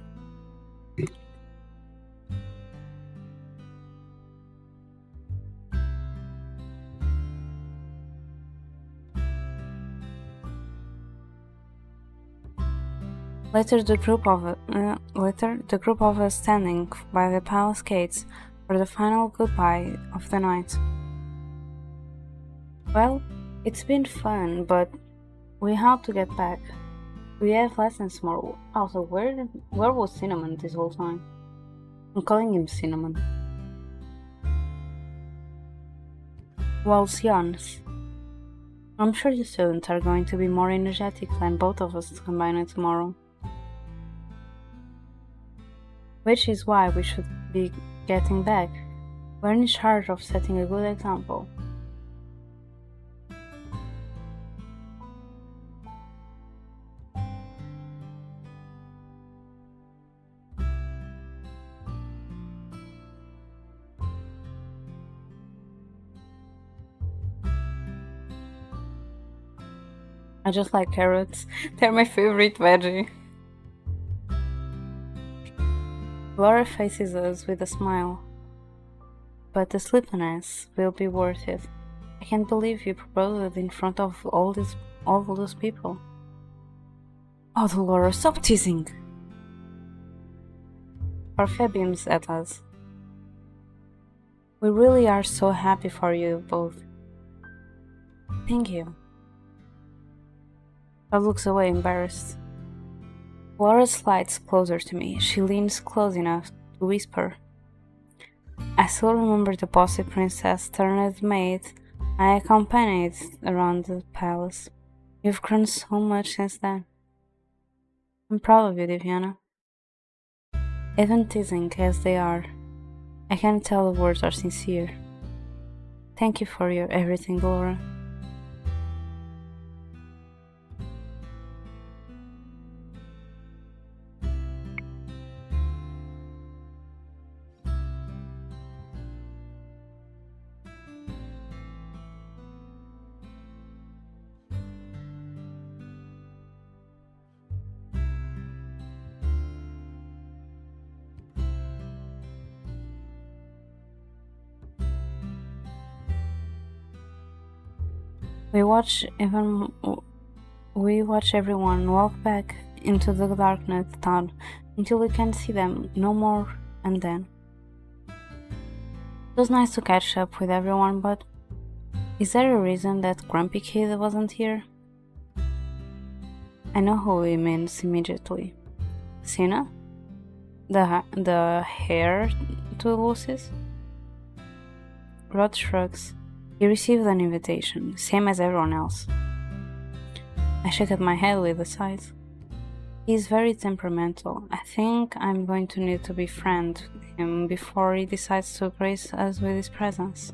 Later, the group of us standing by the palace gates for the final goodbye of the night. Well, it's been fun, but we have to get back. We have lessons tomorrow. Also, where was Cinnamon this whole time? I'm calling him Cinnamon. Wells yawns. I'm sure the students are going to be more energetic than both of us combined tomorrow. Which is why we should be getting back. We're in charge of setting a good example. I just like carrots. They're my favorite veggie. Laura faces us with a smile. But the sleepiness will be worth it. I can't believe you proposed it in front of all those people. Oh, Laura, stop teasing! Orphe beams at us. We really are so happy for you both. Thank you. Rod looks away, embarrassed. Laura slides closer to me. She leans close enough to whisper. I still remember the bossy princess turned maid I accompanied around the palace. You've grown so much since then. I'm proud of you, Diviana. Even teasing as they are, I can tell the words are sincere. Thank you for your everything, Laura. We watch even we watch everyone walk back into the darkness town until we can see them no more, and then it was nice to catch up with everyone, but is there a reason that Grumpy Kid wasn't here? I know who he means immediately. Sina? The heir to Lucy's? Rod shrugs. He received an invitation, same as everyone else. I shook my head with a sigh. He is very temperamental. I think I'm going to need to befriend him before he decides to grace us with his presence.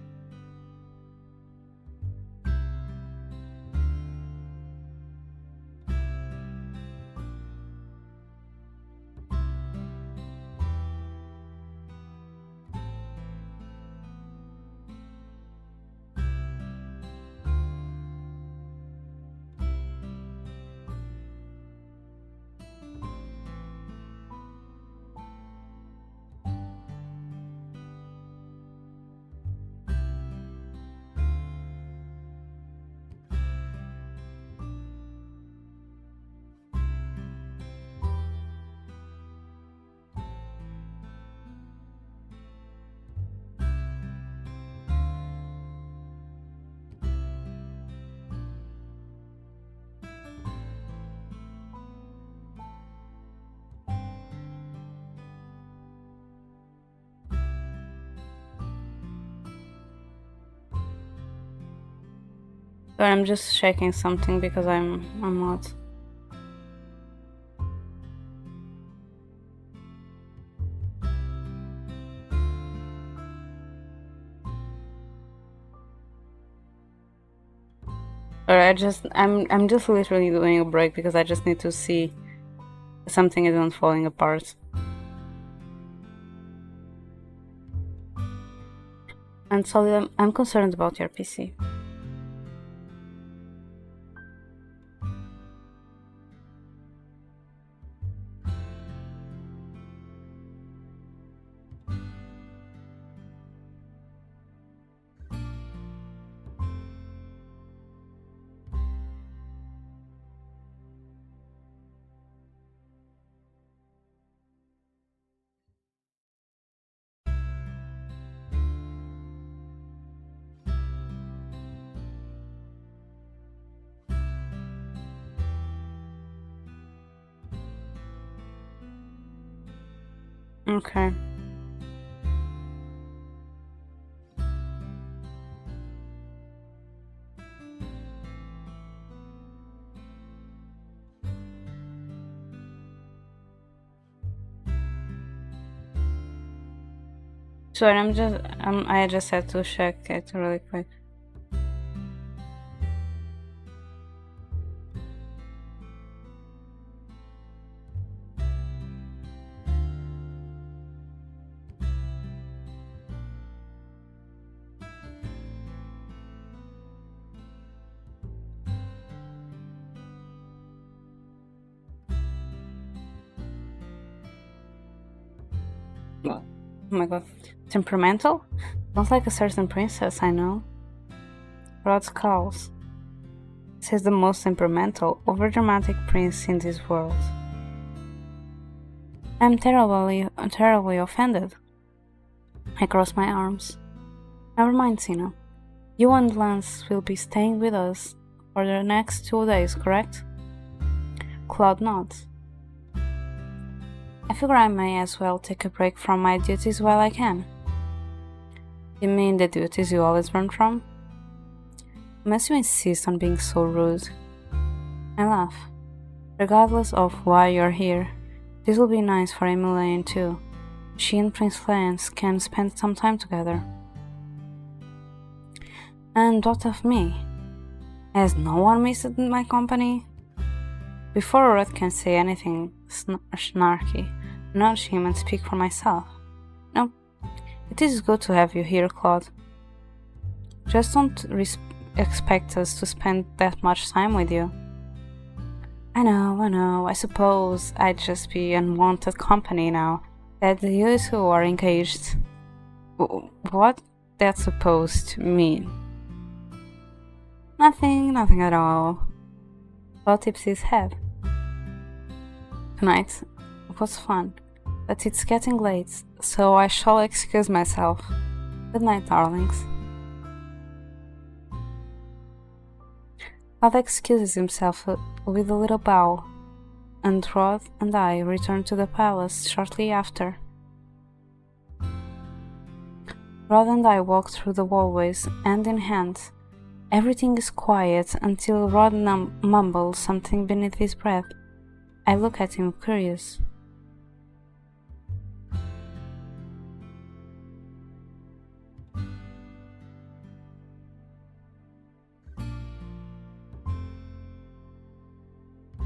But I'm just checking something because I'm not. Or I'm just literally doing a break because I just need to see something isn't falling apart. And so I'm concerned about your PC. Okay. So I just had to check it really quick. Oh my god. Temperamental? Sounds like a certain princess I know. Rod scowls. Says the most temperamental, overdramatic prince in this world. I'm terribly offended. I cross my arms. Never mind, Sino. You and Lance will be staying with us for the next 2 days, correct? Claude nods. I figure I may as well take a break from my duties while I can. You mean the duties you always run from? Unless you insist on being so rude. I laugh. Regardless of why you're here, this will be nice for Emily too. She and Prince Lance can spend some time together. And what of me? Has no one missed my company? Before Rod can say anything snarky, nudge him and speak for myself. No, it is good to have you here, Claude. Just don't expect us to spend that much time with you. I know, I suppose I'd just be unwanted company now that you two are engaged. What that's supposed to mean? Nothing at all. Rod tips his head. Tonight was fun, but it's getting late, so I shall excuse myself. Good night, darlings. Rod excuses himself with a little bow, and Rod and I return to the palace shortly after. Rod and I walk through the hallways, hand in hand. Everything is quiet until Rod mumbles something beneath his breath. I look at him, curious.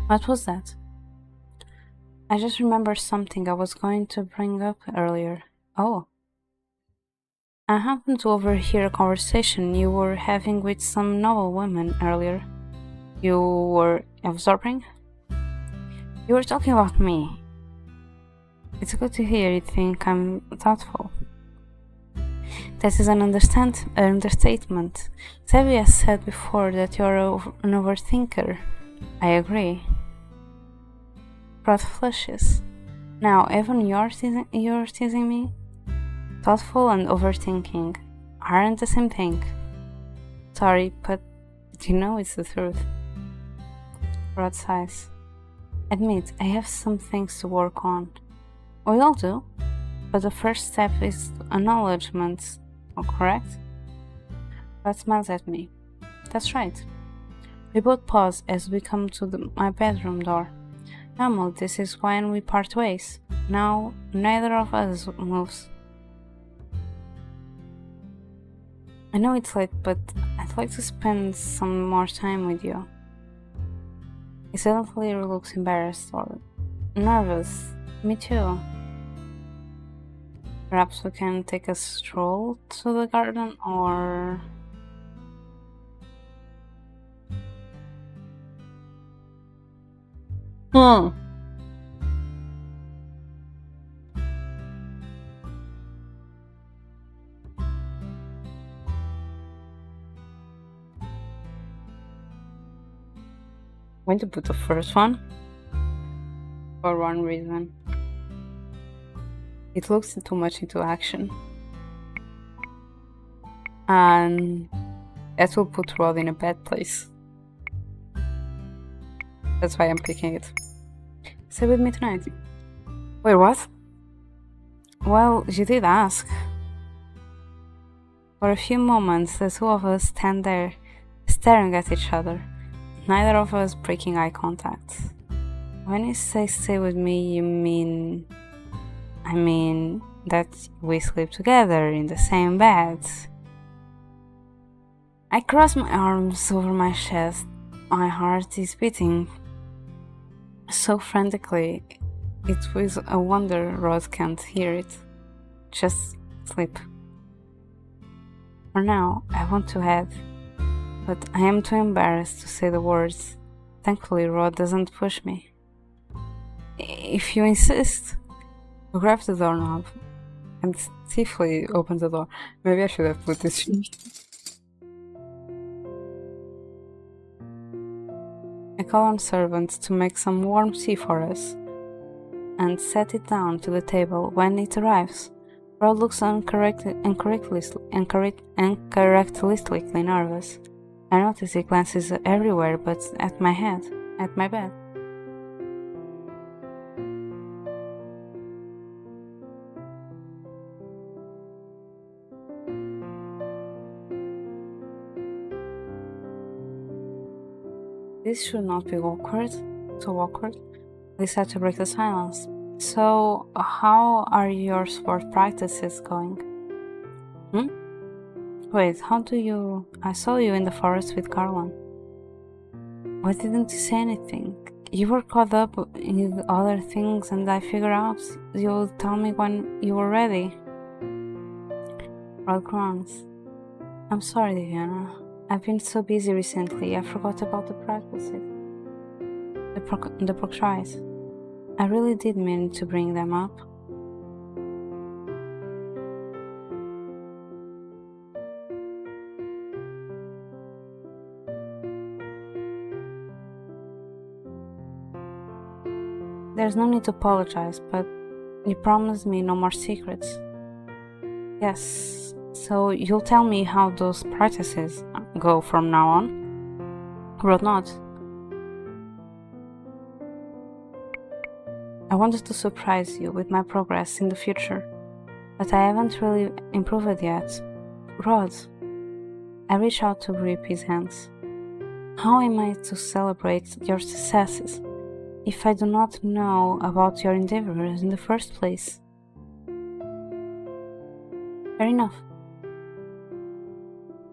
What was that? I just remembered something I was going to bring up earlier. Oh. I happened to overhear a conversation you were having with some noble woman earlier. You were absorbing? You were talking about me. It's good to hear you think I'm thoughtful. That is an understatement. Savvy has said before that you're an overthinker. I agree. Rod flushes. Now, even you're teasing me? Thoughtful and overthinking aren't the same thing. Sorry, but you know it's the truth. Rod sighs. Admit, I have some things to work on. We all do, but the first step is acknowledgement, correct? Rod smiles at me. That's right. We both pause as we come to my bedroom door. Normal, this is when we part ways. Now, neither of us moves. I know it's late, but I'd like to spend some more time with you. He suddenly looks embarrassed or nervous. Me too. Perhaps we can take a stroll to the garden or... Going to put the first one for one reason. It looks too much into action. And that will put Rod in a bad place. That's why I'm picking it. Stay with me tonight. Wait, what? Well, you did ask. For a few moments, the two of us stand there, staring at each other, neither of us breaking eye contact. When you say stay with me, you mean... I mean that we sleep together in the same bed. I cross my arms over my chest. My heart is beating so frantically. It was a wonder Rod can't hear it. Just sleep. For now, I want to head, but I am too embarrassed to say the words. Thankfully, Rod doesn't push me. If you insist, I grab the doorknob and stiffly open the door. Maybe I should have put this in. I call on servants to make some warm tea for us and set it down to the table. When it arrives, Rod looks uncharacteristically nervous. I notice he glances everywhere but at my bed. This should not be awkward, too awkward. They had to break the silence. So, how are your sport practices going? Wait, I saw you in the forest with Carlin. Why didn't you say anything? You were caught up in other things and I figured out you'll tell me when you were ready. Rod groans. I'm sorry, Diana. I've been so busy recently, I forgot about the practices. The portraits. I really did mean to bring them up. there's no need to apologize, but you promised me no more secrets. Yes, so you'll tell me how those practices go from now on? Or not? I wanted to surprise you with my progress in the future, but I haven't really improved yet. Rod, I reach out to grip his hands. How am I to celebrate your successes if I do not know about your endeavors in the first place? Fair enough.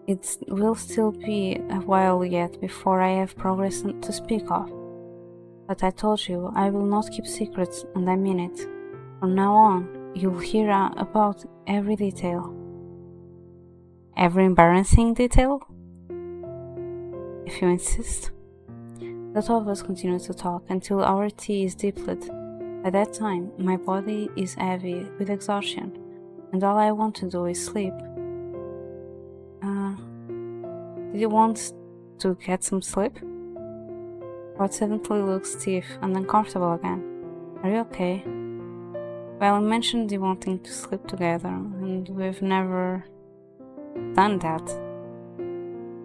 It will still be a while yet before I have progress to speak of. But I told you I will not keep secrets, and I mean it. From now on, you'll hear about every detail. Every embarrassing detail? If you insist. The two of us continue to talk until our tea is depleted. By that time, my body is heavy with exhaustion, and all I want to do is sleep. Did you want to get some sleep? Rod suddenly looks stiff and uncomfortable again. Are you okay? Well, you mentioned you wanting to sleep together, and we've never done that.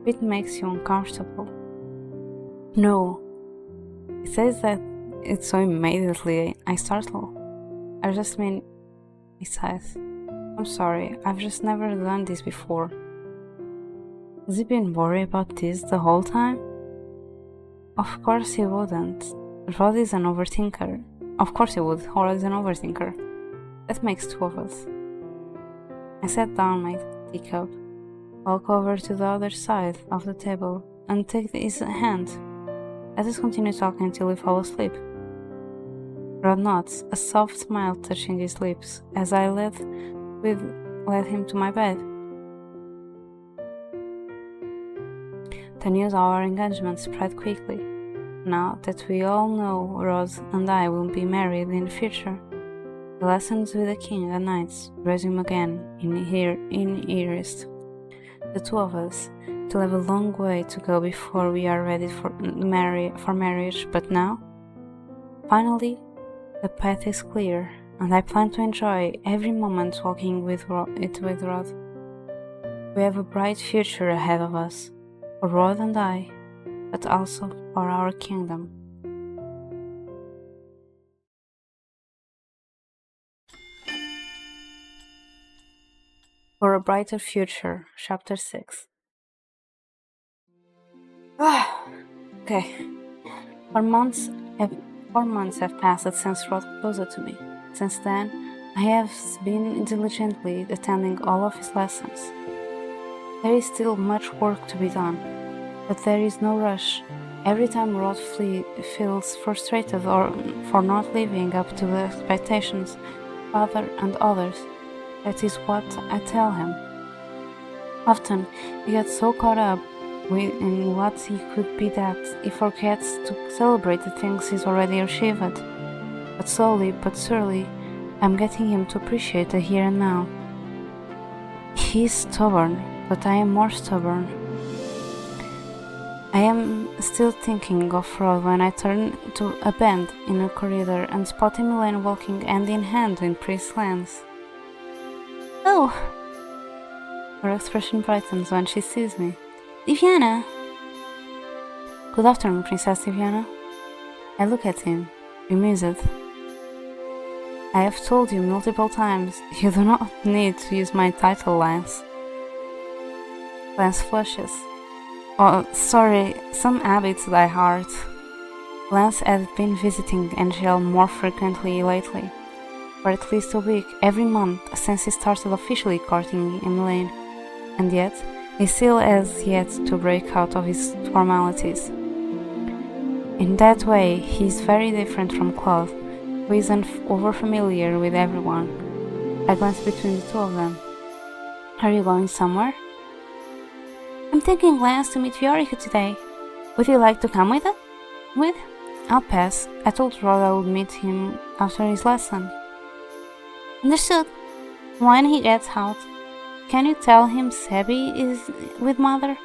It makes you uncomfortable. No. He says that it's so immediately I startle. I just mean, he says, I'm sorry, I've just never done this before. Has he been worried about this the whole time? Of course he wouldn't. Rod is an overthinker. Of course he would. Rod is an overthinker. That makes two of us. I set down my teacup, walk over to the other side of the table, and take his hand. Let us continue talking until we fall asleep. Rod nods, a soft smile touching his lips, as I led him to my bed. The news of our engagement spread quickly. Now that we all know Rod and I will be married in the future, the lessons with the king and knights resume again in earnest. The two of us still have a long way to go before we are ready for marriage, but now, finally, the path is clear, and I plan to enjoy every moment walking with Rod. We have a bright future ahead of us, for Rod and I, but also for our kingdom. For a Brighter Future, Chapter 6. Okay. 4 months have passed since Rod proposed to me. Since then, I have been diligently attending all of his lessons. There is still much work to be done, but there is no rush. Every time Rod feels frustrated for not living up to the expectations of father and others, that is what I tell him. Often, he gets so caught up in what he could be that he forgets to celebrate the things he's already achieved. But slowly but surely, I'm getting him to appreciate the here and now. He's stubborn, but I am more stubborn. I am still thinking of Rod when I turn to a bend in a corridor and spot Emmeline walking hand in hand in Priest's Lands. Oh! Her expression brightens when she sees me. Diviana! Good afternoon, Princess Diviana. I look at him, bemused. I have told you multiple times, you do not need to use my title, Lance. Lance flushes. Oh, sorry, some habits die hard. Lance had been visiting Angel more frequently lately, for at least a week every month since he started officially courting Emmeline, and yet he still has yet to break out of his formalities. In that way, he is very different from Claude, who isn't over-familiar with everyone. I glance between the two of them. Are you going somewhere? I'm taking Lance to meet Viorica today. Would you like to come with? I'll pass. I told Rod I would meet him after his lesson. Understood. When he gets out, can you tell him Sebi is with Mother?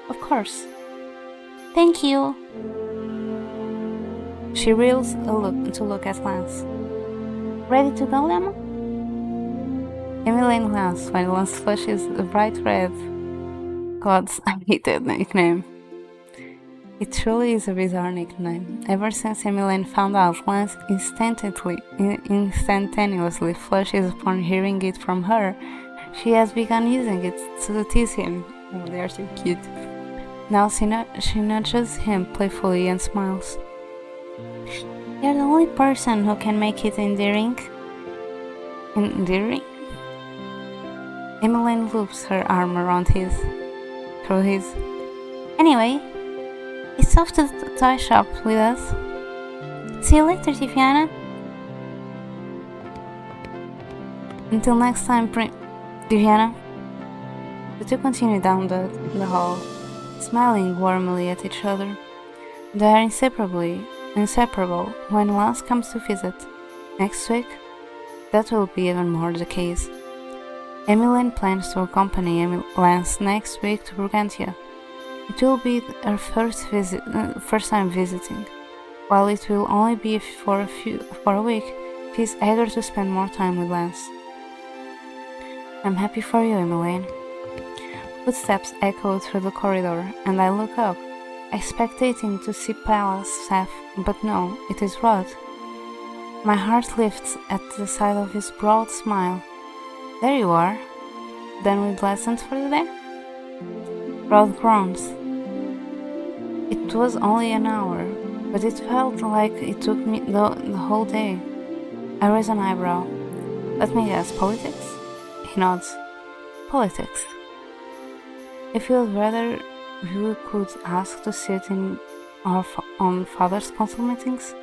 Of course. Thank you. She reels to look at Lance. Ready to go, Lemma? Emily and Lance when Lance flushes a bright red. God's, I hate that nickname. It truly is a bizarre nickname. Ever since Emily found out, Lance instantaneously flushes upon hearing it from her. She has begun using it to tease him. Oh, they are so cute. Now she nudges him playfully and smiles. You're the only person who can make it endearing. Endearing? Emmeline loops her arm around through his. Anyway, it's off to the toy shop with us. See you later, Tiziana. Until next time, Tiziana. The two continue down the hall, smiling warmly at each other. They are inseparable when Lance comes to visit. Next week, that will be even more the case. Emmeline plans to accompany Lance next week to Brigantia. It will be her first time visiting. While it will only be for a week, she is eager to spend more time with Lance. I'm happy for you, Emmeline. Footsteps echo through the corridor, and I look up, expecting to see Palace staff, but no, it is Rod. My heart lifts at the sight of his broad smile. There you are. Done with lessons for the day? Rod groans. It was only an hour, but it felt like it took me the whole day. I raise an eyebrow. Let me guess, politics? He nods. Politics. If you'd rather we could ask to sit in our own father's council meetings,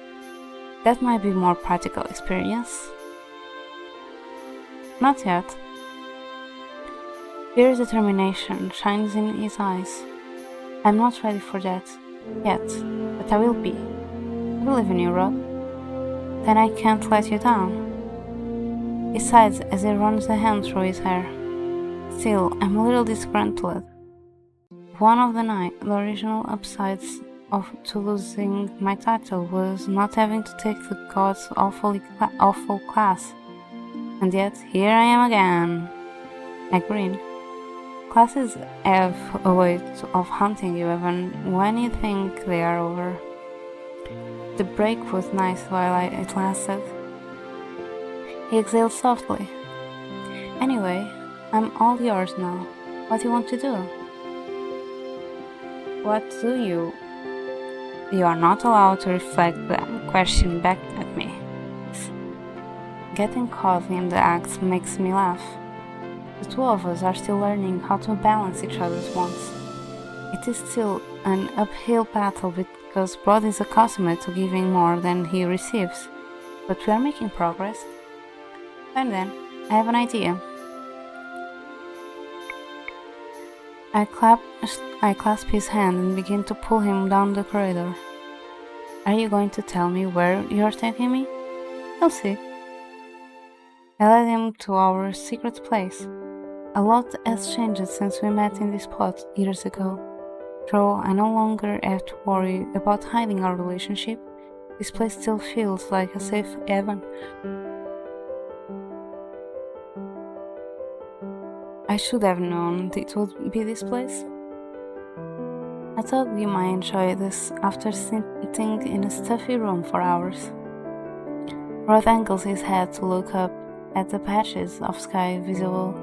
that might be more practical experience. Not yet. Fierce determination shines in his eyes. I'm not ready for that yet, but I will be. I believe in you, Rod. Then I can't let you down. He sighs as he runs a hand through his hair. Still, I'm a little disgruntled. One of the original upsides to losing my title was not having to take the god's awful class. And yet, here I am again. I grin. Classes have a way of haunting you even when you think they are over. The break was nice while it lasted. He exhaled softly. Anyway, I'm all yours now. What do you want to do? What do you? You are not allowed to reflect the question back at me. Getting caught in the act makes me laugh. The two of us are still learning how to balance each other's wants. It is still an uphill battle because Rod is accustomed to giving more than he receives, but we are making progress. And then, I have an idea. I clasp his hand and begin to pull him down the corridor. Are you going to tell me where you are taking me? You'll see. I led him to our secret place. A lot has changed since we met in this spot years ago. Though I no longer have to worry about hiding our relationship, this place still feels like a safe haven. I should have known it would be this place. I thought you might enjoy this after sitting in a stuffy room for hours. Rod angles his head to look up at the patches of sky visible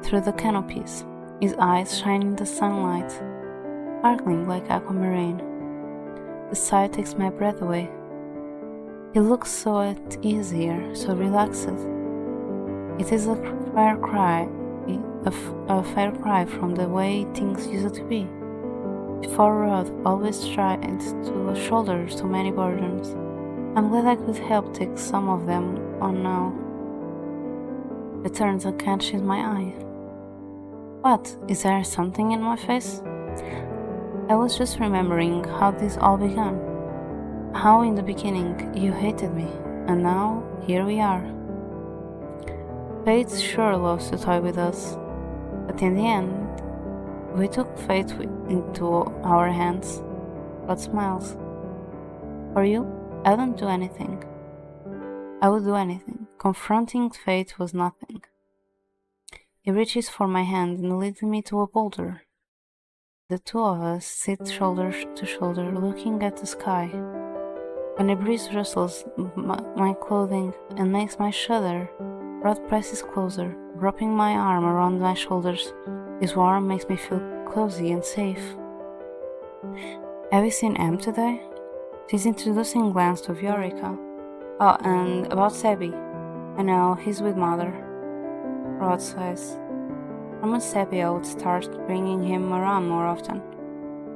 through the canopies, his eyes shining in the sunlight, sparkling like aquamarine. The sight takes my breath away. He looks so at ease here, so relaxed. It is a far cry from the way things used to be. Before Rod always tried to shoulder so many burdens. I'm glad I could help take some of them on now. It turns and catches my eye. What? Is there something in my face? I was just remembering how this all began. How in the beginning you hated me, and now here we are. Fate sure loves to toy with us, but in the end, we took fate into our hands. God smiles. For you, I wouldn't do anything. I would do anything. Confronting fate was nothing. He reaches for my hand and leads me to a boulder. The two of us sit shoulder to shoulder, looking at the sky. When a breeze rustles my clothing and makes me shudder, Rod presses closer, wrapping my arm around my shoulders. His warmth makes me feel cozy and safe. Have you seen Em today? She's introducing Glance to Viorica. Oh, and about Sebi. I know, he's with Mother. Rod says. From Sebi I would start bringing him around more often.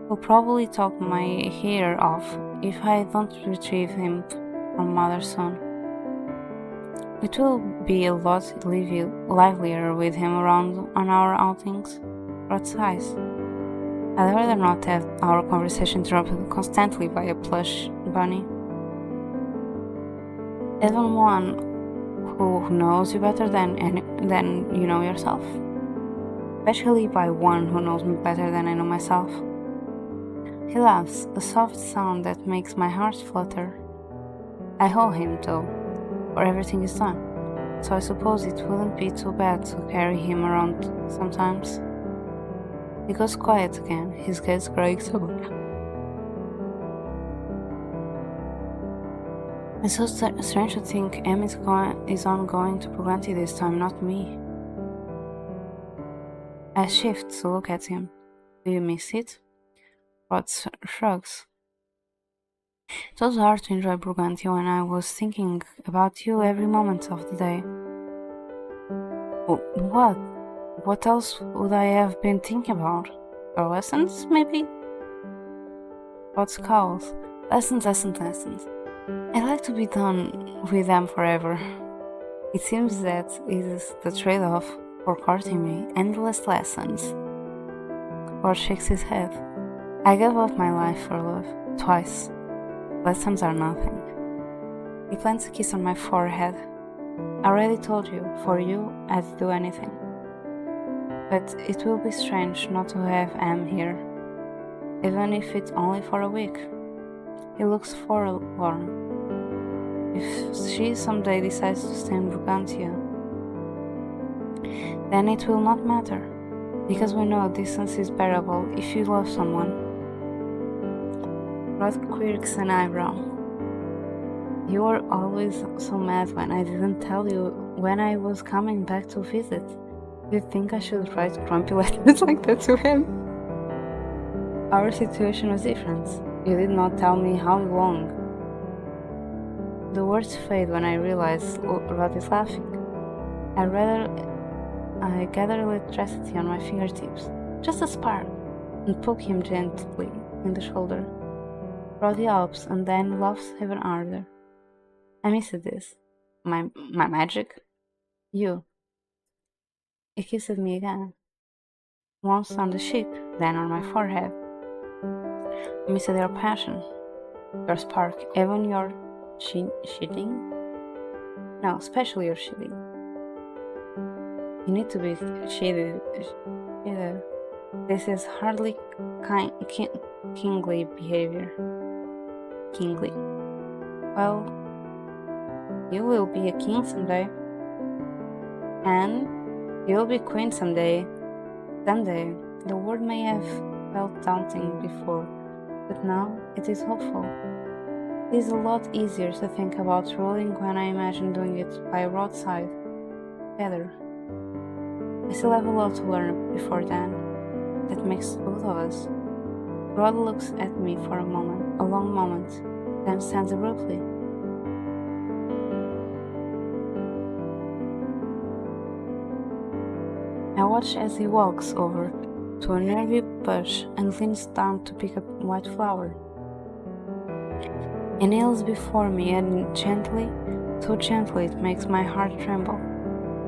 He'll probably talk my hair off if I don't retrieve him from Mother soon. It will be a lot livelier with him around on our outings. Rod sighs. I'd rather not have our conversation interrupted constantly by a plush bunny. Even one who knows you better than you know yourself. Especially by one who knows me better than I know myself. He laughs, a soft sound that makes my heart flutter. I owe him, though, for everything he's done, so I suppose it wouldn't be too bad to carry him around sometimes. He goes quiet again, his gaze growing sober. It's so strange to think Em is on going to Puganti this time, not me. I shift to look at him. Do you miss it? Rod shrugs. It was hard to enjoy Brigantia when I was thinking about you every moment of the day. What? What else would I have been thinking about? Our lessons, maybe? Rod scowls. Lessons. I'd like to be done with them forever. It seems that is the trade-off for courting me, endless lessons. Rod shakes his head. I gave up my life for love, twice. Lessons are nothing. He plants a kiss on my forehead. I already told you, for you, I'd do anything. But it will be strange not to have Em here, even if it's only for a week. He looks forlorn. If she someday decides to stay in Brigantia, then it will not matter, because we know distance is bearable if you love someone. Rod quirks an eyebrow. You were always so mad when I didn't tell you when I was coming back to visit. You'd think I should write grumpy letters like that to him? Our situation was different. You did not tell me how long. The words fade when I realize Rod is laughing. I gather electricity on my fingertips, just a spark, and poke him gently in the shoulder. Rod yelps and then laughs even harder. I missed this. My magic? You. He kissed me again. Once on the cheek, then on my forehead. I missed your passion, your spark, even your cheating? No, especially your cheating. You need to be cheated. This is hardly kingly behavior. Kingly. Well, you will be a king someday. And you will be queen someday. Someday. The word may have felt daunting before, but now it is hopeful. It is a lot easier to think about ruling when I imagine doing it by roadside, together. I still have a lot to learn before then. That makes both of us. Rod looks at me for a moment, a long moment, then stands abruptly. I watch as he walks over to a nearby bush and leans down to pick up a white flower. He kneels before me and gently, so gently it makes my heart tremble.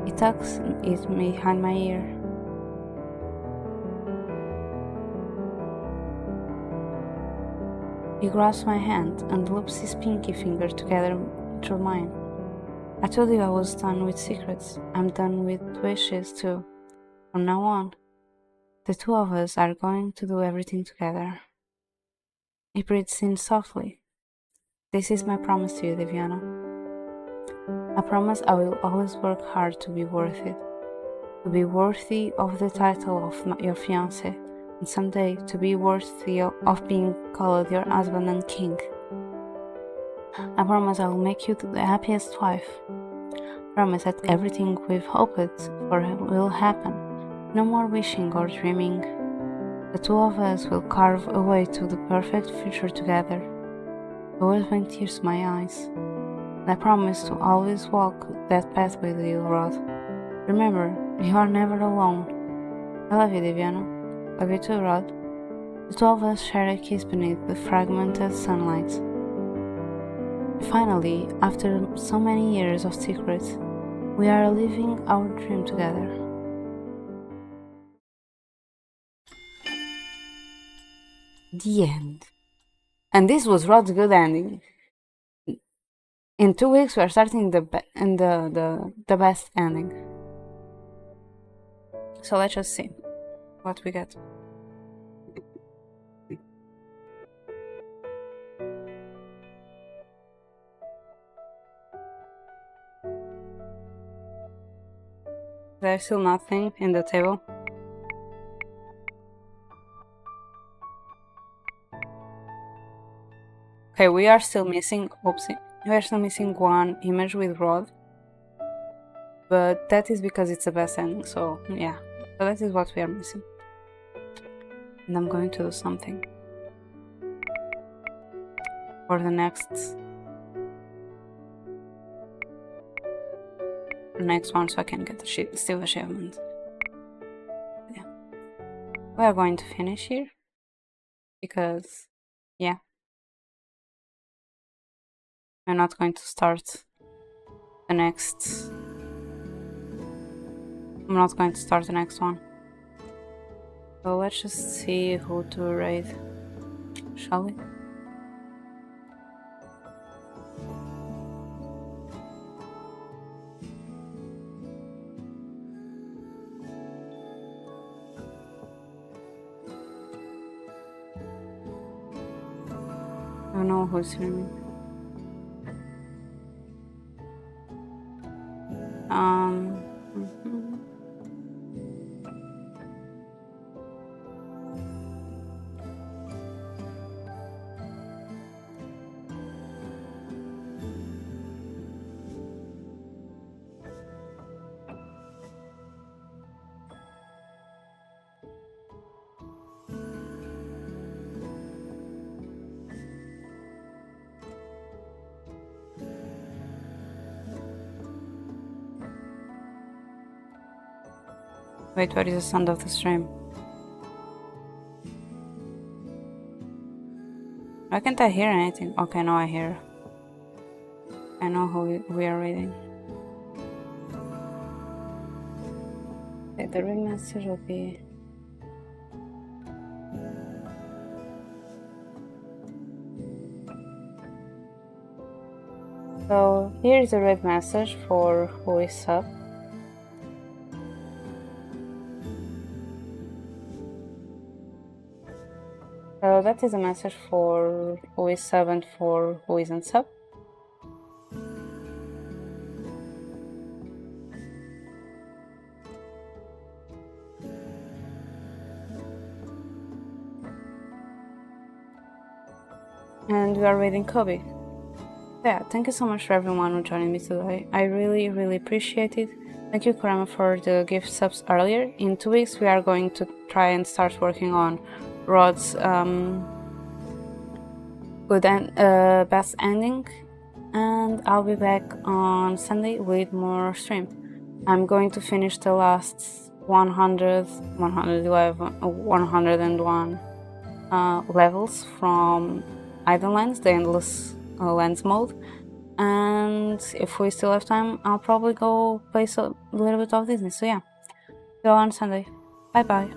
He tucks it behind my ear. He grasps my hand and loops his pinky finger together through mine. I told you I was done with secrets. I'm done with wishes too. From now on, the two of us are going to do everything together. He breathes in softly, This is my promise to you, Deviana. I promise I will always work hard to be worth it. To be worthy of the title of your fiancé, and someday to be worthy of being called your husband and king. I promise I will make you the happiest wife. Promise that everything we've hoped for will happen. No more wishing or dreaming. The two of us will carve a way to the perfect future together. You always bring tears to my eyes. And I promise to always walk that path with you, Rod. Remember, you are never alone. I love you, Deviana. Love you too, Rod. The two of us share a kiss beneath the fragmented sunlight. Finally, after so many years of secrets, we are living our dream together. The end. And this was Rod's good ending. In 2 weeks, we are starting the best ending. So let's just see what we get. There's still nothing in the table. Okay, we are still missing, oopsie, we are still missing one image with Rod. But that is because it's the best ending, so yeah. So that is what we are missing. And I'm going to do something for the next one, so I can get the Steve achievement. Yeah, we are going to finish here because yeah, I'm not going to start the next. I'm not going to start the next one. So let's just see who to raid, shall we? I don't know who's streaming. Wait, what is the sound of the stream? Why can't I hear anything? Okay, now I hear. I know who we are reading. Okay, the read message will be... So here is a red message for who is sub. So that is a message for who is sub and for who isn't sub. And we are reading Kobe. Yeah, thank you so much for everyone who joined me today. I really, really appreciate it. Thank you, Kurama, for the gift subs earlier. In 2 weeks, we are going to try and start working on Rod's good and best ending, and I'll be back on Sunday with more stream. I'm going to finish the last 101 levels from Idle Lands, the endless lands mode, and if we still have time, I'll probably go play a little bit of Disney. So yeah, see you on Sunday. Bye bye.